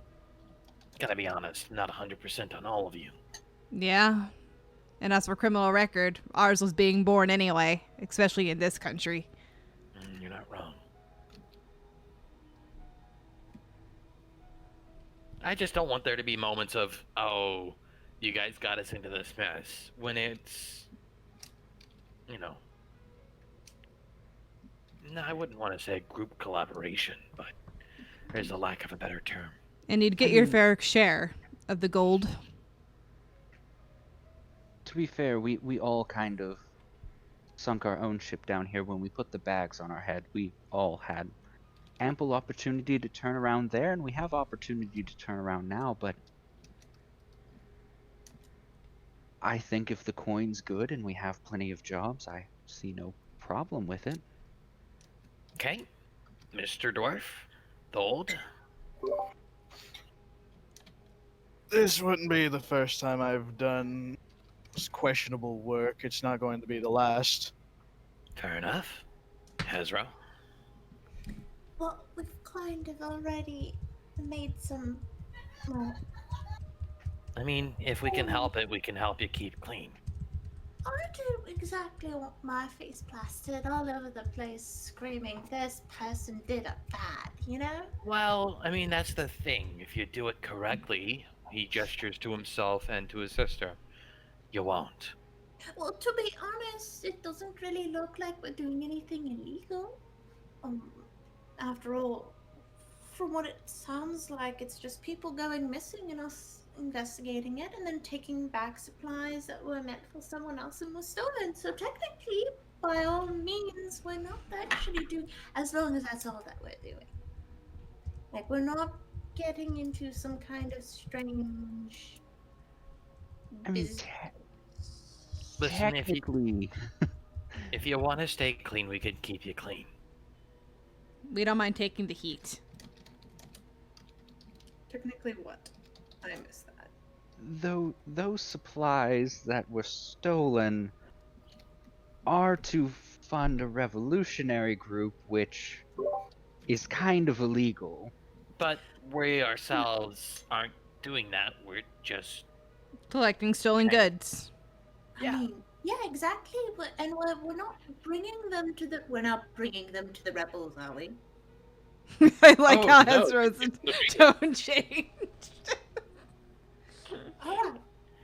Speaker 4: gonna be honest, not 100% on all of you.
Speaker 7: Yeah. And as for criminal record, ours was being born anyway, especially in this country.
Speaker 4: You're not wrong. I just don't want there to be moments of, oh, you guys got us into this mess, when it's, you know, no, I wouldn't want to say group collaboration, but there's a lack of a better term.
Speaker 7: And you'd get your fair share of the gold.
Speaker 6: To be fair, we all kind of sunk our own ship down here when we put the bags on our head. We all had ample opportunity to turn around there, and we have opportunity to turn around now, but I think if the coin's good and we have plenty of jobs, I see no problem with it.
Speaker 4: Okay, Mr. Dwarf, Thold.
Speaker 8: This wouldn't be the first time I've done questionable work. It's not going to be the last.
Speaker 4: Fair enough. Hezro.
Speaker 5: Well, we've kind of already made some. Well,
Speaker 4: I mean, if we can help it, we can help you keep clean.
Speaker 5: I don't exactly want my face plastered all over the place screaming, this person did a bad, you know?
Speaker 4: Well, I mean, that's the thing. If you do it correctly, he gestures to himself and to his sister. You won't.
Speaker 5: Well, to be honest, it doesn't really look like we're doing anything illegal. After all, from what it sounds like, it's just people going missing and us investigating it and then taking back supplies that were meant for someone else and were stolen. So technically, by all means, we're not actually doing, as long as that's all that we're doing. Like, we're not getting into some kind of strange
Speaker 6: I mean,
Speaker 5: business.
Speaker 4: Listen,
Speaker 6: technically,
Speaker 4: if you want to stay clean, we could keep you clean.
Speaker 7: We don't mind taking the heat.
Speaker 2: Technically, what? I missed that.
Speaker 6: though those supplies that were stolen are to fund a revolutionary group, which is kind of illegal.
Speaker 4: But we ourselves aren't doing that. We're just
Speaker 7: Collecting stolen goods.
Speaker 4: Yeah.
Speaker 5: I mean, yeah, exactly. And we're not bringing them to the. We're not bringing them to the rebels, are we?
Speaker 7: I like
Speaker 3: Oh,
Speaker 7: how
Speaker 3: no,
Speaker 7: Ezra's
Speaker 3: it's the
Speaker 7: tone changed.
Speaker 5: All right.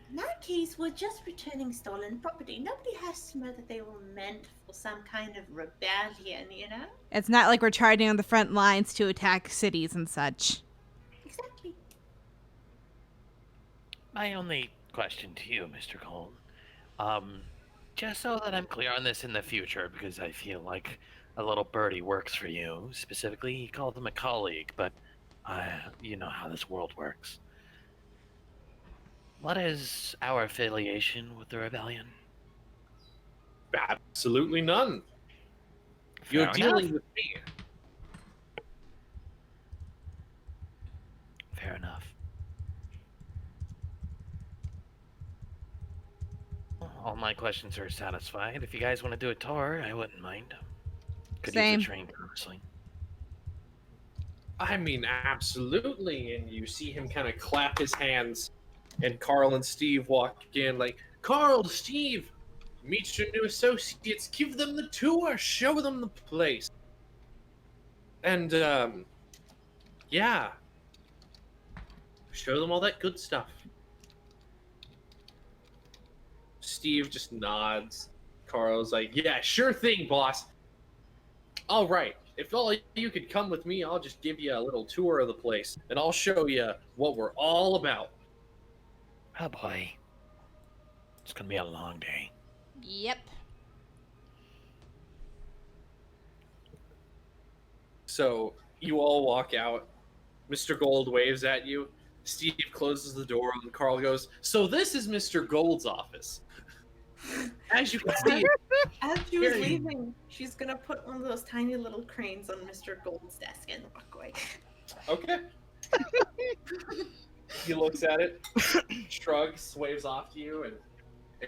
Speaker 5: In that case, we're just returning stolen property. Nobody has to know that they were meant for some kind of rebellion, you know?
Speaker 7: It's not like we're charging on the front lines to attack cities and such.
Speaker 5: Exactly.
Speaker 4: my only question to you, Mr. Cole. Just so that I'm clear on this in the future, because I feel like a little birdie works for you. Specifically, he called him a colleague, but you know how this world works. What is our affiliation with the rebellion?
Speaker 3: Absolutely none. You're
Speaker 4: Fair
Speaker 3: dealing
Speaker 4: enough.
Speaker 3: with me.
Speaker 4: Fair enough. Well, all my questions are satisfied. If you guys want to do a tour, I wouldn't mind. Could
Speaker 7: Same.
Speaker 4: use a train, honestly.
Speaker 3: I mean, absolutely. And you see him kind of clap his hands, and Carl and Steve walk in like, Carl, Steve, meet your new associates, give them the tour, show them the place. And, yeah, show them all that good stuff. Steve just nods. Carl's like, yeah, sure thing, boss. All right, if all you could come with me, I'll just give you a little tour of the place, and I'll show you what we're all about.
Speaker 4: Oh boy. It's gonna be a long day.
Speaker 7: Yep.
Speaker 3: So you all walk out. Mr. Gold waves at you. Steve closes the door, and Carl goes, so this is Mr. Gold's office. As you can see,
Speaker 2: As she was
Speaker 3: Very-
Speaker 2: leaving, she's gonna put one of those tiny little cranes on Mr. Gold's desk and walk away.
Speaker 3: okay. He looks at it, shrugs, waves off to you, and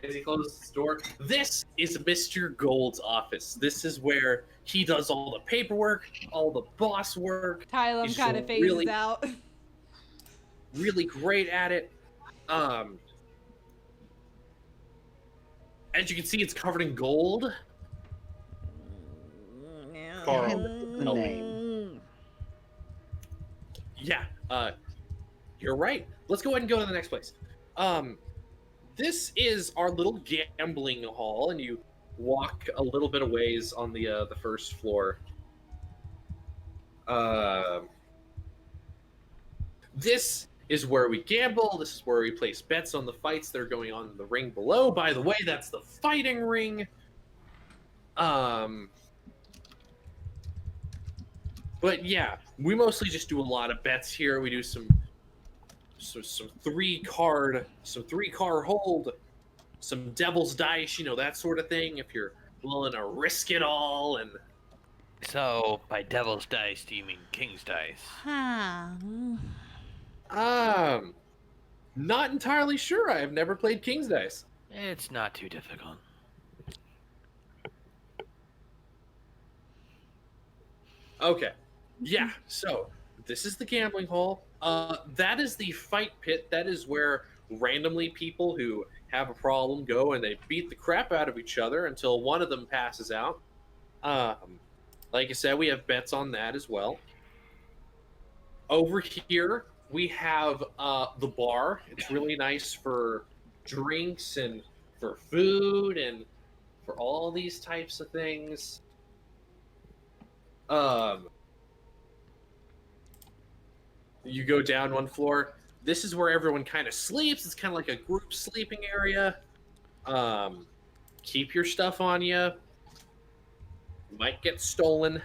Speaker 3: as he closes his door, this is Mr. Gold's office. This is where he does all the paperwork, all the boss work.
Speaker 10: Tylum
Speaker 3: He's
Speaker 10: kind of phases
Speaker 3: really-
Speaker 10: out.
Speaker 3: Really great at it. As you can see, it's covered in gold. Carl,
Speaker 6: The
Speaker 3: help me.
Speaker 6: name.
Speaker 3: Yeah, you're right. Let's go ahead and go to the next place. This is our little gambling hall, and you walk a little bit of ways on the first floor. This is where we gamble. This is where we place bets on the fights that are going on in the ring below. By the way, that's the fighting ring. But yeah, we mostly just do a lot of bets here. We do some three card hold, some devil's dice, that sort of thing. If you're willing to risk it all, and
Speaker 4: So, by devil's dice, do you mean king's dice?
Speaker 7: Huh.
Speaker 3: not entirely sure. I have never played King's Dice.
Speaker 4: It's not too difficult.
Speaker 3: Okay. Yeah, so this is the gambling hall. That is the fight pit. That is where randomly people who have a problem go and they beat the crap out of each other until one of them passes out. Like I said, we have bets on that as well. Over here, we have the bar. It's really nice for drinks and for food and for all these types of things. You go down one floor. This is where everyone kind of sleeps. It's kind of like a group sleeping area. Keep your stuff on you. Might get stolen.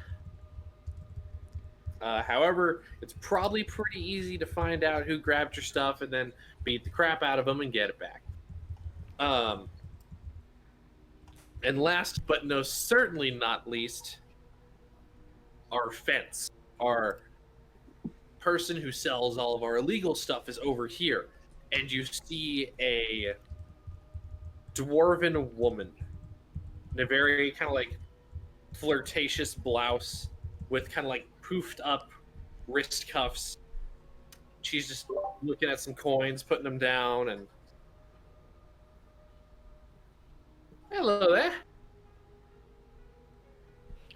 Speaker 3: However, it's probably pretty easy to find out who grabbed your stuff and then beat the crap out of them and get it back. And last but certainly not least, our fence. Our person who sells all of our illegal stuff is over here. And you see a dwarven woman in a very kind of like flirtatious blouse with kind of like poofed up wrist cuffs. She's just looking at some coins, putting them down, and hello there.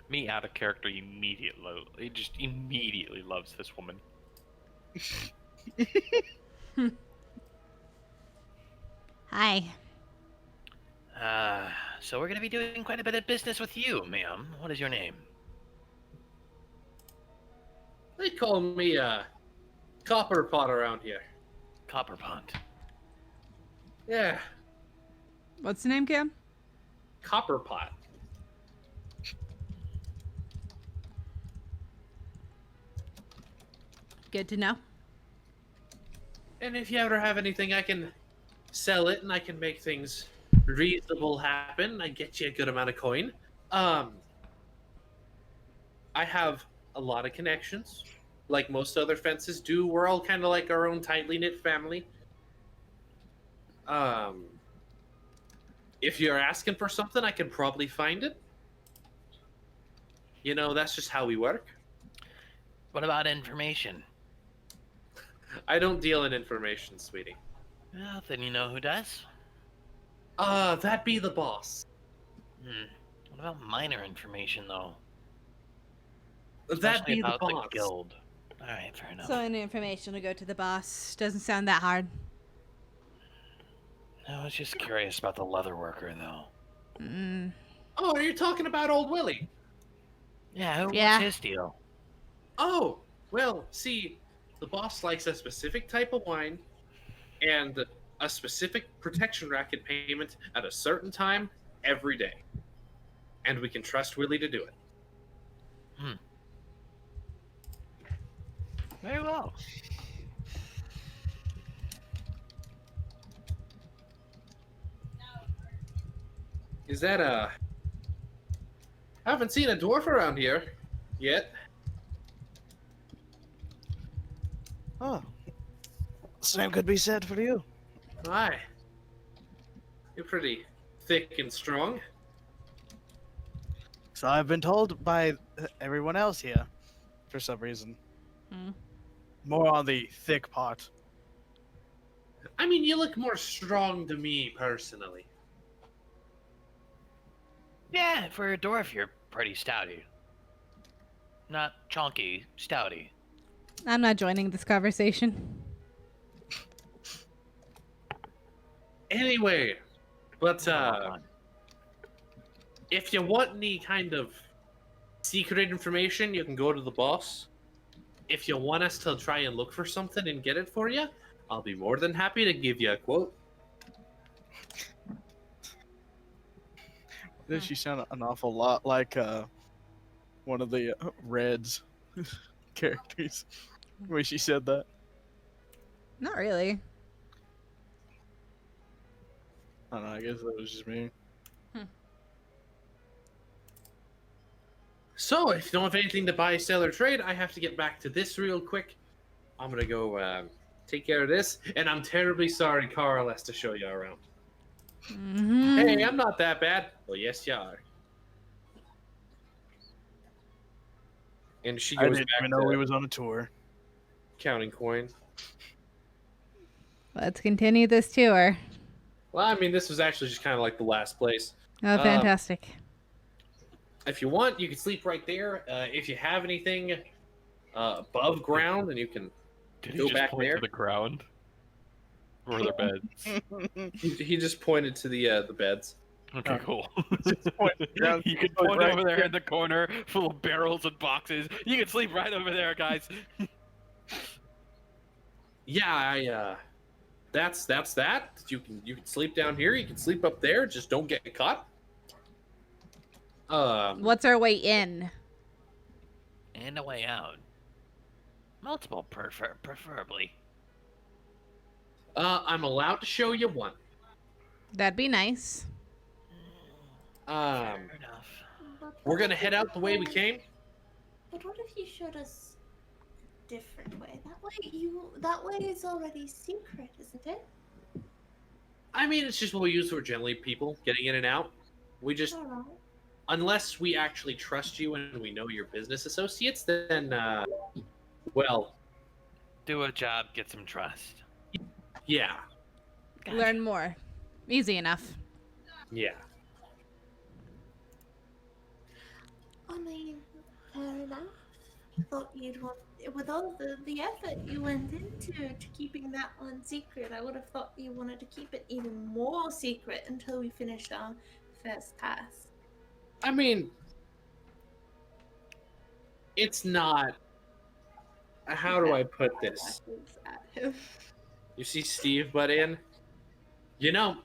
Speaker 9: Me out of character immediately. He just immediately loves this woman.
Speaker 7: Hi.
Speaker 4: So we're gonna be doing quite a bit of business with you, ma'am. What is your name?
Speaker 3: They call me Copper Pot around here.
Speaker 4: Copperpot.
Speaker 3: Yeah,
Speaker 10: What's the name, Cam?
Speaker 3: Copper Pot.
Speaker 7: Good to know.
Speaker 3: And if you ever have anything, I can sell it and I can make things reasonable happen. I get you a good amount of coin. I have a lot of connections, like most other fences do. We're all kind of like our own tightly knit family. If you're asking for something, I can probably find it. That's just how we work.
Speaker 4: What about information?
Speaker 3: I don't deal in information, sweetie.
Speaker 4: Well, then you know who does?
Speaker 3: That be the boss.
Speaker 4: What about minor information, though?
Speaker 3: That
Speaker 4: Especially
Speaker 3: be the
Speaker 4: about the
Speaker 3: boss.
Speaker 4: guild. Alright, fair enough.
Speaker 7: So any information will go to the boss. Doesn't sound that hard.
Speaker 4: I was just curious about the leather worker, though.
Speaker 3: Oh, are you talking about old Willie?
Speaker 4: Yeah,
Speaker 7: Yeah.
Speaker 4: what's his deal?
Speaker 3: Oh, well, see, the boss likes a specific type of wine and a specific protection racket payment at a certain time every day. And we can trust Willie to do it.
Speaker 4: Very well.
Speaker 3: Is that I haven't seen a dwarf around here yet.
Speaker 8: Oh, same could be said for you.
Speaker 3: Why? You're pretty thick and strong.
Speaker 8: So I've been told by everyone else here, for some reason. More on the thick part.
Speaker 3: I mean, you look more strong to me personally.
Speaker 4: Yeah, for a dwarf, you're pretty stouty. Not chonky, stouty.
Speaker 7: I'm not joining this conversation.
Speaker 3: Anyway, but
Speaker 4: Hold on.
Speaker 3: if you want any kind of secret information, you can go to the boss. If you want us to try and look for something and get it for you, I'll be more than happy to give you a quote.
Speaker 8: Did she sound an awful lot like one of the Reds characters when she said that?
Speaker 7: Not really.
Speaker 8: I don't know, I guess that was just me.
Speaker 3: So, if you don't have anything to buy, sell, or trade, I have to get back to this real quick. I'm gonna go take care of this, and I'm terribly sorry Carl has to show you around. Hey, I'm not that bad. Well, yes, you are. And she
Speaker 8: I
Speaker 3: goes
Speaker 8: didn't
Speaker 3: back
Speaker 8: even know
Speaker 3: to
Speaker 8: we was on a tour.
Speaker 3: counting coin.
Speaker 7: Let's continue this tour.
Speaker 3: Well, I mean, this was actually just kind of like the last place.
Speaker 7: Oh, fantastic.
Speaker 3: If you want, you can sleep right there. If you have anything above ground, then you can
Speaker 9: Did he
Speaker 3: go
Speaker 9: just
Speaker 3: back
Speaker 9: point
Speaker 3: there.
Speaker 9: to the ground? Or the beds?
Speaker 3: He just pointed to the beds.
Speaker 9: Okay, cool.
Speaker 8: down-
Speaker 9: You can
Speaker 8: point
Speaker 9: point
Speaker 8: right
Speaker 9: over there
Speaker 8: here.
Speaker 9: in the corner, full of barrels and boxes. You can sleep right over there, guys.
Speaker 3: Yeah, that's that. You can sleep down here. You can sleep up there. Just don't get caught.
Speaker 7: What's our way in?
Speaker 4: And a way out. Multiple, preferably.
Speaker 3: I'm allowed to show you one.
Speaker 7: That'd be nice.
Speaker 4: Fair enough.
Speaker 1: But
Speaker 3: We're
Speaker 1: what
Speaker 3: gonna
Speaker 1: if
Speaker 3: head
Speaker 1: you
Speaker 3: out the way we
Speaker 1: showed-
Speaker 3: came.
Speaker 1: But what if you showed us a different way? That way is already secret, isn't it?
Speaker 3: I mean, it's just what we use for generally people getting in and out. We just,
Speaker 1: Alright.
Speaker 3: unless we actually trust you and we know your business associates, then, well,
Speaker 4: Do a job, get some trust.
Speaker 3: yeah,
Speaker 4: Gotcha.
Speaker 7: Learn more. Easy enough.
Speaker 3: yeah.
Speaker 1: I mean, fair enough. Thought you'd want, with all the effort you went into to keeping that one secret, I would have thought you wanted to keep it even more secret until we finished our first pass.
Speaker 3: I mean, it's not. How do I put this?
Speaker 1: At him.
Speaker 3: You see Steve butt in? You know,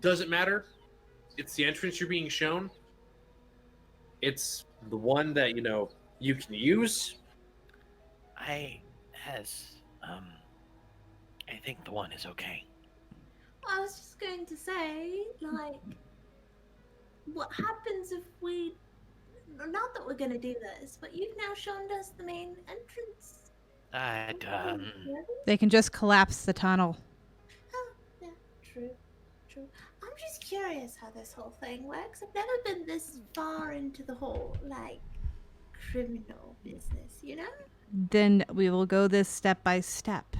Speaker 3: doesn't matter. It's the entrance you're being shown. It's the one that, you can use.
Speaker 4: I think the one is okay.
Speaker 1: I was just going to say, like, what happens if we. Not that we're going to do this, but you've now shown us the main entrance.
Speaker 7: They can just collapse the tunnel.
Speaker 1: Oh, yeah, true. I'm just curious how this whole thing works. I've never been this far into the whole, like, criminal business, you know?
Speaker 7: Then we will go this step by step.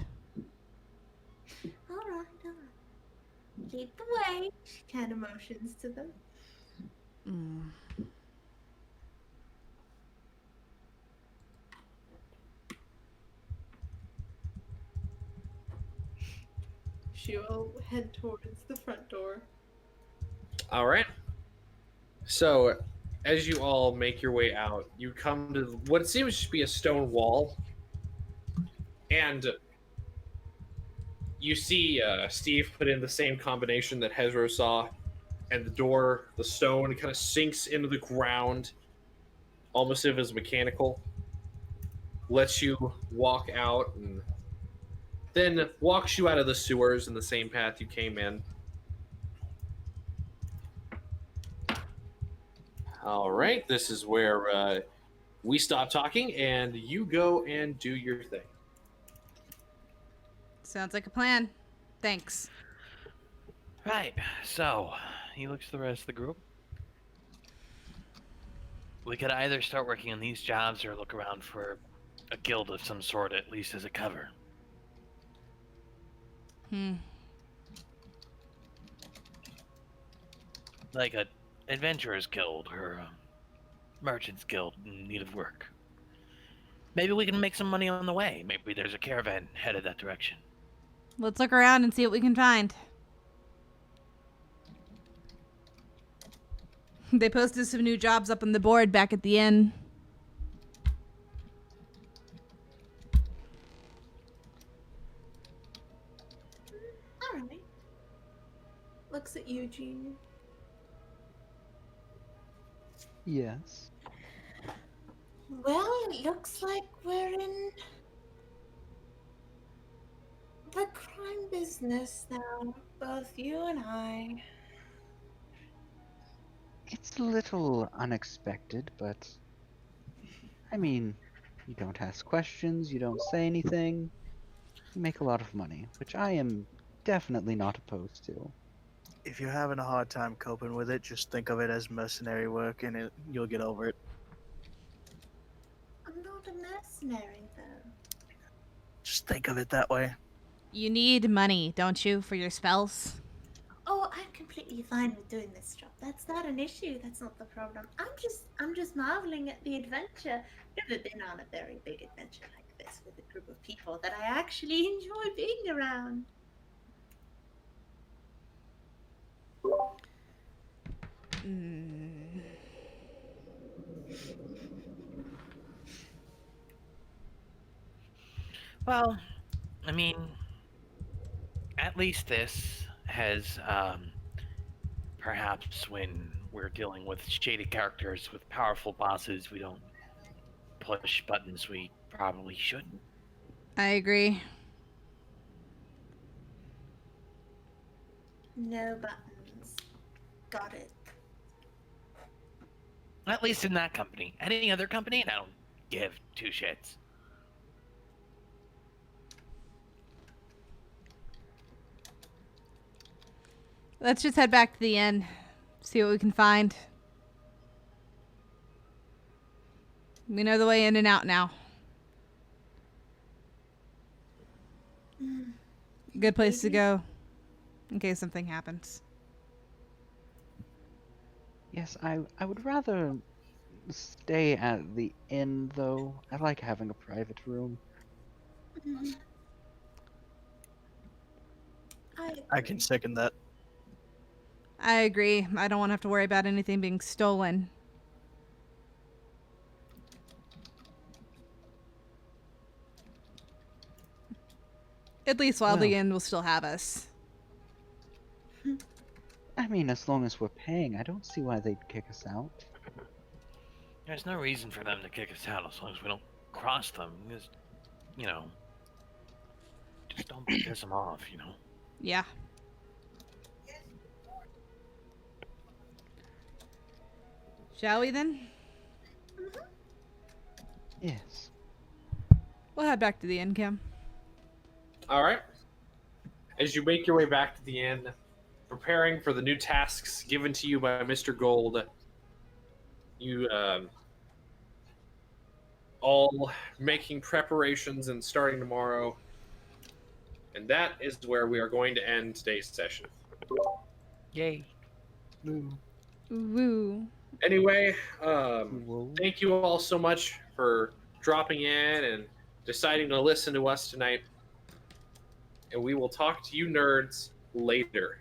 Speaker 1: All right. Lead the way. She kind of motions to them.
Speaker 7: Mm.
Speaker 2: She will head towards the front door.
Speaker 3: All right. So, as you all make your way out, you come to what seems to be a stone wall, and you see Steve put in the same combination that Hezro saw, and the door, the stone, kind of sinks into the ground, almost as if it's mechanical. Lets you walk out, and then walks you out of the sewers in the same path you came in. All right, this is where we stop talking, and you go and do your thing.
Speaker 7: Sounds like a plan. Thanks.
Speaker 4: Right, so he looks to the rest of the group. We could either start working on these jobs or look around for a guild of some sort, at least as a cover. Like a adventurers guild or a merchants guild in need of work. Maybe we can make some money on the way. Maybe there's a caravan headed that direction.
Speaker 7: Let's look around and see what we can find. They posted some new jobs up on the board back at the inn.
Speaker 1: All right.
Speaker 2: Looks at Eugene.
Speaker 6: Yes.
Speaker 1: Well, it looks like we're in the crime business now, both you and I.
Speaker 6: It's a little unexpected, but I mean, you don't ask questions, you don't say anything, you make a lot of money, which I am definitely not opposed to.
Speaker 8: If you're having a hard time coping with it, just think of it as mercenary work, and you'll get over it.
Speaker 1: I'm not a mercenary, though.
Speaker 8: Just think of it that way.
Speaker 7: You need money, don't you, for your spells?
Speaker 1: Oh, I'm completely fine with doing this job. That's not an issue. That's not the problem. I'm just marveling at the adventure. I've never been on a very big adventure like this with a group of people that I actually enjoy being around.
Speaker 4: Well, I mean, at least this has, perhaps when we're dealing with shady characters with powerful bosses, we don't push buttons we probably shouldn't.
Speaker 7: I agree.
Speaker 1: No buttons. Got it.
Speaker 4: At least in that company. Any other company, I don't give two shits.
Speaker 7: Let's just head back to the inn, see what we can find. We know the way in and out now. Good place to go in case something happens.
Speaker 6: Yes, I would rather stay at the inn, though. I like having a private room.
Speaker 8: I can second that.
Speaker 7: I agree. I don't want to have to worry about anything being stolen. At least while the
Speaker 6: Well.
Speaker 7: inn will still have us.
Speaker 6: I mean, as long as we're paying, I don't see why they'd kick us out.
Speaker 4: There's no reason for them to kick us out as long as we don't cross them. Just, you know, just don't piss them off, you know?
Speaker 7: Yeah. Shall we then?
Speaker 6: Yes.
Speaker 7: We'll head back to the inn, Kim.
Speaker 3: All right. As you make your way back to the inn, preparing for the new tasks given to you by Mr. Gold, you all making preparations and starting tomorrow. And that is where we are going to end today's session.
Speaker 9: Yay.
Speaker 7: Woo.
Speaker 3: Anyway,
Speaker 6: Whoa.
Speaker 3: thank you all so much for dropping in and deciding to listen to us tonight. And we will talk to you nerds later.